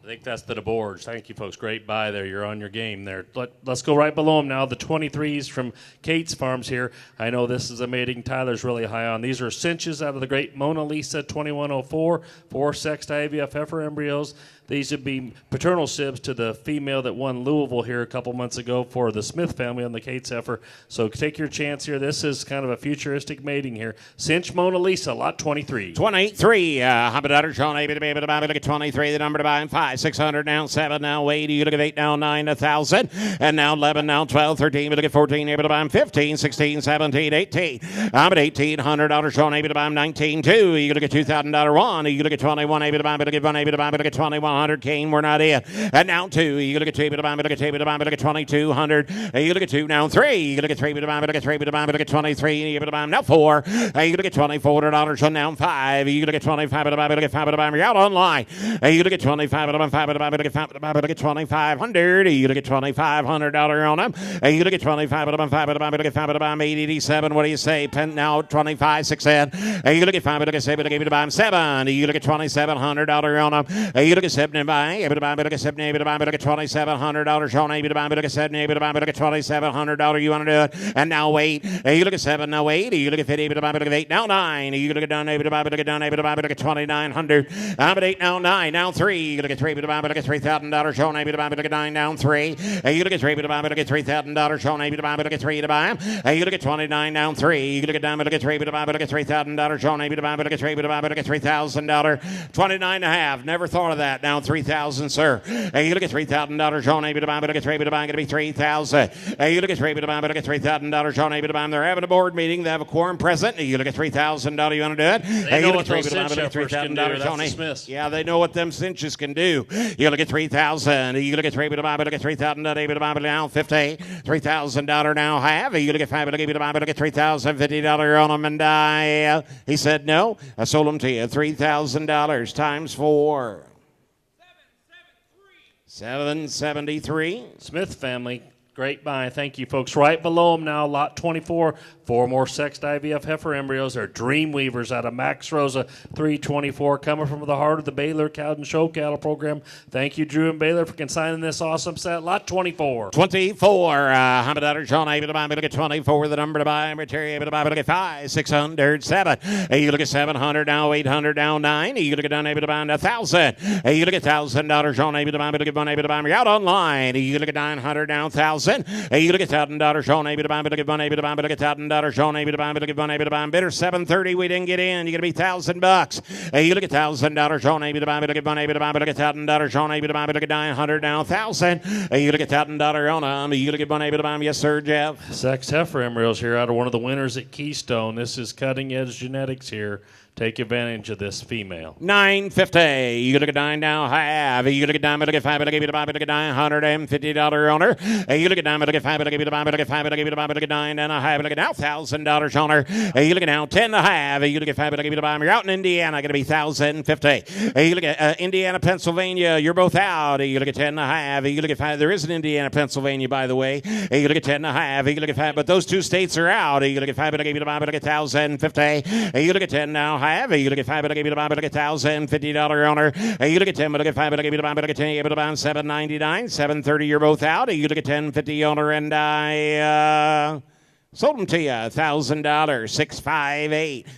I think that's the DeBoers. Thank you, folks. Great buy there. You're on your game there. Let's go right below them now. The 23s from Kate's Farms here. I know this is a mating Tyler's really high on. These are cinches out of the great Mona Lisa 2104, 4-sexed IVF heifer embryos. These would be paternal sibs to the female that won Louisville here a couple months ago for the Smith family on the Kate's heifer. So take your chance here. This is kind of a futuristic mating here. Cinch Mona Lisa, lot 23. 23. How about that? Sean, able to be able to buy. Look at 23. The number to buy. 5, 600 now. 7 now. 8. You look at 8 now. 9, 1,000. And now 11 now. 12, 13. Look at 14. Able to buy. 15, 16, 17, 18. I'm at $1,800. Sean, able to buy. 19, 2. You look at $2,000. 1. You look at 21. Able to buy. Look at 1. Able to buy. Look at 21. 100 Kane, we're not in. And now 2. You look at 2, look at 2, look at 2,200. You look at 2 now 3. You look at 3, look at 3, look at 23. You look at now 4. You look at $2,400. So now 5. You look at 25. Look at 5. You're out online. You look at 25. Look at 5. Look at 2,500. You look at $2,500 on them. You look at 25. Look at 5. Look at 5. 887. What do you say? Pen now 25. 6 in. You look at 5. Look at 7. Look at 7. You look at $2,700 on them. You look at 7 and buy. Look at 7. Look at $2,700. Sean, look at 7. Look at $2,700. You want to do it? And now wait. You look at 7. Now wait. You look at 50. Look at 8. Now 9. You look at down. Look at down. Look at 2,900. I'm at 8 now 9. Now 3. You look at 3. Look at $3,000. Sean, look at 9 down 3. You look at 3. Look at $3,000. Sean, look at 3 to buy him. You look at 29 down 3. You look at down. Look at 3. Look at $3,000. Sean, look at 3. Look at $3,000. 29 and a half. Never thought of that. Now 3,000, sir. You look at $3,000. Sean, look at 3. Going to be 3,000. You look at 3. Look at $3,000. Sean, they're having a board meeting. They have a quorum present. You look at $3,000. You want to do it? They know what those cinch heifers can do. That's the Smiths. Yeah, they know what them cinches can do. You look at 3,000. You look at 3. Look at $3,000. Now 50. $3,000 now half. You look at 5. Look at $3,050 on them and he said no. I sold them to you. $3,000 times 4. 773. Smith family, great buy. Thank you, folks. Right below them now, lot 24. 4 more sexed IVF heifer embryos. They're Dream Weavers out of Max Rosa 324, coming from the heart of the Baylor Cowden Show Cattle Program. Thank you, Drew and Baylor, for consigning this awesome set. Lot 24. 24. How about that? Sean, able to buy. Look at 24. The number to buy. Material able to buy. Look at 5, 600, 7. You look at 700 now. 800 now. 9. You look at down able to buy 1,000. You look at $1,000. Sean, able to buy. Look at 1 able to buy. You're out online. You look at 900 now. 1,000. You look at $1,000. Sean, able to buy. Look at 1 able to buy. Look at $1,000. Sean, able to buy. Look at 1 able to buy. Bidder 730. We didn't get in. You're going to be $1,000. You look at $1,000. Sean, able to buy. Look at 1 able to buy. Look at $1,000. Sean, able to buy. Look at 900 now. 1,000. You look at $1,000 on them. You look at 1 able to buy. Yes, sir, Jeff. Sexed heifer embryos here out of one of the winners at Keystone. This is cutting edge genetics here. Take advantage of this female. 950. You look at 9 now. Half. You look at 9. Look at 5. Look at 5. Look at $950 on her. You look at 9. Look at 5. Look at 5. Look at 5. Look at 5. Look at 9 and a half. Look at now $1,000 on her. You look at now 10 and a half. You look at 5. Look at 5. You're out in Indiana. Going to be 1,050. You look at Indiana, Pennsylvania. You're both out. You look at 10 and a half. You look at 5. There is an Indiana, Pennsylvania, by the way. You look at 10 and a half. You look at 5. But those two states are out. You look at 5. Look at 5. Look at 1,050. You look at 10 now. You look at 5, but I give you the buy, but I get $1,050 on her. You look at 10, but I get 5, but I give you the buy, but I get 10, you give it about $799, $730. You're both out. You look at 1050 on her, and I sold them to you $1,000.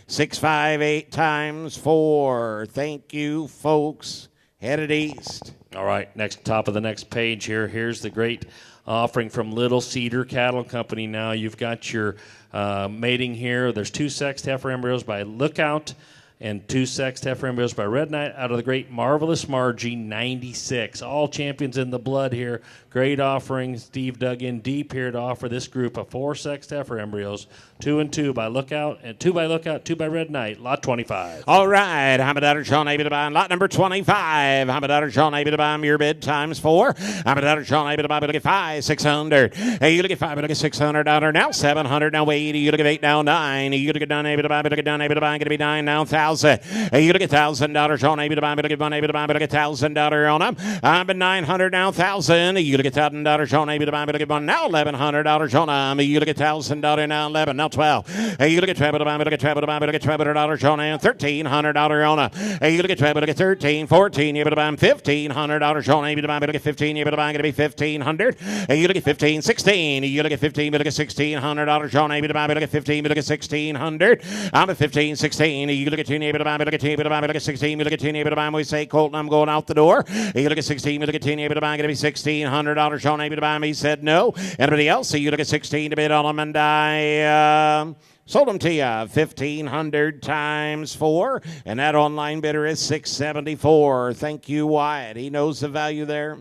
658 times 4. Thank you, folks. Headed east. All right, next top of the next page here. Here's the great offering from Little Cedar Cattle Company. Now you've got your mating here. There's 2 sexed heifer embryos by Lookout and 2 sexed heifer embryos by Red Knight out of the great Marvelous Margie 96. All champions in the blood here. Great offering. Steve dug in deep here to offer this group of 4 sexed heifer embryos. 2 and 2 by Lookout, and 2 by Lookout, 2 by Red Knight. Lot 25. All right. Hamadatter Sean able to buy lot number 25. Hamadatter Sean able to buy your bid times 4. Hamadatter Sean able to buy, but look at 5, 600. Hey, you look at 5, but look at $600 now, 700 now, wait. You look at 8 now, 9. You look at 9 able to buy, but look at 9 able to buy, going to be 9 now, 1,000. 1,000. You look at $1,000 on able to buy, but look at $1,000 on them. I'm at 900 now, 1,000. You look at $1,000 on able to buy, but look at one now, $1,100 on them. You look at $1,000 now, 11 now, 12. You look at travel to buy, but look at travel to buy, but look at $1,200 on them, $1,300 on them. You look at travel, look at 13, 14. You able to buy them $1,500 on able to buy, but look at 15. You able to buy, going to be 1,500. You look at 15, 16. You look at 15, but look at $1,600 on able to buy, but look at 15, but look at 1,600. I'm at 15, 16. You look at 10, able to buy, but look at 10, able to buy, but look at 16, but look at 10, able to buy. We say, Colton, I'm going out the door. You look at 16, but look at 10, able to buy, going to be $1,600 on able to buy. He said no. Anybody else? You look at 16 to bid on them, and I sold them to you 1,500 times 4, and that online bidder is $674. Thank you, Wyatt. He knows the value there.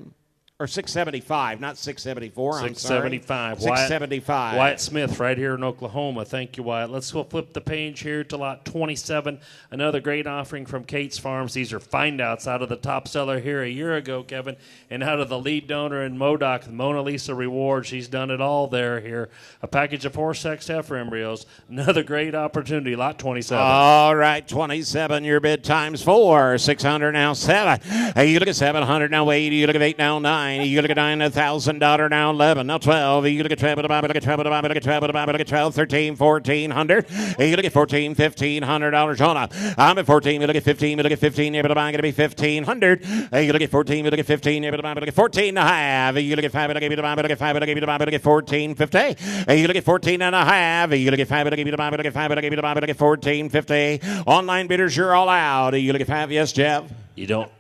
Or 675, not 674. 675. 675. Wyatt Smith right here in Oklahoma. Thank you, Wyatt. Let's go flip the page here to lot 27. Another great offering from Kate's Farms. These are find outs out of the top seller here a year ago, Kevin, and out of the lead donor in MODOK, the Mona Lisa Reward. She's done it all there here. A package of 4 sex heifer embryos. Another great opportunity. Lot 27. All right, 27. Your bid times 4. 600 now 7. Hey, you look at 700 now 8. You look at 8 now 9. You look at $9,000 now 11 now 12. You look at travel to buy, look at travel to buy, look at travel to buy, look at 12, 13, 1,400. You look at 14, $1,500 on up. I'm at 14. You look at 15. You look at 15. Able to buy, going to be 1,500. You look at 14. You look at 15. Able to buy, look at 14 and a half. You look at 5. Look at 5. Look at 5. Look at 5. Look at 14.50. You look at 14 and a half. You look at 5. Look at 5. Look at 5. Look at 5. Look at 14.50. Online bidders, you're all out. You look at 5. Yes, Jeff. You don't.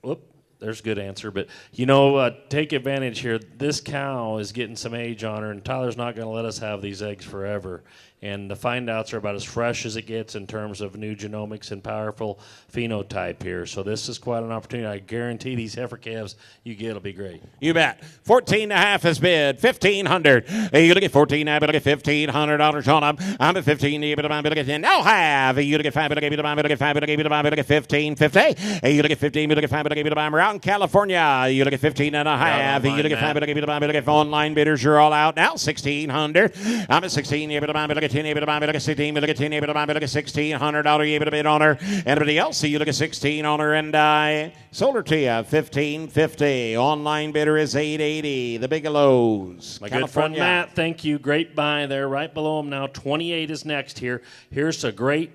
Whoop. There's a good answer, but, you know, take advantage here. This cow is getting some age on her, and Tyler's not going to let us have these eggs forever. And the find-outs are about as fresh as it gets in terms of new genomics and powerful phenotype here. So this is quite an opportunity. I guarantee these heifer calves you get will be great. You bet. 14 and a half is bid. 1,500. You look at 14, but look at $1,500 on them. I'm at 15, but look at 10. Now have. You look at 5, but look at 5, but look at 15.50. You look at 15, but look at 5, but look at we're out in California. You look at 15 and a half. You look at 5, but look at online bidders, you're all out now. 1,600. I'm at 16, but look at 10, able to buy, look at 16, look at 10, able to buy, look at $1,600, able to bid on her. Anybody else? So you look at 16 on her, and I sold her to you $1,550. Online bidder is $880. The Bigelows, My California. good friend Matt, thank you. Great buy there. Right below him now. 28 is next here. Here's a great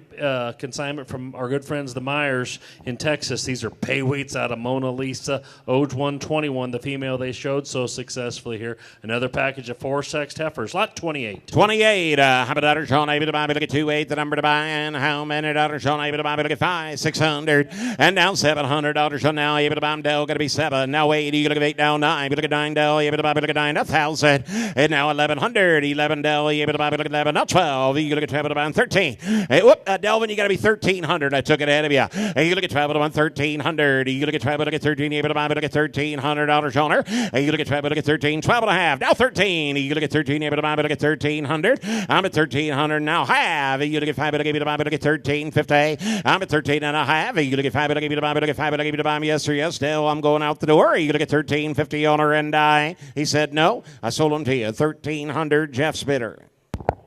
consignment from our good friends the Myers in Texas. These are pay weights out of Mona Lisa, Ode 121, the female they showed so successfully here. Another package of 4 sexed heifers. Lot 28. 28. How about dollars on able to buy? Look at 28, the number to buy. And how many dollars on able to buy? Look at 5, 600. And now $700 on now able to buy. Dell going to be 7. Now 8. You look at 8 now 9. Look at 9 Dell. Able to buy. Look at 9. 1,000. And now 1,100. 11 Dell. Able to buy. Look at 11. Now 12. You look at travel to buy. 13. Hey, whoop, Delvin, you got to be 1,300. I took it ahead of you. Hey, you look at travel to buy. 1,300. You look at travel. Look at 13. Able to buy. Look at $1,300 on her. Hey, you look at travel. Look at 13. 12 and a half. Now 13. You look at 13. Able to buy. Look at 1,300. I'm at 1,300 now. Have. You look at 5. Look at 13.50. I'm at 13 and a half. You look at 5. Look at 5. Look at 5. Look at 5. Yes or yes. Dell, I'm going out the door. You look at 13.50 on her, and he said no. I sold them to you 1,300. Jeff's bidder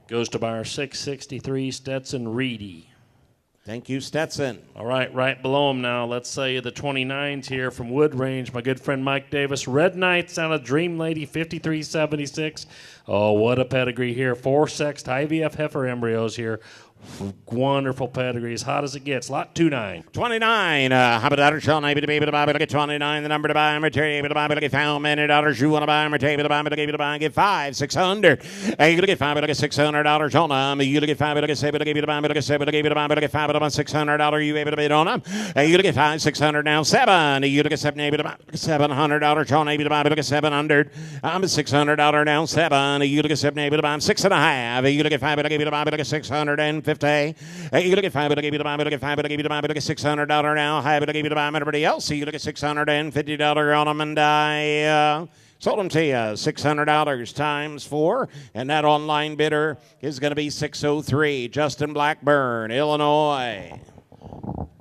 Goes to buyer 663, Stetson Reedy. Thank you, Stetson. All right below him now. Let's say the 29s here from Wood Range. My good friend Mike Davis. Red Knights out of Dream Lady, 5376. Oh, what a pedigree here. 4 sexed IVF heifer embryos here. Wonderful pedigree, as hot as it gets. Lot 29. 29. How about dollars on able to buy? Look at 29. The number to buy. Able to buy. Look at how many dollars you want to buy? Able to buy. Able to buy. Get 5, 600. Hey, you look at 5. Look at $600 on them. You look at 5. Look at 7. Able to buy. Look at 7. Able to buy. Look at 5. $600. You able to bid on them? Hey, you look at 5, 600 now. 7. You look at 7. Able to buy. $700 on able to buy. Look at 700. I'm at $600 now. 7. You look at 7. Able to buy. 6.5. You look at 5. Look able to buy. Look at 650. Hey, you look at 5, but I gave you the buy, but I get 5, but I gave you the buy, but I get $600 now. High, but I gave you the buy, everybody else. So you look at $650 on them, and I sold them to you $600 times 4, and that online bidder is going to be 603. Justin Blackburn, Illinois.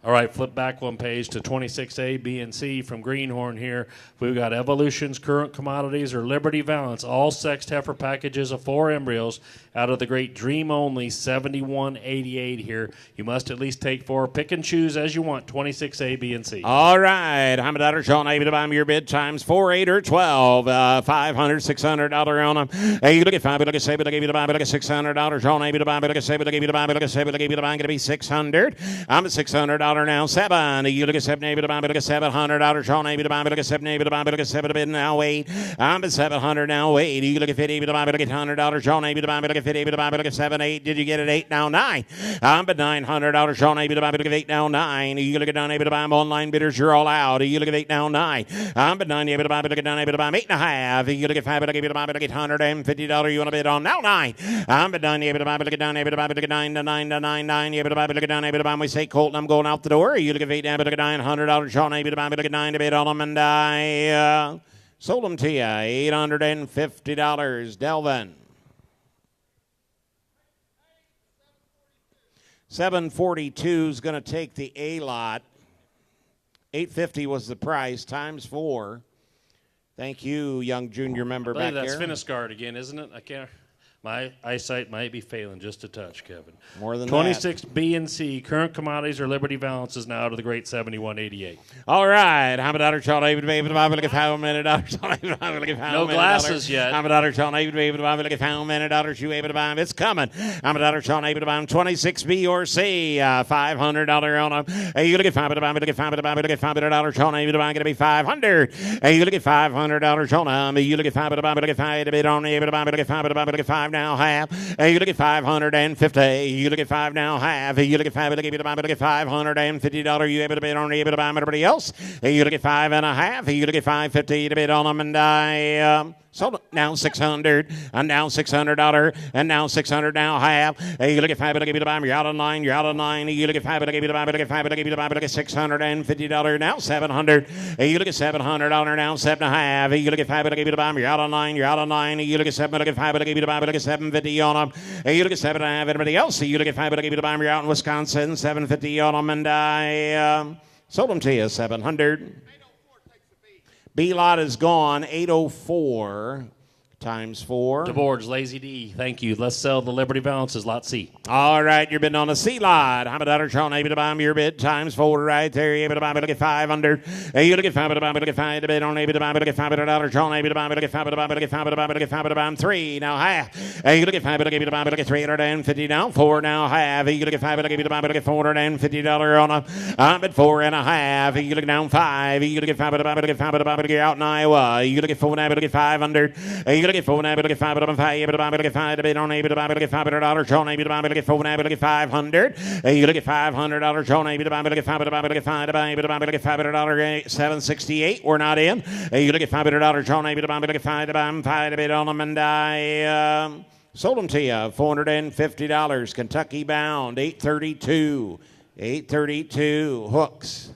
All right, flip back one page to 26A, B, and C from Greenhorn here. We've got Evolution's Current Commodities or Liberty Valance, all sexed heifer packages of 4 embryos out of the great Dream Only 7188 here. You must at least take 4. Pick and choose as you want, 26A, B, and C. All right, how about that? Sean, able to buy me your bid times 4, 8, or 12. $500, $600 on them. Hey, you look at 5, look at 7, look at buy, look at $600. Sean, able to buy, look at 7, look at buy, look at 7, look at buy, going to be $600. I'm at $600 now. 7. You look at 7, able to buy, look at $700. Sean, able to buy, look at 7, able to buy, look at 7 to bid now. 8. I'm at $700 now. 8. You look at 50, able to buy, look at $100. Sean, able to buy, look at 50, able to buy, look at 7, 8. Did you get it? 8 now. 9. I'm at $900. Sean, able to buy, look at 8 now. 9. You look at down, able to buy, online bidders, you're all out. You look at 8 now. 9. I'm at 9, able to buy, look at down, able to buy 8.5. You look at 5, able to buy, look at $150. You want to bid on now. 9. I'm at 9, able to buy, look at down, able to buy, look at 9 to 9 to 9 9. Able to buy, look at down, able to buy. We say Colton, I'm going out the door. You look at 8, able to look at $900. Sean, able to buy, look at 9 to bid on them, and I sold them to you $850. Delvin. 742 is going to take the A lot. 850 was the price times 4. Thank you, young junior member back there. I believe that's Finiscard again, isn't it? I can't. My eyesight might be failing just a touch, Kevin. More than 26 B and C, Current Commodities or Liberty Valance is now to the great 7188. All right. How about $1, Sean, able to buy, look at $how many dollars. No glasses yet. How about $1, Sean, able to buy, look at $how many dollars you able to buy. It's coming. How about $1, Sean, able to buy 26 B or C, $500 on them. Hey, you look at $5 to buy, look at $5 to buy, look at $500, Sean, able to buy, going to be $500. Hey, you look at $500 on them. You look at $5 to buy, look at $5 to bid on, able to buy, look at $5 to buy, look at $5 now, half. You look at $550. You look at 5 now, half. You look at 5, look at $550. You able to bid on, able to buy everybody else. You look at 5.5. You look at $550 to bid on them, and I sold now $600, and now $600, and now $600 now, half. You look at 5, look at buy, you're out of 9, you're out of 9. You look at 5, look at buy, look at 5, look at buy, look at $650 now, $700. You look at $700 now, 7.5. You look at 5, look at buy, you're out of 9, you're out of 9. You look at 7, look at 5, look at buy, look at $750 on them. You look at 7.5, everybody else. You look at 5, look at buy, you're out in Wisconsin, $750 on them, and I sold them to you, $700. B lot is gone, 804 times 4. DeBoard's Lazy D, thank you. Let's sell the Liberty Valances, lot C. All right, you're bidding on a C lot. How about $1, Sean, able to buy your bid times 4 right there. You're able to buy, look at $500. Hey, you look at 5 to buy, look at 5 to bid on, able to buy, look at $500. Sean, able to buy, look at 5 to buy, look at 5 to buy, look at 5 to buy 3 now, half. Hey, you look at 5 to buy, look at $350 now, 4 now, half. You look at 5 to buy, look at $450 on a. I'm at 4.5. You look down 5. You look at 5 to buy, look at 5 to buy, look at out in Iowa. You look at 4 now, look at 500. Hey, you look at 4 now, look at 5 to buy, able to buy, look at 5 to bid on, able to buy, look at $500. Sean, able to buy, look at 4 now, look at 500. Hey, you look at $500. Sean, able to buy, look at 5 to buy, look at 5 to buy, able to buy, look at $500. 768. We're not in. Hey, you look at $500. Sean, able to buy, look at 5 to buy, 5 to bid on them, and I sold them to you $450. Kentucky bound 832. 832 hooks.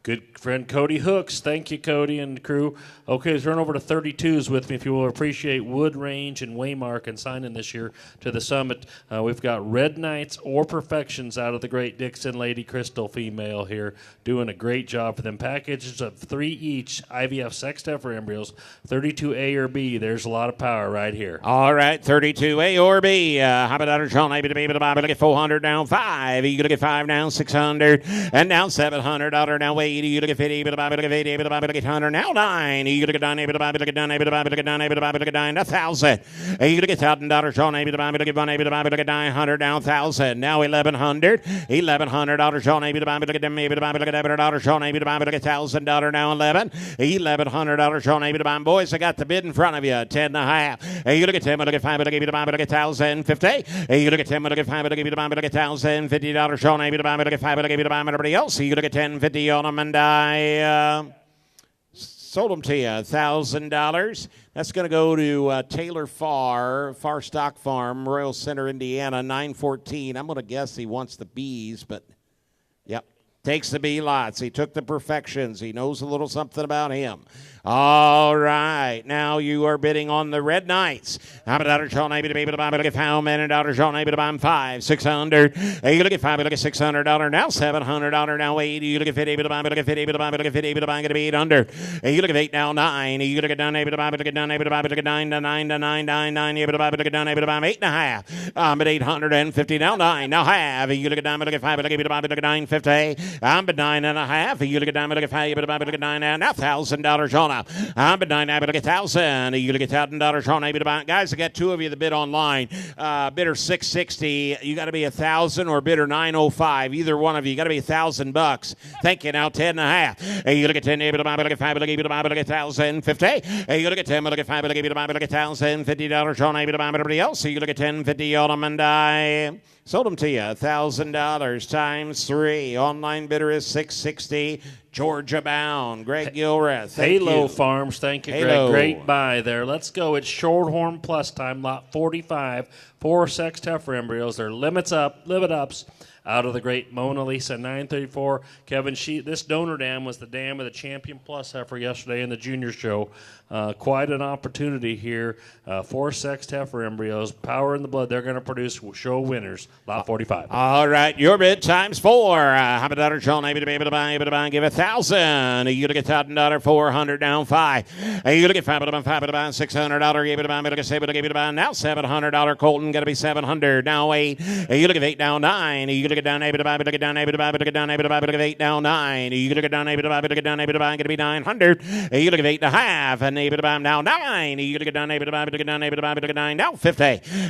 Good friend Cody Hooks. Thank you, Cody and crew. Okay, turn over to 32s with me if you will. Appreciate Wood Range and Waymark and signing this year to the summit. We've got Red Knights or Perfections out of the Great Dixon Lady Crystal female here, doing a great job for them. Packages of 3 each, IVF sexed heifer embryos, 32A or B. There's a lot of power right here. All right, 32A or B. How about that, Sean? Able to be able to buy, look at 400 down 5. You look at 5 now, 600, and now $700 now 80. You look at 50, able to buy, look at 80, able to buy, look at 100, now 9. You look at 9, able to buy, look at 9, able to buy, look at 9, able to buy, look at 9, 1,000. You look at $1,000, Sean, able to buy, look at 1, able to buy, look at 900, now 1,000. Now 1,100, $1,100, Sean, able to buy, look at them, able to buy, look at $100, Sean, able to buy, look at $1,000, now 11. $1,100, Sean, able to buy. Boys, I got the bid in front of you, 10.5. You look at 10, look at 5, look at buy, look at $1,050. You look at 10, look at 5, look at buy, look at $1,050, Sean, able to buy, look at 5, look at buy, everybody else. You look at 10.50 on them, and I sold them to you $1,000. That's going to go to Taylor Farr Stock Farm, Royal Center, Indiana, 914. I'm going to guess he wants the bees, but yep. Takes the B lots. He took the perfections. He knows a little something about him. All right. Now you are bidding on the Red Knights. How about daughter Sean able to be able to buy? Look at how many daughter Sean able to buy 5, 600. You look at 5, look at $600. Now $700. Now 80. You look at 50 able to buy, look at 50 able to buy, look at 50 able to buy, gonna be 800. You look at 8 now 9. You look at down able to buy, look at down able to buy, look at 9 to 9 to 9 9 9 able to buy, look at down able to buy 8.5. I'm at 850 now 9. Now half. You look at down, look at 5, look at able to buy, look at 950. I'm at 9.5. You look at down, look at 5, able to buy, look at 9 now $1,000 on up. I'm at 9, able to get 1,000. You look at $1,000 on able to buy. Guys, I got 2 of you that bid online. Bidder 660. You got to be 1,000 or bidder 905. Either one of you got to be $1,000. Thank you. Now 10.5. You look at 10, able to buy, look at 5, able to buy, look at 1,050. You look at 10, look at 5, able to buy, look at $1,050 on able to buy. Everybody else, you look at 10.50 on them and I sold them to you. $1,000 times 3. Online bidder is 660. Georgia bound. Greg Gilrath. Halo Farms. Thank you, Halo. Greg. Great buy there. Let's go. It's Shorthorn Plus time, lot 45. 4 sex heifer embryos. They're limit ups. Out of the great Mona Lisa 934. Kevin, this donor dam was the dam of the Champion Plus heifer yesterday in the junior show. Quite an opportunity here. 4 sexed heifer embryos, power in the blood. They're going to produce show winners. Lot 45. All right, your bid times 4. How about daughter Sean able to be able to buy, give 1,000. You look at $1,000, 400 down 5. You look at 5 able to buy, $600. Able to buy, look at 7 able to buy. Now $700. Colton got to be 700. Now 8. You look at 8 down 9. You look at down able to buy, look at down able to buy, look at down able to buy, look at 8 down 9. You look at down able to buy, look at down able to buy, going to be 900. You look at 8.5 and able to buy now 9. You look at down able to buy, look at down able to buy, look at 9 now 50.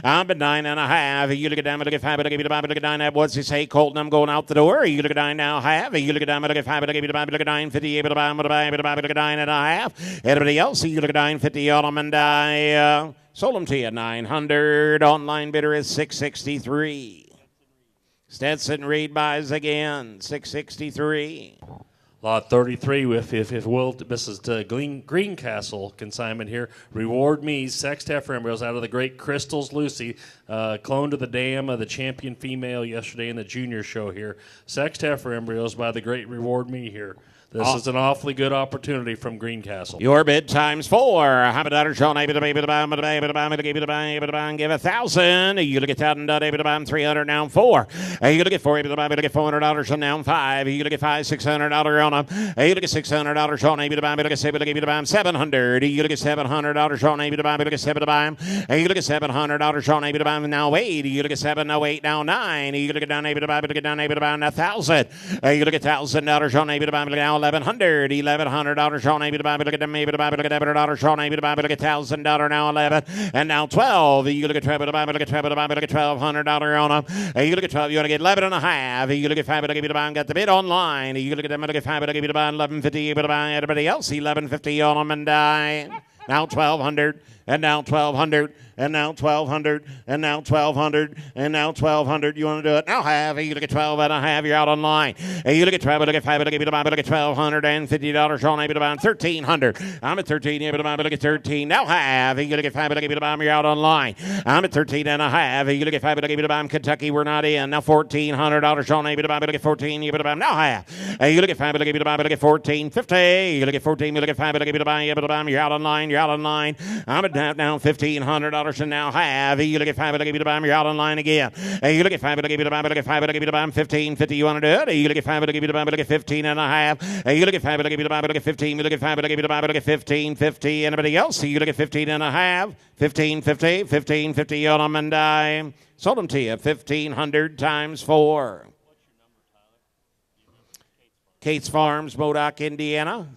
I'm at 9.5. You look at down, look at 5, look at able to buy, look at 9. What's he say, Colton? I'm going out the door. You look at 9 now half. You look at down, look at 5, look at able to buy, look at 950. Able to buy, able to buy, able to buy, look at 9.5. Everybody else, you look at 950 on them and I sold them to you 900. Online bidder is 663. Stetson Reed buys again, 663. Lot 33, if Will, this is the Greencastle consignment here. Reward Me, sexed heifer embryos out of the great Crystals Lucy, cloned to the dam of the champion female yesterday in the junior show here. Sexed heifer embryos by the great Reward Me here. This is an awfully good opportunity from Greencastle. Your bid times 4. How about daughter Sean able to buy, able to buy, able to buy, able to buy, able to buy, able to buy, and give 1,000. You look at $1,000, able to buy 300 now 4. You look at 4, able to buy, able to get $400 on now 5. You look at 5, $600 on them. You look at $600 Sean able to buy, able to get able to buy 700. You look at $700 Sean able to buy, able to get able to buy. You look at $700 Sean able to buy now 8. You look at 7 now 8 now 9. You look at down able to buy, able to get down able to buy 1,000. You look at $1,000 Sean able to buy, now 1,100. $1,100 Sean able to buy, look at them able to buy, look at $1,100 Sean able to buy, look at $1,000 now 11 and now 12. You look at 12 to buy, look at 12 to buy, look at $1,200 on them. You look at 12, you want to get 11.5. You look at 5 able to buy, got the bid online. You look at them, look at 5 able to buy, 11.50 able to buy. Everybody else 11.50 on them and now 1,200 and now 1,200. And now 1,200, and now 1,200, and now 1,200. You want to do it? Now have. You look at 12.5. You're out online. You look at 12. Look at 5. Look at $1,250. Sean able to buy 1,300. I'm at 13. Able to buy. Look at 13. Now have. You look at 5. Look at $1,250. You're out online. I'm at 13.5. You look at 5. Look at $1,250. Kentucky. We're not in. Now $1,400. Sean able to buy. Look at 14. Able to buy. Now have. You look at 5. Look at $1,250. Look at 14.50. You look at 14. Look at 5. Look at $1,250. Able to buy. You're out online. You're out online. I'm at now $1,500. And now have. You look at 5, look at to buy them, you're out online again. You look at 5, look at to buy, look at 5, look at to buy them, 15.50. You want to do it? You look at 5, look at to buy, look at 15.5. You look at 5, look at to buy, look at 15. You look at 5, look at to buy, look at 15.50. Anybody else? You look at 15.5. 15.50. 15.50 on them, and I sold them to you. 1,500 times 4. Kate's Farms, Modoc, Indiana.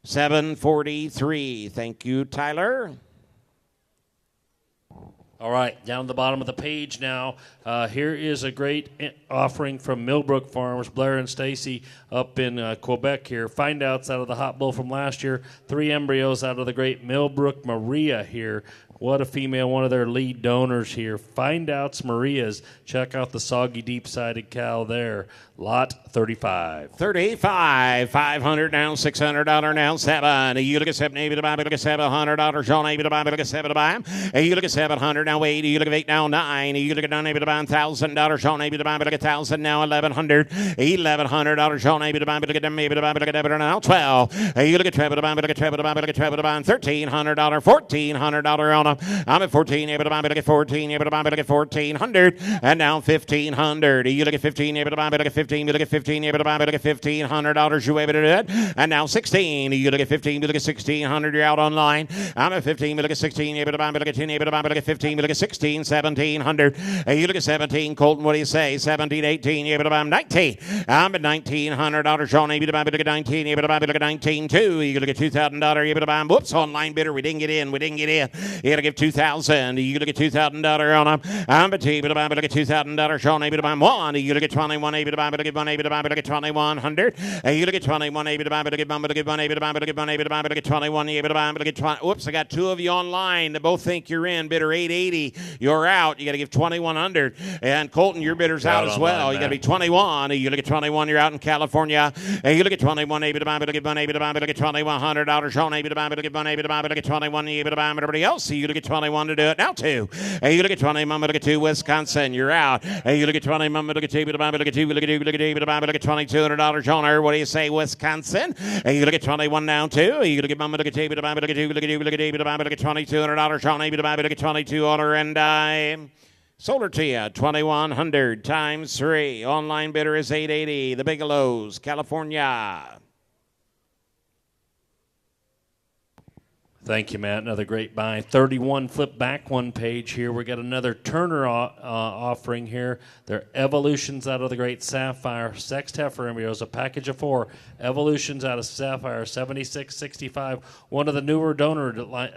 743. Thank you, Tyler. All right, down the bottom of the page now. Here is a great offering from Millbrook Farms, Blair and Stacy up in Quebec here. Find outs out of the Hot Bull from last year. 3 embryos out of the great Millbrook Maria here. What a female, one of their lead donors here. Find outs Maria's. Check out the soggy, deep-sided cow there. Lot 35. 35, $500 now, $600 now, 7. You look at 7, maybe to buy, look at $700, Sean, maybe to buy, look at 7 to buy. You look at 700 now, wait, you look at 8 now, 9. You look at 9, maybe to buy, $1,000, Sean, maybe to buy, look at 1,000 now, $1,100. $1,100, Sean, maybe to buy, look at them, maybe to buy, look at them now, 12. You look at treble to buy, look at treble to buy, look at treble to buy, $1,300, $1,400 on them. I'm at 14, able to buy, look at 14, able to buy, look at 1,400, and now 1,500. You look at 15, able to buy, look at 15, you look at 15, able to buy, look at $1,500, you able to do it, and now 16. You look at 15, you look at 1,600, you're out online. I'm at 15, you look at 16, able to buy, look at 10, able to buy, look at 15, you look at 16, 1,700. You look at 17, Colton, what do you say? 17, 18, you able to buy 19. I'm at $1,900, Sean, able to buy, look at 19, able to buy, look at 19, 2. You look at $2,000, able to buy, whoops, online bidder, we didn't get in. You got to give $2,000. You look at $2,000 on them. I'm at able to buy, look at $2,000, Sean, able to buy 1. You look at 21, able to buy, look at 1, able to buy, look at 2,100. You look at 21, able to buy, look at 1, look at 1, able to buy, look at 1, able to buy, look at 21, able to buy, look at 20. Whoops, I got 2 of you online that both think you're in. Bidder 880, you're out. You got to give 2,100. And Colton, your bidder's out as well. You got to be 21. You look at 21, you're out in California. You look at 21, able to buy, look at 1, able to buy, look at $2,100. Sean, able to buy, look at 1, able to buy, look at 21, able to buy, everybody else. You look at 21 to do it. Now 2. You look at 20, Mama, look at 2, Wisconsin, you're out. You look at 20, Mama, look at 2, able to buy, look at 2, look at 2, look at 2, able to buy, look at $2,200. Honor, what do you say, Wisconsin? You look at 21 now 2. You look at Mama, look at 2, able to buy, look at 2, look at 2, look at 2, able to buy, look at $2,200. Sean, able to buy, look at 22 honor, and I sold her to you, 2,100 times 3. Online bidder is 880. The Bigelows, California. Thank you, Matt. Another great buy. 31, flip back one page here. We got another Turner offering here. They're Evolutions out of the great Sapphire. Sex heifer embryos, a package of 4. Evolutions out of Sapphire, 7665. One of the newer donor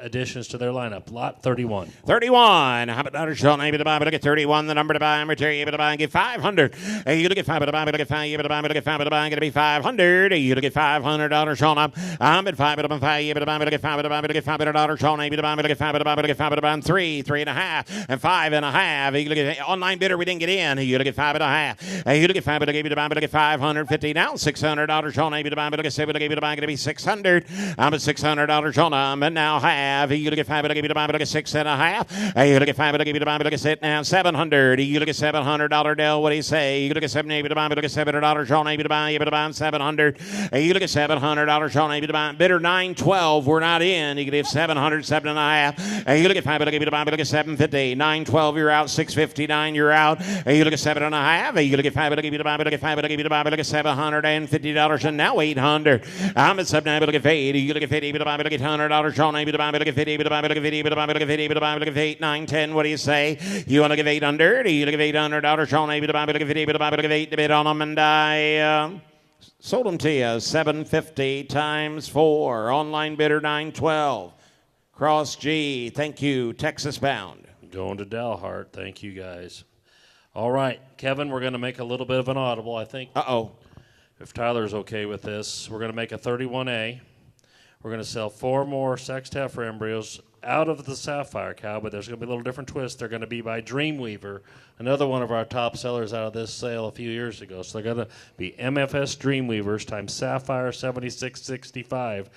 additions to their lineup. Lot 31. 31. How about Sean, able to buy, look at 31. The number to buy, material, able to buy, and give 500. You look at 5, able to buy, look at 5, able to buy, look at 5, able to buy, going to be 500. You look at $500, Sean, I'm at 5, able to buy, able to buy, look at 5, able to buy, look at $500, Sean, able to buy, look at 5, able to buy, look at 5, able to buy, 3, 3.5, and 5.5. You look at online bidder, we didn't get in. You look at 5.5. You look at 5, able to buy, look at 550. Now $600, Sean, able to buy, look at 7, able to buy, going to be 600. I'm at $600, Sean, and now have. You look at 5, able to buy, look at 6.5. You look at 5, able to buy, look at 6 now 700. You look at $700, Dell, what do you say? You look at 7, able to buy, look at $700, Sean, able to buy 700. You look at $700, Sean, able to buy, bidder 912. We're not in. You can give 700, 7.5. You look at 5, able to buy, look at 750. 912, you're out. 659, you're out. You look at 7.5. You look at 5, able to buy, look at 5, able to buy, look at $750, and now 800. I'm at 7, able to get 80. You look at 50, able to buy, look at $100, Sean, able to buy, look at 50, able to buy, look at 50, able to buy, look at 50, able to buy, look at 8, 9, 10. What do you say? You want to give 800? You look at $800, Sean, able to buy, look at 50, able to buy, look at 8 to bid on them, and I sold them to you. 750 times 4. Online bidder 912. Cross G, thank you, Texas bound. Going to Dalhart. Thank you, guys. All right, Kevin, we're going to make a little bit of an audible, I think. Uh-oh. If Tyler's okay with this, we're going to make a 31A. We're going to sell 4 more sexed heifer embryos out of the Sapphire cow, but there's going to be a little different twist. They're going to be by Dreamweaver, another one of our top sellers out of this sale a few years ago. So they're going to be MFS Dreamweavers times Sapphire 7665.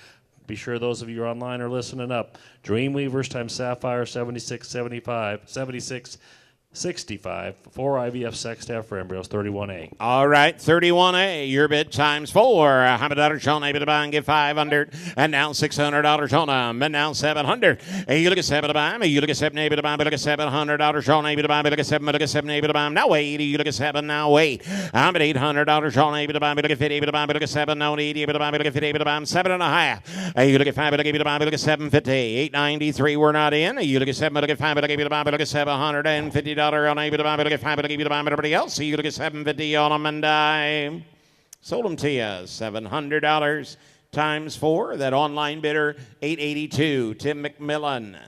Be sure those of you online are listening up. Dreamweavers times Sapphire 7665. 4 IVF sexed heifer embryos, 31A. All right, 31A, your bid times 4. $100, Sean, able to buy and give 500. And now $600 on them. And now 700. You look at 7 to buy. You look at 7, able to buy, but look at $700, Sean, able to buy, but look at 7, look at 7, able to buy. Now wait. You look at 7, now wait. I'm at $800, Sean, able to buy, but look at 50, able to buy, but look at 7, now 80, able to buy, but look at 50, able to buy. 7.5. You look at 5, but able to buy, but look at 750. 893, we're not in. You look at 7, but look at 5, but able to buy, but look at $750. On able to buy, but look at 5, but able to buy, everybody else. So you look at 750 on them, and I sold them to you. $700 times 4. That online bidder, 882. Tim McMillan.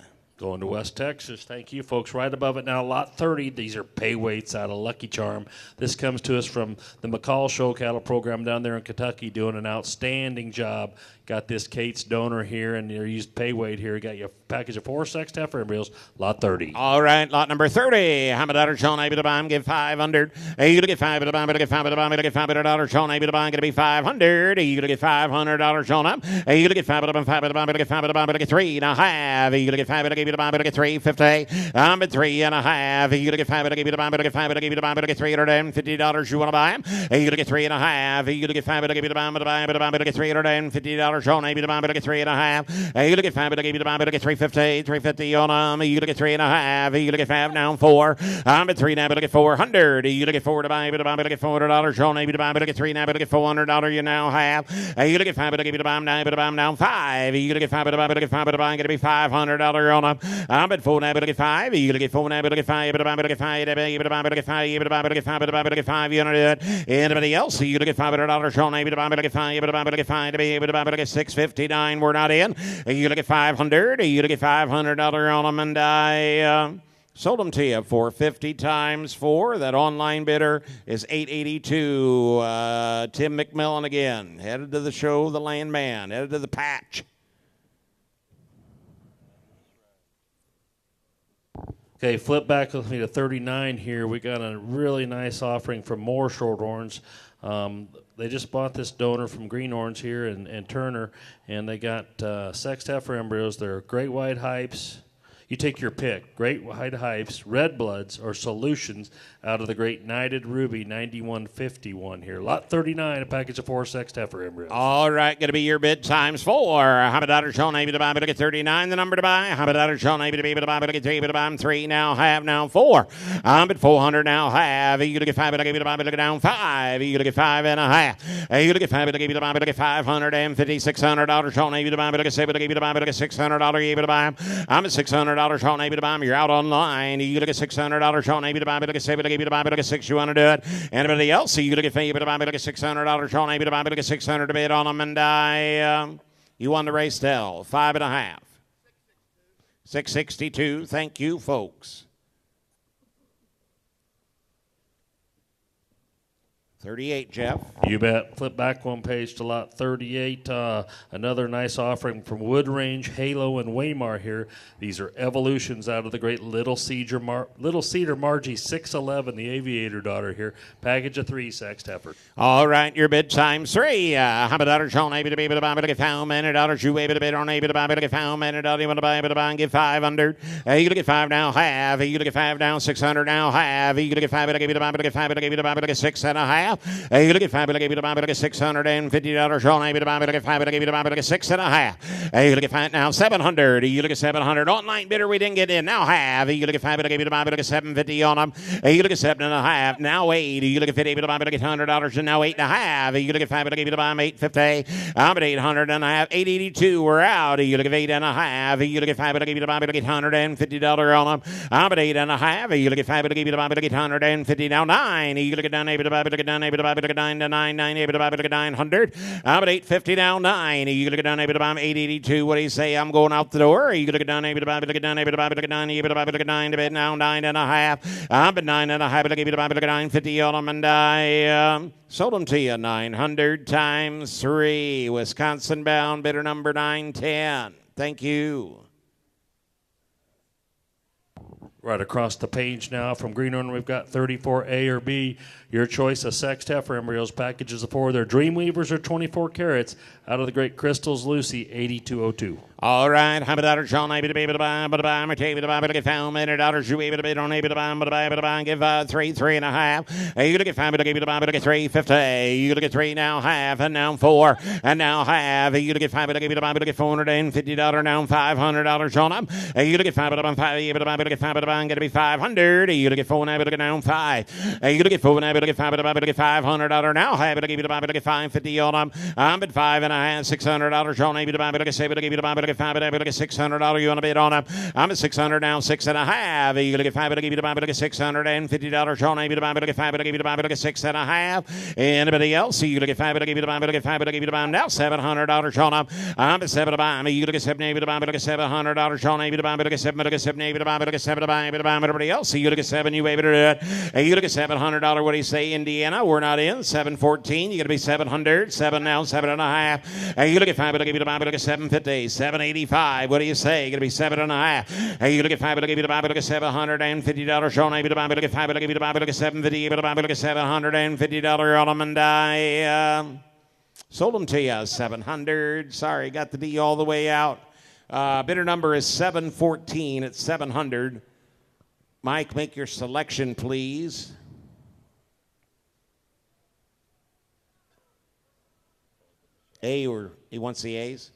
Going to West Texas. Thank you, folks. Right above it now, lot 30. These are pay weights out of Lucky Charm. This comes to us from the McCall Show Cattle Program down there in Kentucky, doing an outstanding job. Got this Kate's donor here, and you used pay weight here. Got you a package of 4 sex heifer embryos, lot 30. All right, lot number 30. How about $100, Sean? Able to buy him, give 500. Are you going to get 5 to buy? Better get 5 to buy. Better get $500, Sean. Able to buy, going to be 500. Are you going to get $500, Sean? Are you going to get 5 to buy? 5 to buy. Better get 5 to buy. Better get 3.5. Are you going to get 5 to give you to buy? Better get 350. I'm at 3.5. Are you going to get 5 to give you to buy? Better get 5 to give you to buy. Better get $350. You want to buy him? Are you going to get 3.5? Are you going to get 5 to give you to buy? Better get $350. Sean. Able to buy? Better get 3.5. Are you going to get 5 to give you to buy? Better get 350 on them. Are you going to get 3.5? Are you going to get 5 now? 4. I'm at 3 now. Better get 400. Are you going to get 4 to buy? Better get $400. Sean. Able to buy? Better get 3 now. Better get $400. You now have. Are you going to get 5 to give you to buy? Now. Better buy now. 5. Are you going to get 5 to buy? Better get 5 to buy. Going to be $500 on them. I'm at 4 now. Better get 5. Are you going to get 4 now? Better get 5. Better buy? Better get 5. Better buy? Better get 5. Better buy? Better get 5. Better buy? Better get 5. You want to do it? Anybody else? Are you going to get $500? Sean. Able to buy? Better get 5. Better buy? Better get 5. Better buy? Better get 659. We're not in. Are you going to get 500? Are you going to get $500 on them? And I sold them to you for 50 times 4. That online bidder is 882. Tim McMillan again. Headed to the show, the landman. Headed to the patch. Okay, flip back with me to 39 here. We got a really nice offering from more Shorthorns. They just bought this donor from Greenhorns here and Turner, and they got sexed heifer embryos. They're great white hypes. You take your pick, great white hypes, red bloods, or solutions out of the great Knighted Ruby 9151 here. Lot 39, a package of 4 sexed heifer embryos. All right, going to be your bid times 4. How about Sean able to buy? Better get 39, the number to buy. How about Sean able to be able to buy? Better get 3, able to buy. I'm 3 now, have now 4. I'm at 400 now, have. Are you going to get 5? Better get 5, better get down 5. Are you going to get 5.5? Are you going to get 5? Better get 5, better get $550, $600. Sean able to buy? Better get 7, better get $5, better get $600. Able to buy? I'm at $600. Sean able to buy. You're out online. Are you going to get $600? Sean able to buy? Better get 7, better get 5, better get 6. You want to do it? Anybody else? Are you going to get 5? Better buy? Better get $600. Sean able to buy? Better get 600 to bid on them. And you won the race tell 5.5. 662. Thank you, folks. 38, Jeff. You bet. Flip back one page to lot 38. Another nice offering from Wood Range, Halo, and Waymar here. These are evolutions out of the great Little Cedar Margie 611, the aviator daughter here. Package of 3 sexed heifer. All right, your bid times 3. How about Sean able to be able to buy? Better get $how many dollars? You able to bid on able to buy? Better get $how many dollars? You want to buy? Able to buy and give 500. Are you going to get 5 now? Have. Are you going to get 5 now? 600 now? Have. Are you going to get 5? Better give you to buy? Better get 5. Better give you to buy? Better get 6.5. Are you going to get 5? Better give you to buy? Better get $650. Sean able to buy? Better get 5. Better give you to buy? Better get 6.5. Are you going to get 5 now? 700. Are you going to get 700? Online bidder we didn't get in. Now have. Are you going to get 5? Better give you to buy? Better get 750 on them. Are you going to get 7.5? Now 8. Are you going to get 50? Able to buy? Better get $100. And now 8.5. Are you going to get 5? Better give you to buy? I'm 850. I'm at 800 and a half. 882. We're out. Are you going to get 8.5? Are you going to get 5? Better give you to buy? Better get $150 on them. I'm at 8.5. Are you going to get 5? Better give you to buy? Better get 150. Now 9. Are you going to get down? Able to buy? Better get down? Able to buy? Better get 9 to 9. 9. Able to buy? Better get 900. I'm at 850 now. 9. Are you going to get down? Able to buy? I'm 882. What do you say? I'm going out the door. Are you going to get down? Able to buy? Better get down? Able to buy? Better get 9. Able to buy? Better get 9 to bid now. 9.5. I'm at 9.5. Better give you to buy? Better get 950 on them. And I sold them to you 900 times 3. Wisconsin bound bidder number 910. Thank you. Right across the page now from Greenhorn, we've got 34A or B. Your choice of sexed heifer embryos, packages of 4. Their Dreamweavers are 24 carats out of the great Crystals Lucy 8202. All right, how about Sean able to be able to buy? But I'm able to buy? Better get $500. You able to bid on able to buy? But able to buy and give 3, 3.5. Are you gonna get 5? Better give you to buy? Better get 350. You gonna get 3 now, half, and now 4, and now half. Are you gonna get 5? Better give you to buy? Better get $450 now, $500 on them. Are you gonna get 5? Better buy 5? Able to buy? Better get 5? Better buy and get to be 500. Are you gonna get 4 now? Better get down 5. Are you gonna get 4 now? Better $500 now. Happy to give you the $550 on them. I'm at $5.5, $600 on maybe the $600 you want to bid on them. I'm at $600 now, $6.5. You gonna get $5 to give you the $650 on maybe the $5 to give you the $6.5. Anybody else? You gonna get $5 to give you the now $700 on them. I'm at $7 to buy. You gonna get $7 maybe the $700 on maybe the $7 maybe the $7 to buy. Everybody else? You gonna get $7. You able to do it? You gonna get $700. What do you say, Indiana? We're not in. 714. You gonna be 700. 7 now, 7.5. You gonna get $5 to give you the $750. 785. What do you say? You're gonna be 7.5. You gonna get $5 to give you the $750 on maybe the $5 to give you the $750. $750 on them, and I sold them to you. 700. Sorry, got the D all the way out. Bidder number is 714 at 700. Mike, make your selection, please. A, or he wants the A's?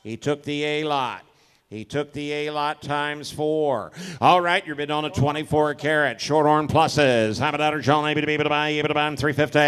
He took the A lot. He took the A lot times 4. All right, you're bidding on a 24 carat Shorthorn pluses. How about that, John? Able to be able to buy them 350.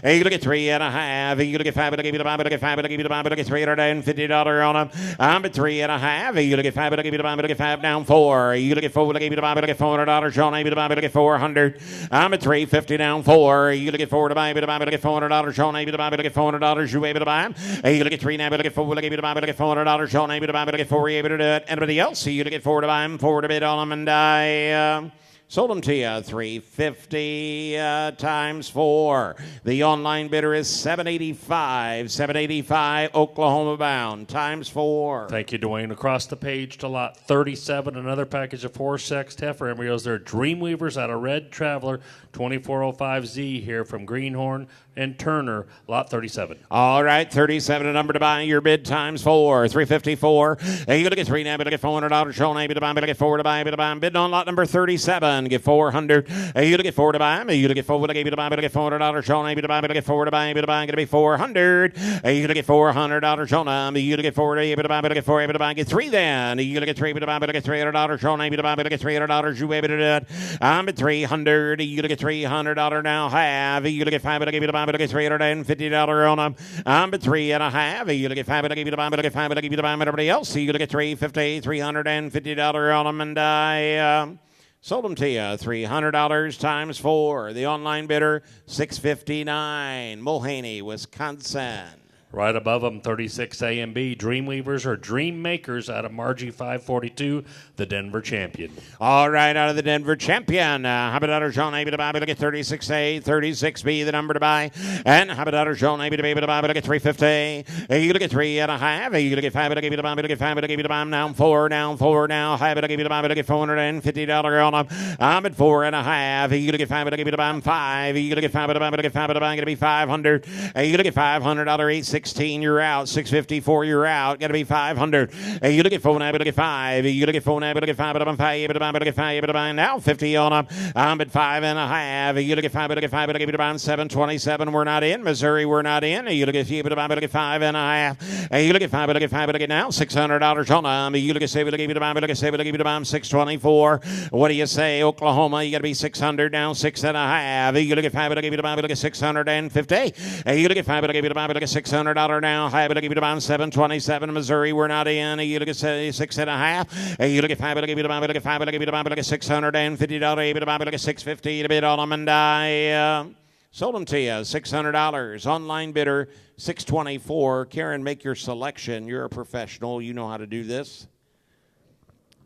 Hey, you look at 3.5. You look at 5. To give you the $5. To give you the $5. To get $350 on them. I'm at 3.5. You look at 5. To give you the $5. To get 5 down 4. You look at 4. To give you the $5. To get $400. John, able to buy. To get 400. I'm at 350 down 4. You look at 4 to buy. To get $400. John, able to buy. To get $400. You able to buy them. Hey, you look at 3 now. To get 4. To give you the $5. To get $400. John, able to buy. To get 4. You able to do it. Anybody else? You to get 4 to buy them, 4 to bid on them, and I sold them to you. 350 times 4. The online bidder is 785. 785 Oklahoma bound times 4. Thank you, Dwayne. Across the page to lot 37, another package of 4 sex heifer embryos. They're Dreamweavers out of Red Traveler 2405Z here from Greenhorn and Turner, lot 37. All right, 37, a number to buy. Your bid times 4. 354. Hey, you're going to get 3 now, but to get $400. Show maybe to buy, but to get 4 to buy, but to buy. Bidding on lot number 37. Get 400. Hey, you're going to get 4 to buy. Hey, you're going to get 4 to give you to buy, but to get $400. Show maybe to buy, but to get 4 to buy, but to buy. Going to be 400. Hey, you're going to get $400. Show them. You're going to get 4 to buy, but to get 4 to buy. Get 3 then. You're going to get 3 to buy, but to get $300. Show maybe to buy, but to get $300. You able to do it? I'm at 300. You're going to get $300 now. Have. You're going to get 5 to give you to buy, but to get $350 on them. I'm at 3.5. You're going to get 5 to give you to buy, but to get 5 to give you to buy. Everybody else, you're going to get $350 on them, and I sold them to you. $300 times 4. The online bidder, $659. Mulhaney, Wisconsin. Right above them, 36 A and B. Dreamweavers or Dream Makers out of Margie 542, the Denver champion. All right, out of the Denver champion. Habitator John able to buy, to get 36A, 36B, the number to buy. And Habitator John able to be able to buy, to get 350. You to get 3.5. You to get 5 to give you the buy, to get 5 to give you the buy. Down 4 now. Habit to give you the buy, to get $450 on them. I'm at 4.5. You to get 5 to give you the buy. 5. You to get 5 to buy, to get 5 to buy. Going to be 500. You to get $500. 816. You're out. 654. You're out. Got to be 500. You to get 4 now, but to get 5. You to get 4 now, but to get 5. But I'm 5. But to get 5. But I'm now 50 on them. I'm at 5.5. You to get 5. But to get 5. But to give you the buy. 727. We're not in. Missouri. We're not in. You to get 5. But to buy. But to get 5.5. You to get 5. But to get 5. But to get now $600 on them. You to get 7. But to give you the buy. But to get 7. But to give you the buy. 624. What do you say, Oklahoma? You got to be 600 down. 6.5. You to get 5. But to give you the buy. But to get 650. You to get 5. But to give you the buy. But to get $600 now. High, but to give you the bond 727. Missouri, we're not in. You look at 6.5. You look at 5, but to give you the bond, but to get 5, but to give you the bond, but to get $650. But to buy, but to get $650 to bid on them, and I sold them to you. $600. Online bidder $624. Karen, make your selection. You're a professional. You know how to do this.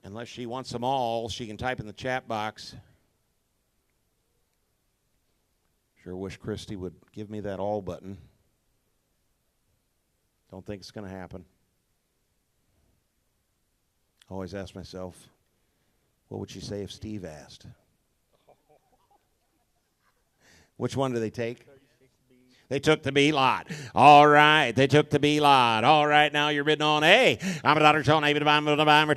Unless she wants them all, she can type in the chat box. Sure wish Christy would give me that all button. Don't think it's going to happen. Always ask myself, what would she say if Steve asked? Which one do they take? They took the B lot. All right, they took the B lot. All right, now you're bidding on A. I'm a daughter showing A, but I'm going to buy, but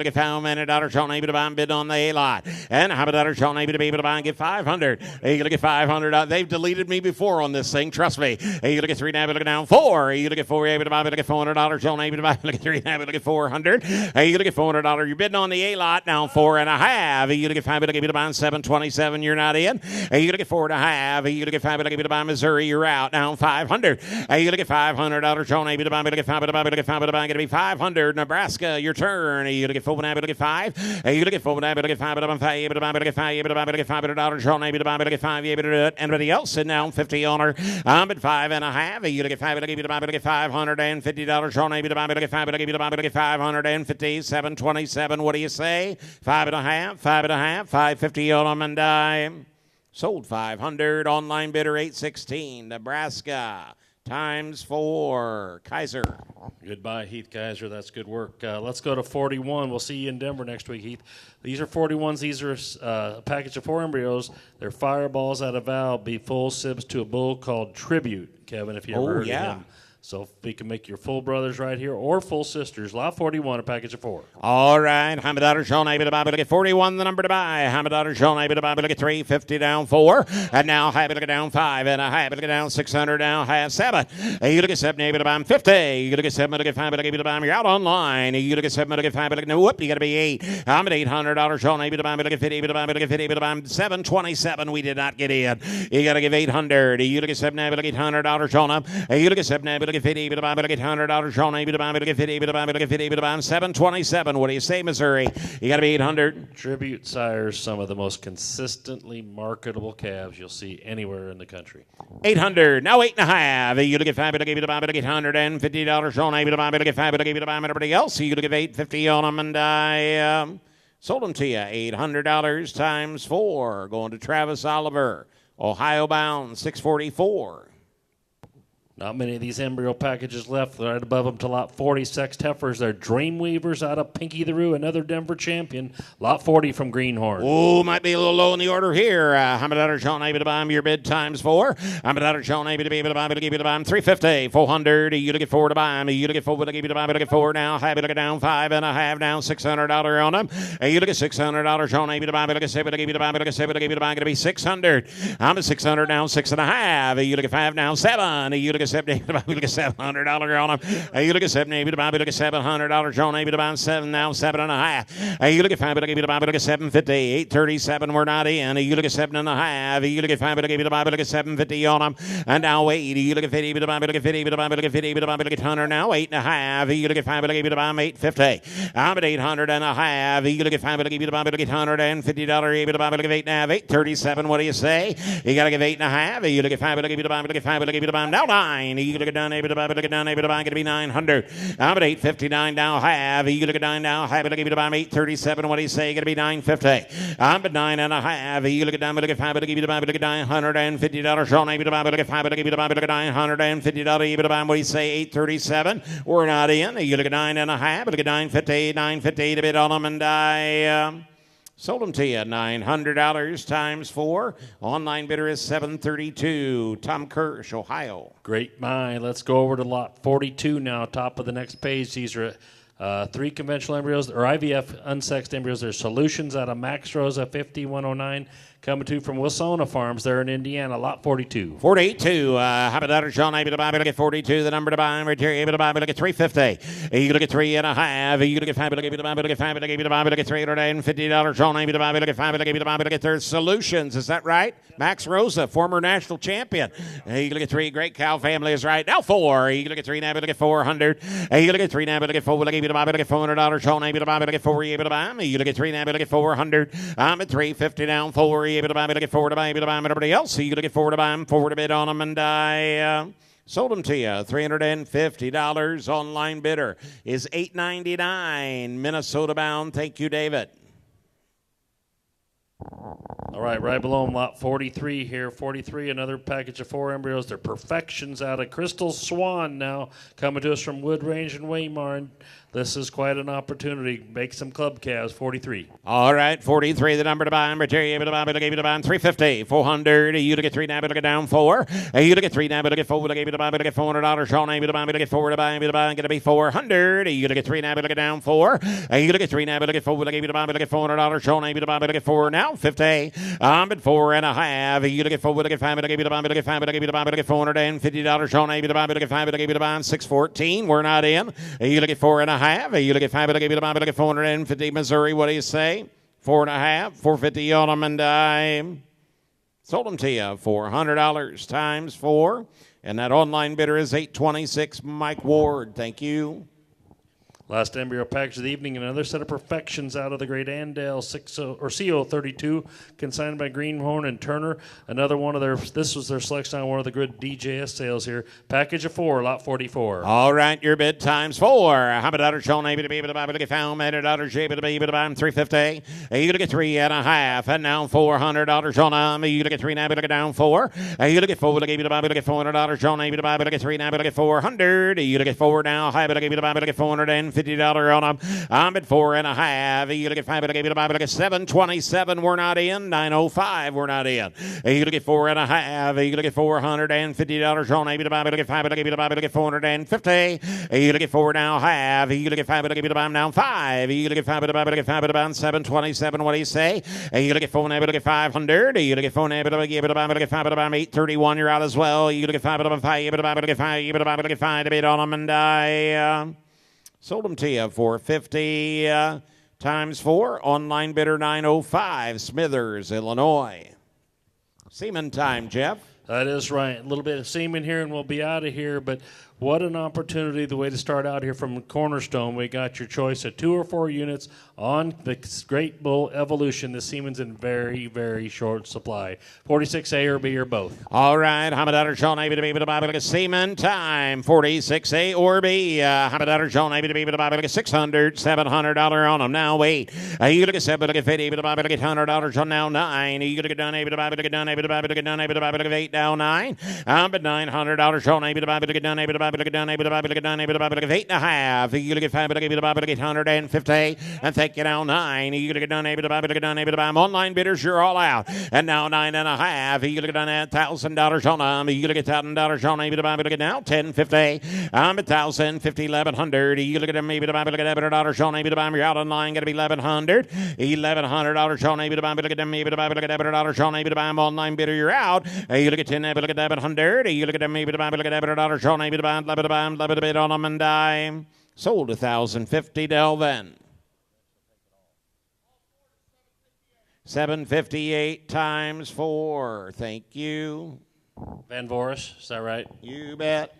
get found, and a daughter showing A, but I'm bidding on the A lot. And I'm a daughter showing A, but I'm get 500. Are you going to get 500? They've deleted me before on this thing, trust me. Are you going to get 3 now, but down 4? Are you going to get 4, but I'm going to get $400 showing A, but I'm going to get 3 now, but get 400. Are you going to get $400? You're bidding on the A lot, now 4.5. Are you going to get 5, but I'm buying 727? You're not in. Are you going to get 4.5? Are you going to get 5, but I'm buy Missouri? You're out. Now 500. Are you going to get $500? John, I'm going to get 5, but I'm going to be 500. Nebraska, your turn. Are you going to get 4, but I'm going to get 5? Are you going to get 4, but I'm going to get 5, but I'm 5, but I'm going to get 5, but I'm going to get $500. John, I'm going to get 5, but do it. Anybody else sitting down 50 on her? I'm at 5.5. Are you going to get 5, but I'm going to get $550. John, I'm going to get 5, but I'm going to get 550. 727. What do you say? 5.5, 5.5, 550 on them and dime. Sold 500. Online bidder 816. Nebraska times 4. Kaiser. Goodbye, Heath Kaiser. That's good work. Let's go to 41. We'll see you in Denver next week, Heath. These are 41s. These are a package of 4 embryos. They're fireballs out of Val. Be full sibs to a bull called Tribute, Kevin, if you ever heard of him. So we can make your full brothers right here or full sisters. Lot 41, a package of 4. All right. Hamadar Sean able to buy, but get 41, the number to buy. Hamadar Sean able to buy, but get 350 down 4. And now Habit to down 5. And a Habit to down 600 down half 7. You look at 7 able to buy 50. You look at 7 to get 5, but able to buy. You're out online. You look at 7 to get 5, but no, whoop, you got to be 8. I'm at $800. Sean able to buy, but get 50, able to buy, but get 50, able to buy 727. We did not get in. You got to give 800. You look at 7 able to get $100. Sean up. You look at 7 able to get 50, able to buy, but get $100. Sean able to buy, but get 50, able to buy, but get 50, able to buy 727. What do you say, Missouri? You got to be 800. Tribute sires, some of the most consistently marketable calves you'll see anywhere in the country. 800. Now 8.5. You to get 5, but give you to buy, but get $150. Sean able to buy, but get 5, but give you to buy. Everybody else, you to give 850 on them, and I sold them to you. $800 times 4. Going to Travis Oliver, Ohio bound 644. Not many of these embryo packages left. Right above them to lot 40, Sex Heifers. They're Dreamweavers out of Pinky the Roo, another Denver champion. Lot 40 from Greenhorn. Oh, might be a little low in the order here. Hamadar Sean able to buy your bid times 4. Hamadar Sean able to be able to buy, but give you to buy 350, 400. You to get 4 to buy. You to get 4, but give you to buy, but get 4 now. Have it to get down 5.5 down $600 on them. You to get $600. Sean able to buy, but get 7, but give you to buy, but get 7, but give you to buy. Going to be 600. I'm at 600 down 6.5. You to get 5 down 7. You to get $7, we look at $700 on them. You look at 7, maybe to buy, we look at $700 on, maybe to buy 7 now, 7.5. You look at 5, but I give you to buy, but look at 750, 837. We're not in. You look at 7.5. You look at 5, but I give you to buy, but look at 750 on them. And now 8. You look at 50, but buy, but look at 50, but buy, but look at 50, but buy, but look at 100 now, 8.5. You look at 5, but I give you to buy 850. I'm at 800.5. You look at 5, but I give you to buy, but look at $150. You to buy, but look at 8.5, 837. What do you say? You got to give 8.5. You look at 5, but I give you to buy, but look at 5, but I give you to buy now 9. You look at down, able to buy, but look at down, able to buy, going to be 900. I'm at 859 now, half. You look at 9 now, half, but I give you to buy 837. What do you say? Going to be 950. I'm at 9.5. You look at down, but look at 5, but I give you to buy, but look at $950. Sean, able to buy, but look at 5, but I give you to buy, but look at $950. Able to buy, what do you say? 837. We're not in. You look at 9.5, but look at 950, 950 to bid on them, and I sold them to you. $900 times 4. Online bidder is 732. Tom Kirsch, Ohio. Great mind. Let's go over to lot 42 now, top of the next page. These are 3 conventional embryos, or IVF unsexed embryos. They're Solutions out of Max Rosa 5109. Coming to you from Wilsona Farms. They're in Indiana, lot 42. 42. Habitat Sean, able to buy, but get 42. The number to buy, right here, able to buy, but get 350. You look at 3.5. You look at 5, but give you to buy, but get 5, but give you to buy, but get $350. Sean, able to buy, but get 5, but give you to buy, but get their Solutions. Is that right? Max Rosa, former national champion. You look at 3. Great cow family is right. Now 4. You look at 3 now, but get 400. You look at 3 now, but get 4. But give you to buy, but get $400. Sean, able to buy, but get 4. Able to buy. You look at 3 now, but get 400. I'm at 350 down 4. Able to buy, but get 4 to buy, able to buy, everybody else. So you get 4 to buy them, 4 to bid on them, and I sold them to you. $350. Online bidder is $899. Minnesota bound. Thank you, David. All right below them, lot 43 here. 43, another package of 4 embryos. They're perfections out of Crystal Swan now, coming to us from Wood Range and Waymar. This is quite an opportunity. Make some club calves, 43. All right, 43, the number to buy. Material to buy, but I gave you to buy 350, 400. You to get 3 now, but I get down 4. You to get 3 now, but I get 4. But I gave you to buy, but I get $400. Sean, I to buy, but I get 4 to buy, but I buy, going to be 400. You to get 3 now, but I get down 4. You to get 3 now, but I get 4. But I gave you to buy, but I get $400. Sean, I to buy, but I get 4 now, 50. I'm at 4.5. You to get 4, but I get 5, but I gave you to buy, but I get 5, but I gave you to buy, but I get $450. Sean, I to buy, but I get 5, but I gave you to buy 614. We're not in. You to get 4.5. You to get 5. But I give you the buy, but I get 450. Missouri, what do you say? 4.5, 450 on them, and I sold them to you. $400 times 4, and that online bidder is 826. Mike Ward, thank you. Last embryo package of the evening, another set of perfections out of the Great Andale CO32, consigned by Greenhorn and Turner. Another one of their, this was their selection on one of the good DJS sales here. Package of 4, lot 44. All right, your bid times 4. How about that? Sean, able to be able to buy, but to get found, and $1, able to be able to buy them 350. You to get 3.5, and now $400 on them. You to get 3 now, but to get down 4. You to get 4, but I gave you to buy, but to get $400. Sean, able to buy, but to get 3 now, but to get 400. You to get 4 now, high, but I gave you to buy, but to get $450 on them. I'm at 4.5. You to get 5, but I gave you to buy, but I get 727. We're not in. 905. We're not in. You to get 4.5. You to get $450 on able to buy, but I get 5, but I gave you to buy, but I get 450. You to get 4 now, half. You to get 5, but I give you to buy now 5. You to get 5, but I buy, but I get 5, but I buy 727. What do you say? You to get 4 now, but I get 500. You to get 4 now, but I give you to buy, but I get 5, but I buy 831. You're out as well. You to get 5, but I buy 5. But I buy, but I get 5. You to buy, but I get 5 to bid on them, and I sold them to you for 50 times 4. Online bidder 905, Smithers, Illinois. Seaman time, Jeff. That is right. A little bit of semen here, and we'll be out of here. But what an opportunity, the way to start out here from Cornerstone. We got your choice of 2 or 4 units on the Great Bull Evolution. The semen's in very, very short supply. 46A or B or both. All right. Hamadatter Sean able to be able to buy like a semen time. 46A or B. Hamadatter Sean able to be able to buy like a $600, $700 on them. Now wait. You look at 7, look at 50, able to buy like $100 on now 9. You look at done able to buy like a done able to buy like a done able to buy like a 8 now 9. But $900 Sean able to buy like a done able to buy like a done able to buy like a done able to buy like a 8.5. You look at 5, but I give you to buy like 150 and take it out 9. You look at done able to buy like a done able to buy. Online bidders, you're all out. And now 9.5. You look at done at $1,000 on them. You look at $1,000 on able to buy like now 10.50. I'm at 1,050, 1,100. You look at them able to buy like $11 on able to buy. You're out online, going to be 1,100. $1,100 on able to buy like them able to buy like $11 on able to buy. Online bidder, you're out. You look at 10 able to get 1,100. You look at them able to buy like $11 on able to buy. A bit on them, and I sold 1,050 Delvin. 758 times 4. Thank you. Van Voris, is that right? You bet.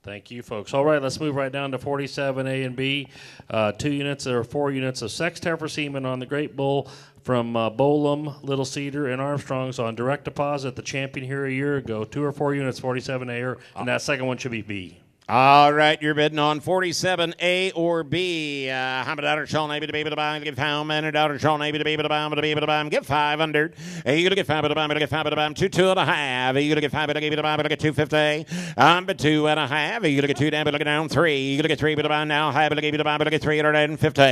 Thank you, folks. All right, let's move right down to 47A and B. 2 units or 4 units of sex heifer semen on the Great Bull from Bolum, Little Cedar, and Armstrong's on direct deposit. The champion here a year ago. 2 or 4 units, 47A, and that second one should be B. All right, you're bidding on 47A or B. How about that? Sean able to be able to buy, give how many dollars? Sean able to be able to buy, I'm going to be able to buy him. Give 500. You going to get 5 to buy, I'm going to get 5 to buy him. 2.5. You going to get 5 to give you to buy, I'm going to get 250. I'm at 2.5. You going to get 2 down, but look down 3. You going to get 3 to buy now. High, but I give you to buy, but I get 350.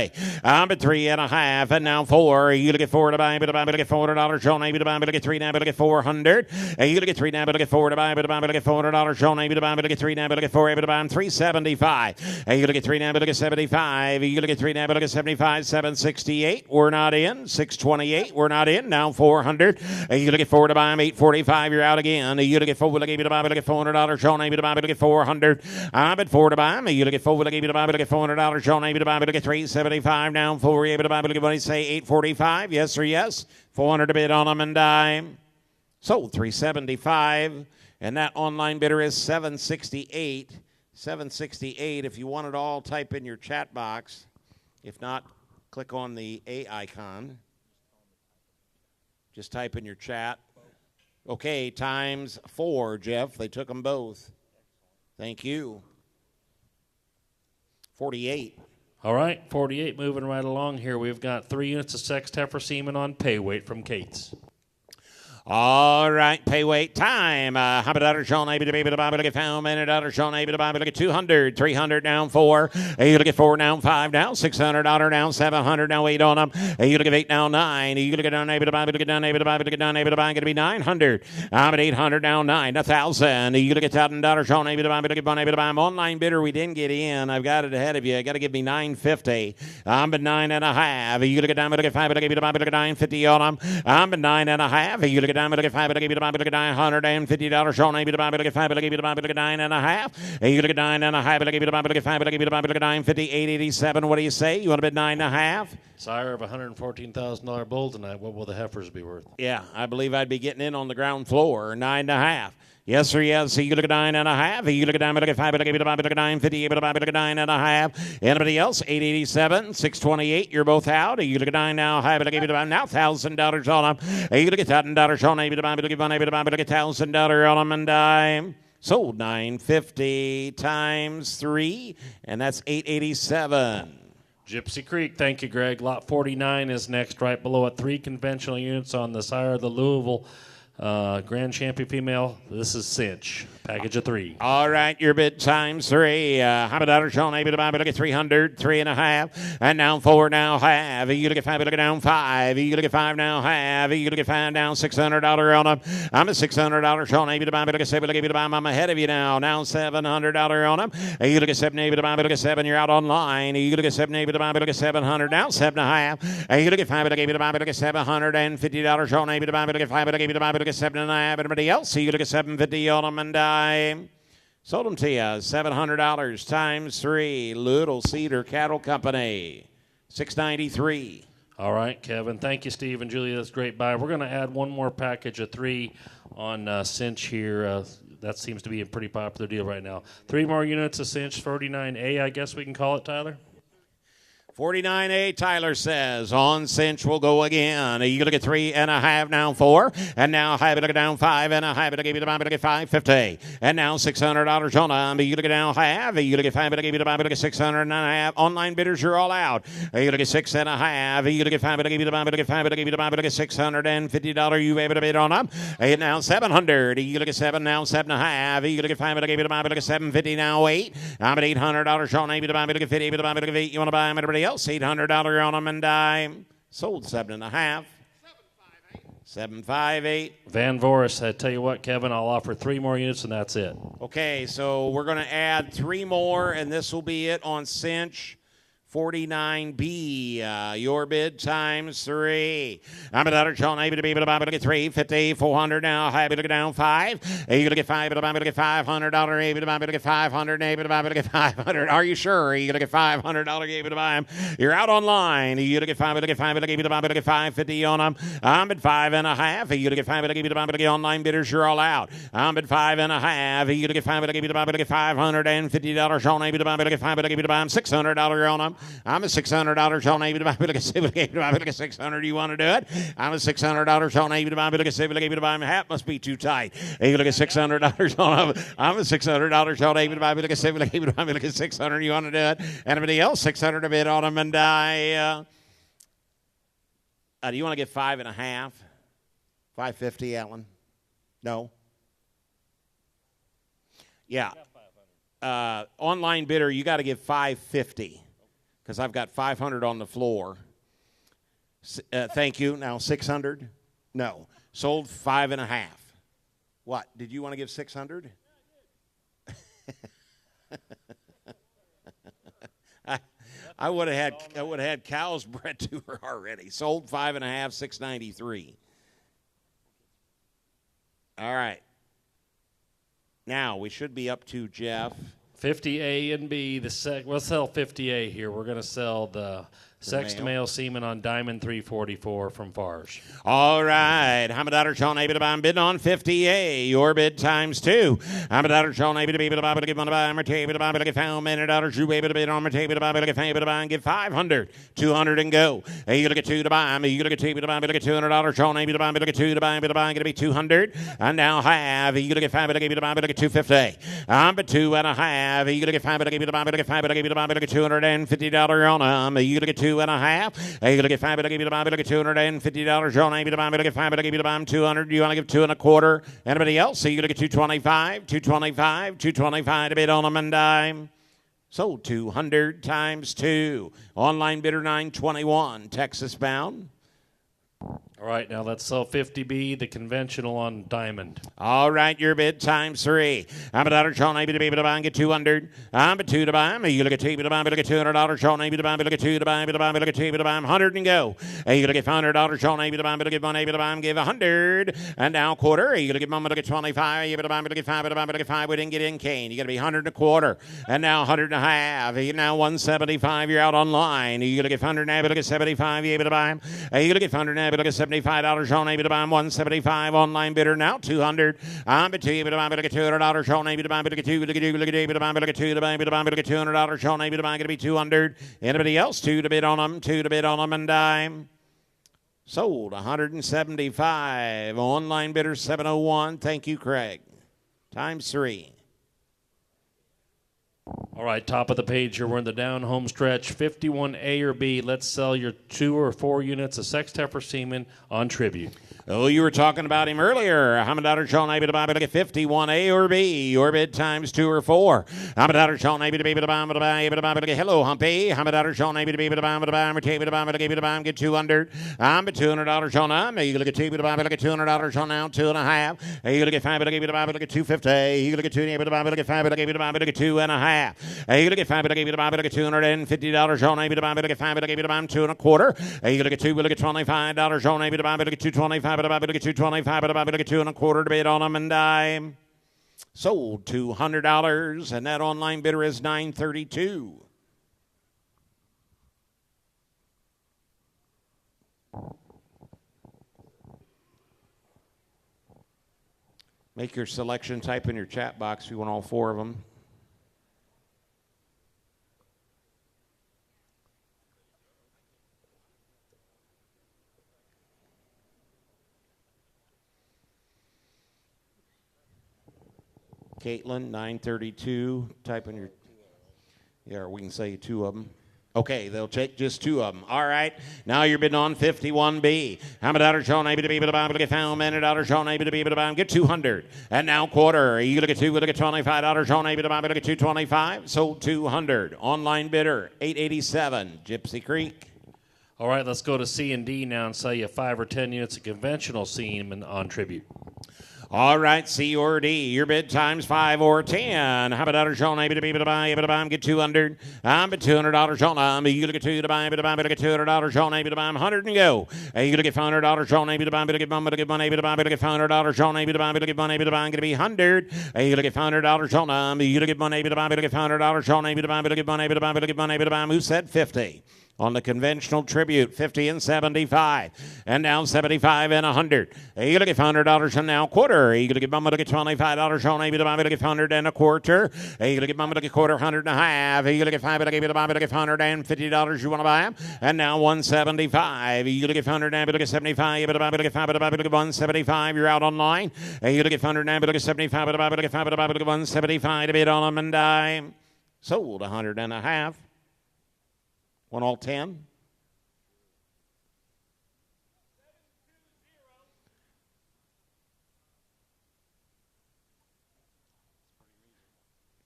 I'm at 3.5, and now 4. You going to get 4 to buy, but I get $400. Sean able to buy, but I get 3 now, but I get 400. You going to get 3 now, but I get 4 to buy, but I get $400. Sean able to buy, but I get 3 now, but I get 4 able to buy him. 375. You look at 3 now, but look at 75. You look at 3 now, but look at 75. 768. We're not in. 628. We're not in. Now 400. You look at 4 to buy him. 845. You're out again. You look at 4. Look at to buy, but look at $400. Sean able to buy, but look at 400. I'm at 4 to buy him. You look at 4. Look at to buy, but look at $400. Sean able to buy, but look at 375. Now 4. Able to buy, but look at what he say. 845. Yes or yes. 400 to bid on him, and dime. Sold 375. And that online bidder is 768. 768. If you want it all, type in your chat box. If not, click on the A icon. Just type in your chat. Okay, times 4, Jeff. They took them both. Thank you. 48. All right, 48 moving right along here. We've got 3 units of sex heifer semen on pay weight from Kate's. All right, pay weight time. $100 shown, able to be able to buy, look at $1 minute, shown, able to buy, look at 200, 300 down 4, you look at 4 down 5 down, $600 down 700 down 8 on them, you look at 8 down 9, you look at down, able to buy, look at down, able to buy, look at down, able to buy, going to be 900, I'm at 800 down 9, 1,000, you look at $1,000 shown, able to buy, look at 1 able to buy, I'm online bidder, we didn't get in, I've got it ahead of you, I got to give me 950, I'm at 9.5, you look at down, look at 5, look at 950 on them, I'm at 9.5, you look at look at 5, look at $950 shown, maybe to buy, look at 5, look at 9.5. You look at 9.5, look at 5, look at 950, 887. What do you say? You want to bid 9.5? Sire of $114,000 bull tonight. What will the heifers be worth? Yeah, I believe I'd be getting in on the ground floor, 9.5. Yes, sir, yes. You look at 9.5. You look at 9, look at 5, look at 950, look at 9.5. Anybody else? 887, 628. You're both out. You look at 9 now, high, look at now $1,000 on them. You look at $1,000 on them, look at $1,000 on them, and I'm sold 950 times 3, and that's 887. Gypsy Creek, thank you, Greg. Lot 49 is next, right below it. 3 conventional units on the sire of the Louisville Grand Champion female. This is Cinch. Package of 3. All right, your bid times 3. $100 shown, able to buy, but look at 300, 3.5. And down 4 now, half. You look at 5, but look at down 5. You look at 5 now, half. You look at 5 down, $600 on them. I'm at $600 shown, able to buy, but look at 7, able to buy. I'm ahead of you now. Now $700 on them. You look at 7, able to buy, but look at 7. You're out online. You look at 7, able to buy, but look at 700 down, 7.5. You look at 5, but able to buy, but look at $750 shown, able to buy, but look at 5, but able to buy, but look at 7.5. Everybody else, you look at 750 on them, and sold them to you. $700 times 3. Little Cedar Cattle Company. $693. All right, Kevin. Thank you, Steve and Julie. That's a great buy. We're going to add one more package of 3 on Cinch here. That seems to be a pretty popular deal right now. 3 more units of Cinch, 49A, I guess we can call it, Tyler. 49A, Tyler says. On Cinch will go again. You look at 3.5, now 4. And now high, but look at down 5. And a high, but I gave you the buy, but look at 550. And now $600 on them. You look at down half. You look at 5, but I gave you the buy, but look at 600.5. Online bidders, you're all out. You look at 6.5. You look at 5, but I gave you the buy, but look at 5, but I gave you the buy, but look at $650. You able to bid on them. And now 700. You look at 7, now 7.5. You look at 5, but I gave you the buy, but look at 750. Now 8. I'm at $800 on able to buy, but look at 50, but look at 8. You want to buy them? Everybody else, $800 on them, and I sold 7.5. 758. Van Voris, I tell you what, Kevin, I'll offer 3 more units, and that's it. Okay, so we're going to add 3 more, and this will be it on Cinch 49B. Your bid times 3. I'm at $100, able to be able to buy, but look at 350, 400 now, high, but look at down 5. You look at 5, but look at $500, able to buy, but look at 500, able to buy, but look at 500. Are you sure? You look at $500, able to buy them. You're out online. You look at 5, but look at 5, but able to buy, but look at 550 on them. I'm at 5.5. You look at 5, but able to buy, but look at online bidders, you're all out. I'm at 5.5. You look at 5, but able to buy, but look at $550 on able to buy, but look at 5, but able to buy, I'm $600 on them. I'm at $600 on able to buy, but look at 600. You want to do it? I'm at $600 on able to buy, but look at buy. My hat must be too tight. You look at $600 on them. I'm at $600 on able to buy, but look at 600. You want to do it? Anybody else? 600 a bid on them, and do you want to get 5.5? 550, Alan? No. Yeah. Online bidder, you got to give 550. Because I've got 500 on the floor. Thank you. Now 600? No. Sold 5.5. What? Did you want to give 600? I would have had cows bred to her already. Sold 5.5, 693. All right. Now we should be up to Jeff. 50A and B. We'll sell 50A here. We're going to sell Sex to male semen on Diamond 344 from Farge. All right. How about Sean Abel? I'm bidding on 50A. Your bid times 2. How about Sean Abel? Give one buy. I'm table to buy. Get found $1 you able to bid on my table to buy. Get fame to buy and give 500. 200 and go. Hey, you look at 2 to buy. You look at table to buy. Look at $200. Sean Abel to buy. Look at 2 to buy. Bid to buy. Going to be 200. And now half. You look at 5. But I give you to buy. Look at 250. I'm but 2 and a half. You look at 5. But I give you to buy. Look at 5. But I give you to buy. Look at $250 on them. You look at 2 and a half. Hey, you look at 5, but I give you the buy, but look at $250. John, I give you the buy, but look at 5, but I give you the buy, 200. You want to give 2 1/4? Anybody else? So you look at 225, 225, 225 to bid on them and dime. So 200 times 2. Online bidder 921, Texas bound. All right, now let's sell 50B, the conventional on Diamond. All right, your bid times 3. I'm a dollar, Sean, maybe to be able to buy and get 200. I'm a 2 to buy. You look at 2 to buy, but look at $200. Sean, maybe to buy, but look at 2 to buy, but look at 2 to buy, 100 and go. You look at $500. Sean, maybe to buy, but look at 1 able to buy, give 100. And now quarter. You look at 1, but look at 25. You to buy, but look at 5, but look at 5. We didn't get in, Kane. You got to be 100 1/4. And now 100 and a half. You now 175. You're out online. You look at 100 now, but look at 75. You able to buy. You look at 100 now, but look at $75. Sean, able to buy 175. Online bidder now 200. I'm at 2, able to buy, but look at $200. Sean, able to buy, but look at 2, look at 2, look at 2, able to buy, but look at 2 to buy, able to buy, but look at $200. Sean, able to buy, going to be 200. Anybody else? 2 to bid on them, 2 to bid on them and dime. Sold 175. Online bidder 701. Thank you, Craig. Times 3. All right, top of the page here. We're in the down home stretch. 51A or B. Let's sell your 2 or 4 units of sex heifer semen on Tribute. Oh, you were talking about him earlier. Hamadar Sean able to buy, but look at 51A or B. Your bid times 2 or 4. Hamadar Sean able to be able to buy, but look at hello, Humpy. Hamadar Sean able to be able to buy, but able to buy, but able to buy, get 200. I'm at $200 Sean. You look at 2 to buy, but look at $200 Sean now, 2 and a half. You look at 5, but able to buy, but look at 250. You look at 2 able to buy, but look at 5, but able to buy, but look at 2 and a half. You look at 5, but able to buy, but look at $250 Sean able to buy, but look at 5, but able to buy, 2 1/4. You look at 2, but look at $25 Sean able to buy, but look at 225, but look at 225. But about look at 2 1/4 to bid on them and dime. Sold $200, and that online bidder is 932. Make your selection. Type in your chat box if you want all 4 of them. Caitlin, 932. Type in your, yeah, or we can say 2 of them. Okay, they'll take just 2 of them. All right, now you're bidding on 51B. How about $1 Sean able to be able to buy, but get found man, $1 Sean able to be able to buy, get 200. And now quarter. You look at 2, look at $25 Sean able to buy, but look at 225. Sold 200. Online bidder 887. Gypsy Creek. All right, let's go to C and D now and sell you 5 or 10 units of conventional semen on Tribute. All right, C or D. Your bid times 5 or 10. How about Sean able to be able to buy, get 200. I'm at $200 Sean. You look at 2 to buy, able to buy, but look at $200 Sean able to buy, 100 and go. You look at $500 Sean able to buy, but look at 1, but look at 1 able to buy, but look at $500 Sean able to buy, but look at 1 able to buy, going to be 100. You look at $500 Sean. You look at 1 able to buy, but look at $500 Sean able to buy, but look at 1 able to buy, but look at 1 able to buy. Who said 50? On the conventional Tribute, 50 and 75. And now 75 and 100. You look at $100 and now quarter. You look at Mama, look at $25 on able to buy, look at 100 and a quarter. You look at Mama, look at quarter, 100 and a half. You look at 5, but I gave you to buy, look at $150 you want to buy them. And now 175. You look at 100 and look at 75. You look at 5, but look at 175. You're out online. You look at 100 and look at 75, but look at 5, but look at 175 to bid on them and dime. Sold 100 and a half. Want all 10?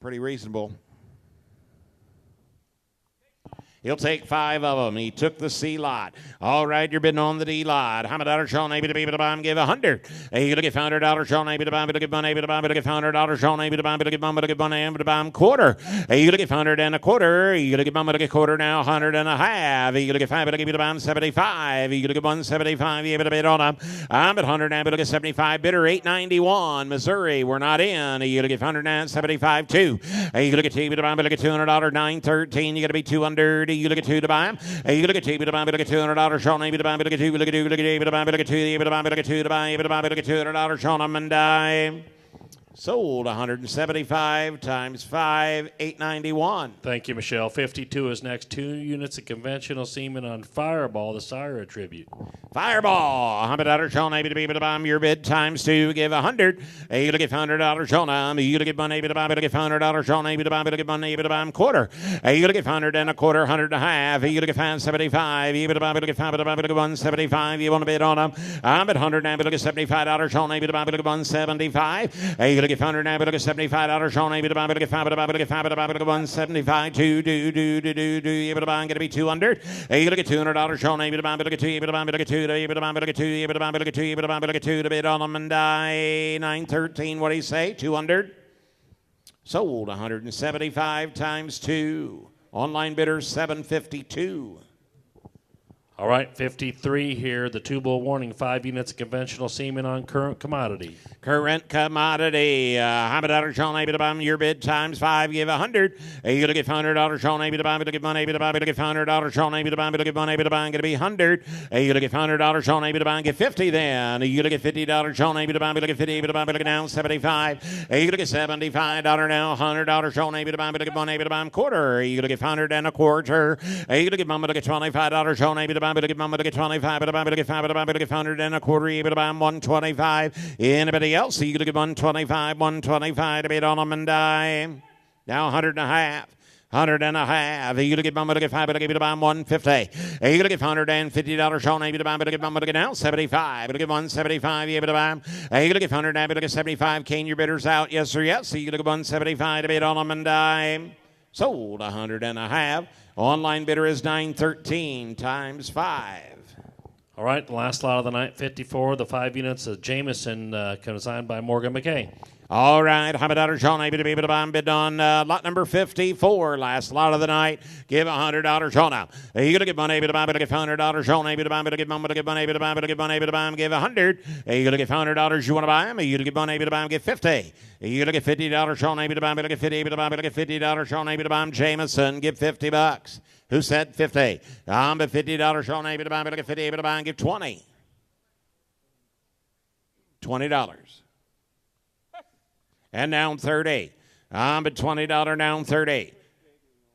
Pretty reasonable. He'll take 5 of them. He took the C lot. All right, you're bidding on the D lot. How much Sean able to be able to buy him? Give 100. You look at $500. Sean able to buy him. Look at 1 able to buy him. Look at $500. Sean able to buy him. Look at 1. Look at 1 able to buy him. Quarter. You look at 100 and a quarter. You look at 1. Look at quarter now. 100 and a half. You look at 5. Look at buy him 75. You look at 175. You able to bid on him. I'm at 100 and look at 75. Bidder 891. Missouri. We're not in. You look at 175 too. You look at 2. Look at $200. 913. You got to be 200. You look at 2 to buy him. You look at 2 to buy him. Look at $200 Sean. You look at 2. Look at 2. Look at 2. Look at 2. Look at 2. Look at 2 to buy. Look at $200 Sean. I'm and die. Sold 175 times 5, 891. Thank you, Michelle. 52 is next. 2 units of conventional semen on Fireball, the sire attribute. Fireball, $100 Sean, able to be able to buy your bid times 2, give 100. You look at $100 Sean, you look at money able to buy, look at $100 Sean, able to buy, look at money able to buy quarter. You look at 100 and a quarter, 100 and a half. You look at 575, you able to buy, look at 5, look at 175. You want to bid on them? I'm at 100 now, look at $75 Sean, able to buy, look at 175. You look at 100 now, look at $75 Sean, able to buy, look at 5, look at 5, look at 175. Do able to buy, going to be 200. You look at $200 Sean, able to buy, look at 2, able to buy, look at 2. Look at 2, look at 2, look at 2 to bid on them and die. 913, what do you say? 200. Sold 175 times 2. Online bidder 752. All right, 53 here. The 2-bull warning, 5 units of conventional semen on current commodity. Current commodity. $100 Sean, able to buy your bid times 5, give 100. You look at $100 Sean, able to buy, look at money, able to buy, look at $100 Sean, able to buy, look at money, able to buy, going to be 100. You look at $100 Sean, able to buy, get 50 then. You look at $50 Sean, able to buy, look at 50, able to buy, look at now 75. You look at $75 now, $100 Sean, able to buy, look at money, able to buy, quarter. You look at 100 and a quarter. You look at mama, look at $25 Sean, able to buy, look at mama, look at 25, look at 5, look at 100 and a quarter, able to buy 125. Anybody else? You look at 125 to bid on them and die. Now 100 and a half. 100 and a half. You look at mama, look at 5, look at 150. You look at $150 Sean, able to buy, look at mama, look at now 75. Look at 175, you able to buy. You look at 100, look at 75. Can your bidders out? Yes or yes? You look at 175 to bid on them and die. Sold 100 and a half. Online bidder is 913 times 5. All right, the last lot of the night, 54, the 5 units of Jameson, consigned by Morgan McKay. All right, $100 Sean, able to be able to buy and bid on lot number 54, last lot of the night. Give $100 Sean out. You gotta get money, able to buy, but get $100 Sean, able to buy, but get money, but get money, able to buy, but get money, able to buy him, give 100. You gotta get $100, you want to buy him. You gotta get money, able to buy him, get 50. You gotta get $50 Sean, able to buy, but get 50, able to buy, but get $50 Sean, able to buy him, Jameson, give $50. Who said 50? I'm at $50 Sean, able to buy, but get 50, able to buy him, give 20. $20. And down 30. I'm at $20 down 30.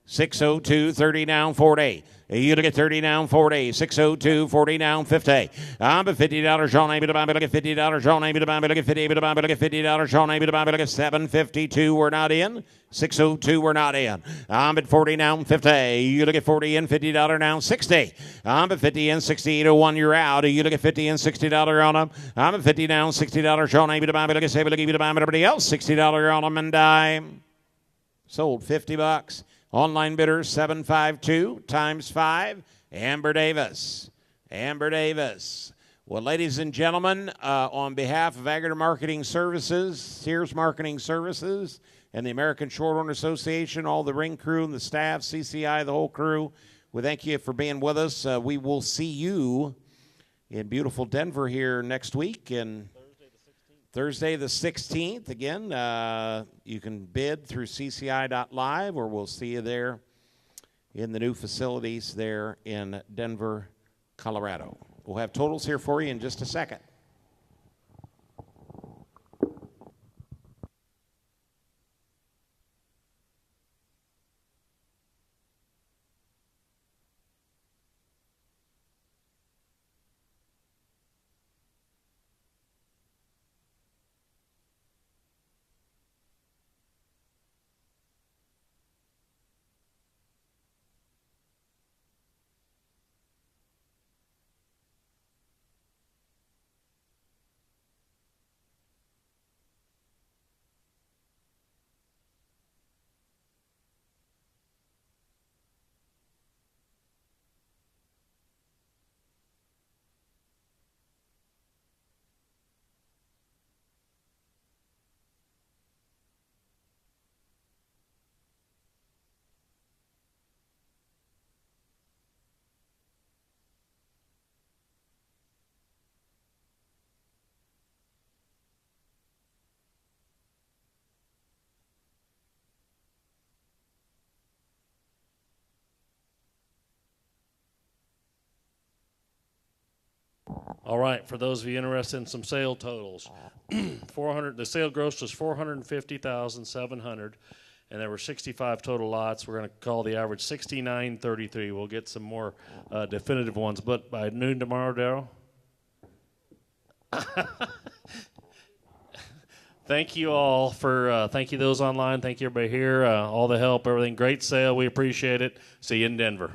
602, 30 down 40. You look at 30 down 40. 602, 40 down 50. I'm at $50 Sean, able to buy, but look at $50 Sean, able to buy, but look at 50, able to buy, but look at $50 Sean, able to buy, but look at 752. We're not in. 602, we're not in. I'm at 40 down 50. You look at 40 and $50 down 60. I'm at 50 and 60 to 1, you're out. You look at 50 and $60 on them. I'm at 50 down $60 Sean, able to buy, but look at say, but look at to buy, but everybody else $60 on them and dime. Sold $50. Online bidder 752 times 5. Amber Davis. Amber Davis. Well, ladies and gentlemen, on behalf of Agri Marketing Services, Sears Marketing Services, and the American Shorthorn Association, all the ring crew and the staff, CCI, the whole crew, we thank you for being with us. We will see you in beautiful Denver here next week. And Thursday the 16th. Again, you can bid through CCI.live, or we'll see you there in the new facilities there in Denver, Colorado. We'll have totals here for you in just a second. All right, for those of you interested in some sale totals, the sale gross was 450,700, and there were 65 total lots. We're going to call the average 6933. We'll get some more definitive ones, but by noon tomorrow, Daryl. Thank you all for thank you those online. Thank you everybody here. All the help, everything. Great sale. We appreciate it. See you in Denver.